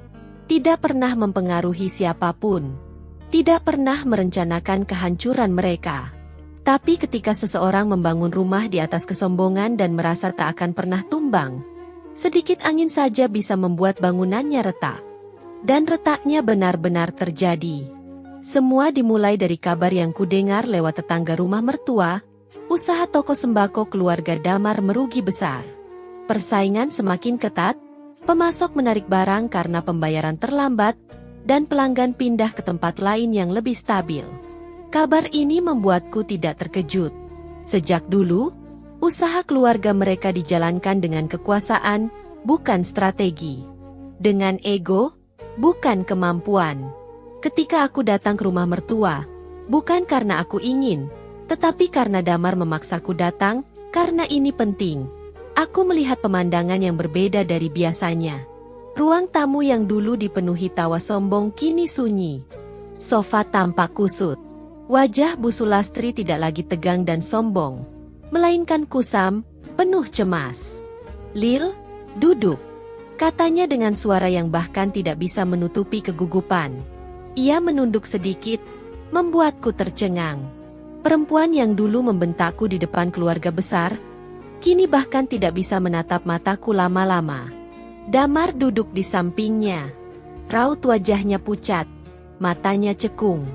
S2: tidak pernah mempengaruhi siapapun, tidak pernah merencanakan kehancuran mereka. Tapi ketika seseorang membangun rumah di atas kesombongan dan merasa tak akan pernah tumbang, sedikit angin saja bisa membuat bangunannya retak. Dan retaknya benar-benar terjadi. Semua dimulai dari kabar yang kudengar lewat tetangga rumah mertua, usaha toko sembako keluarga Damar merugi besar. Persaingan semakin ketat, pemasok menarik barang karena pembayaran terlambat, dan pelanggan pindah ke tempat lain yang lebih stabil. Kabar ini membuatku tidak terkejut. Sejak dulu, usaha keluarga mereka dijalankan dengan kekuasaan, bukan strategi. Dengan ego, bukan kemampuan. Ketika aku datang ke rumah mertua, bukan karena aku ingin, tetapi karena Damar memaksaku datang, karena ini penting. Aku melihat pemandangan yang berbeda dari biasanya. Ruang tamu yang dulu dipenuhi tawa sombong kini sunyi. Sofa tampak kusut. Wajah Bu Sulastri tidak lagi tegang dan sombong, melainkan kusam, penuh cemas. "Lil, duduk," katanya dengan suara yang bahkan tidak bisa menutupi kegugupan. Ia menunduk sedikit, membuatku tercengang. Perempuan yang dulu membentakku di depan keluarga besar, kini bahkan tidak bisa menatap mataku lama-lama. Damar duduk di sampingnya. Raut wajahnya pucat, matanya cekung.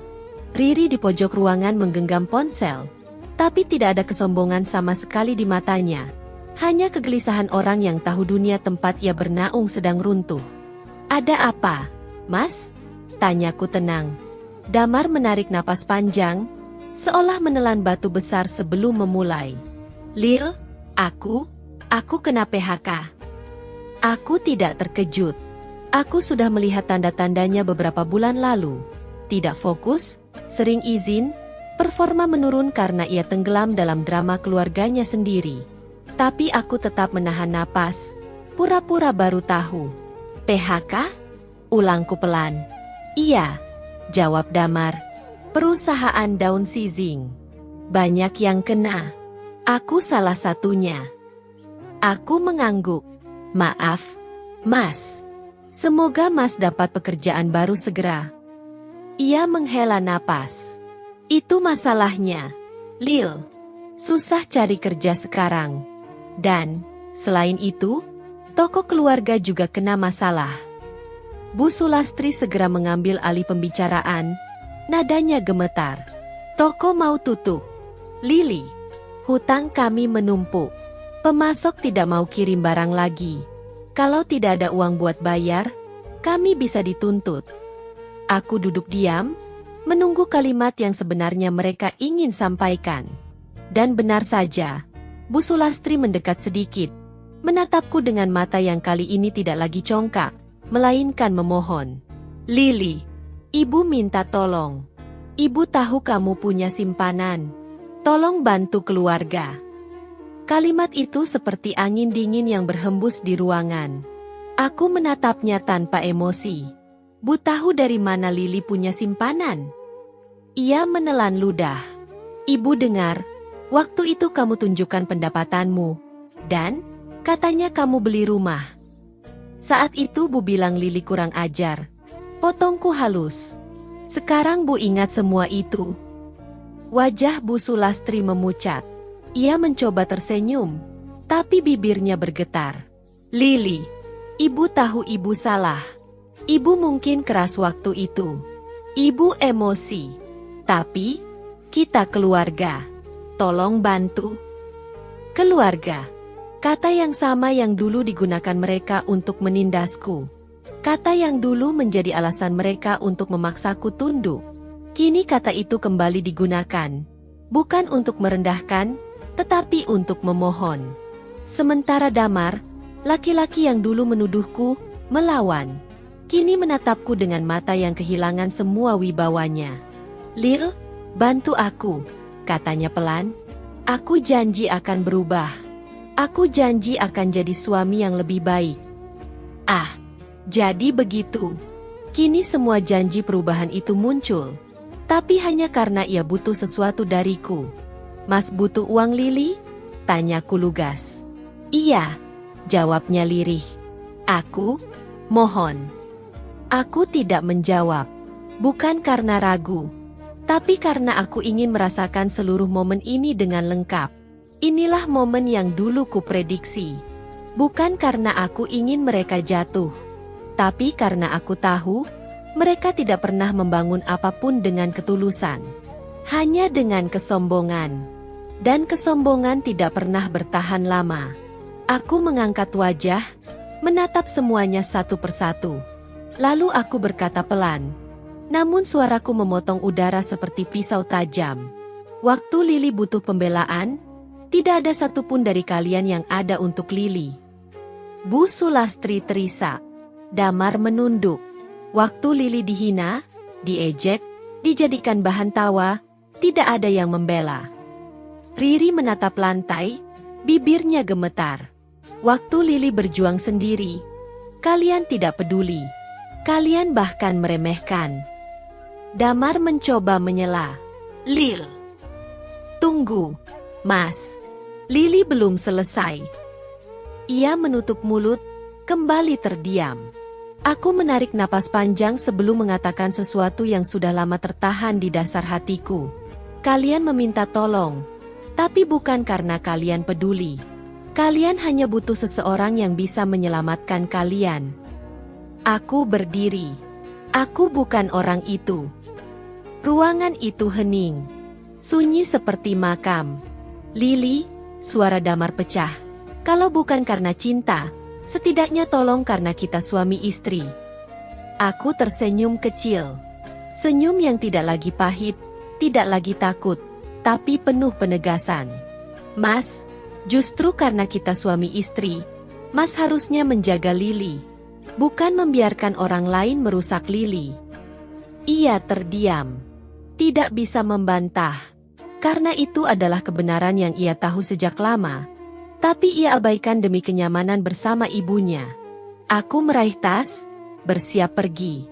S2: Riri di pojok ruangan menggenggam ponsel, tapi tidak ada kesombongan sama sekali di matanya. Hanya kegelisahan orang yang tahu dunia tempat ia bernaung sedang runtuh. "Ada apa, Mas?" tanyaku tenang. Damar menarik napas panjang, seolah menelan batu besar sebelum memulai. "Lil, aku kena PHK." Aku tidak terkejut. Aku sudah melihat tanda-tandanya beberapa bulan lalu. Tidak fokus, sering izin, performa menurun karena ia tenggelam dalam drama keluarganya sendiri. Tapi aku tetap menahan napas, pura-pura baru tahu. "PHK?" ulangku pelan. "Iya," jawab Damar. "Perusahaan downsizing. Banyak yang kena. Aku salah satunya." Aku mengangguk. "Maaf, Mas. Semoga Mas dapat pekerjaan baru segera." Ia menghela napas. "Itu masalahnya, Lil. Susah cari kerja sekarang. Dan, selain itu, toko keluarga juga kena masalah." Bu Sulastri segera mengambil alih pembicaraan, nadanya gemetar. "Toko mau tutup. Lili, hutang kami menumpuk. Pemasok tidak mau kirim barang lagi. Kalau tidak ada uang buat bayar, kami bisa dituntut." Aku duduk diam, menunggu kalimat yang sebenarnya mereka ingin sampaikan. Dan benar saja, Bu Sulastri mendekat sedikit, menatapku dengan mata yang kali ini tidak lagi congkak, melainkan memohon. "Lili, Ibu minta tolong. Ibu tahu kamu punya simpanan. Tolong bantu keluarga." Kalimat itu seperti angin dingin yang berhembus di ruangan. Aku menatapnya tanpa emosi. "Bu tahu dari mana Lili punya simpanan?" Ia menelan ludah. "Ibu dengar, waktu itu kamu tunjukkan pendapatanmu. Dan, katanya kamu beli rumah. Saat itu Bu bilang Lili kurang ajar." Potongku halus. "Sekarang Bu ingat semua itu?" Wajah Bu Sulastri memucat. Ia mencoba tersenyum, tapi bibirnya bergetar. "Lili, Ibu tahu Ibu salah. Ibu mungkin keras waktu itu. Ibu emosi. Tapi, kita keluarga. Tolong bantu." Keluarga. Kata yang sama yang dulu digunakan mereka untuk menindasku. Kata yang dulu menjadi alasan mereka untuk memaksaku tunduk. Kini kata itu kembali digunakan. Bukan untuk merendahkan, tetapi untuk memohon. Sementara Damar, laki-laki yang dulu menuduhku, melawan. Kini menatapku dengan mata yang kehilangan semua wibawanya. "Lil, bantu aku," katanya pelan. "Aku janji akan berubah. Aku janji akan jadi suami yang lebih baik." Ah, jadi begitu. Kini semua janji perubahan itu muncul. Tapi hanya karena ia butuh sesuatu dariku. "Mas butuh uang, Lili?" tanyaku lugas. "Iya," jawabnya lirih. "Aku? Mohon." Aku tidak menjawab. Bukan karena ragu. Tapi karena aku ingin merasakan seluruh momen ini dengan lengkap. Inilah momen yang dulu kuprediksi. Bukan karena aku ingin mereka jatuh. Tapi karena aku tahu, mereka tidak pernah membangun apapun dengan ketulusan. Hanya dengan kesombongan. Dan kesombongan tidak pernah bertahan lama. Aku mengangkat wajah, menatap semuanya satu persatu. Lalu aku berkata pelan. Namun suaraku memotong udara seperti pisau tajam. "Waktu Lili butuh pembelaan, tidak ada satupun dari kalian yang ada untuk Lili." Bu Sulastri terisak. Damar menunduk. Waktu Lili dihina, diejek, dijadikan bahan tawa, tidak ada yang membela. Riri menatap lantai, bibirnya gemetar. Waktu Lili berjuang sendiri, kalian tidak peduli. Kalian bahkan meremehkan. Damar mencoba menyela. "Lil, tunggu, Mas. Lili belum selesai." Ia menutup mulut, kembali terdiam. Aku menarik napas panjang sebelum mengatakan sesuatu yang sudah lama tertahan di dasar hatiku. Kalian meminta tolong, tapi bukan karena kalian peduli. Kalian hanya butuh seseorang yang bisa menyelamatkan kalian. Aku berdiri. Aku bukan orang itu. Ruangan itu hening. Sunyi seperti makam. "Lili," suara Damar pecah. "Kalau bukan karena cinta, setidaknya tolong karena kita suami istri." Aku tersenyum kecil. Senyum yang tidak lagi pahit, tidak lagi takut, tapi penuh penegasan. "Mas, justru karena kita suami istri, Mas harusnya menjaga Lili. Bukan membiarkan orang lain merusak Lili." Ia terdiam. Tidak bisa membantah. Karena itu adalah kebenaran yang ia tahu sejak lama. Tapi ia abaikan demi kenyamanan bersama ibunya. Aku meraih tas, bersiap pergi.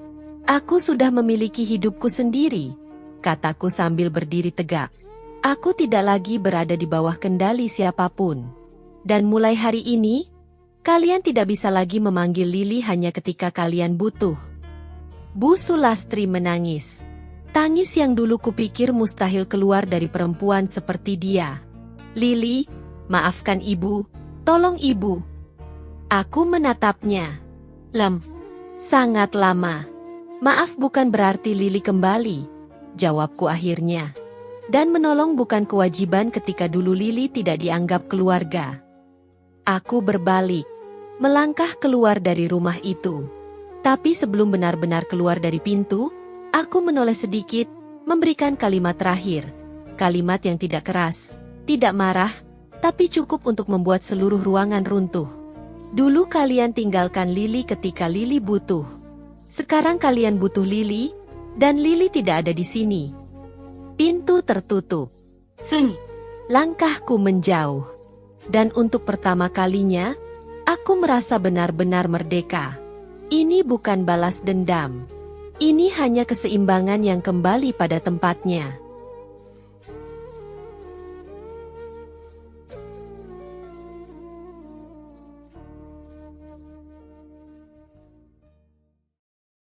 S2: "Aku sudah memiliki hidupku sendiri," kataku sambil berdiri tegak. "Aku tidak lagi berada di bawah kendali siapapun. Dan mulai hari ini, kalian tidak bisa lagi memanggil Lili hanya ketika kalian butuh." Bu Sulastri menangis. Tangis yang dulu kupikir mustahil keluar dari perempuan seperti dia. "Lili, maafkan ibu, tolong ibu." Aku menatapnya. Sangat lama." "Maaf bukan berarti Lili kembali," jawabku akhirnya. "Dan menolong bukan kewajiban ketika dulu Lili tidak dianggap keluarga." Aku berbalik, melangkah keluar dari rumah itu. Tapi sebelum benar-benar keluar dari pintu, aku menoleh sedikit, memberikan kalimat terakhir. Kalimat yang tidak keras, tidak marah, tapi cukup untuk membuat seluruh ruangan runtuh. "Dulu kalian tinggalkan Lili ketika Lili butuh. Sekarang kalian butuh Lili, dan Lili tidak ada di sini." Pintu tertutup. Sunyi. Langkahku menjauh. Dan untuk pertama kalinya, aku merasa benar-benar merdeka. Ini bukan balas dendam. Ini hanya keseimbangan yang kembali pada tempatnya.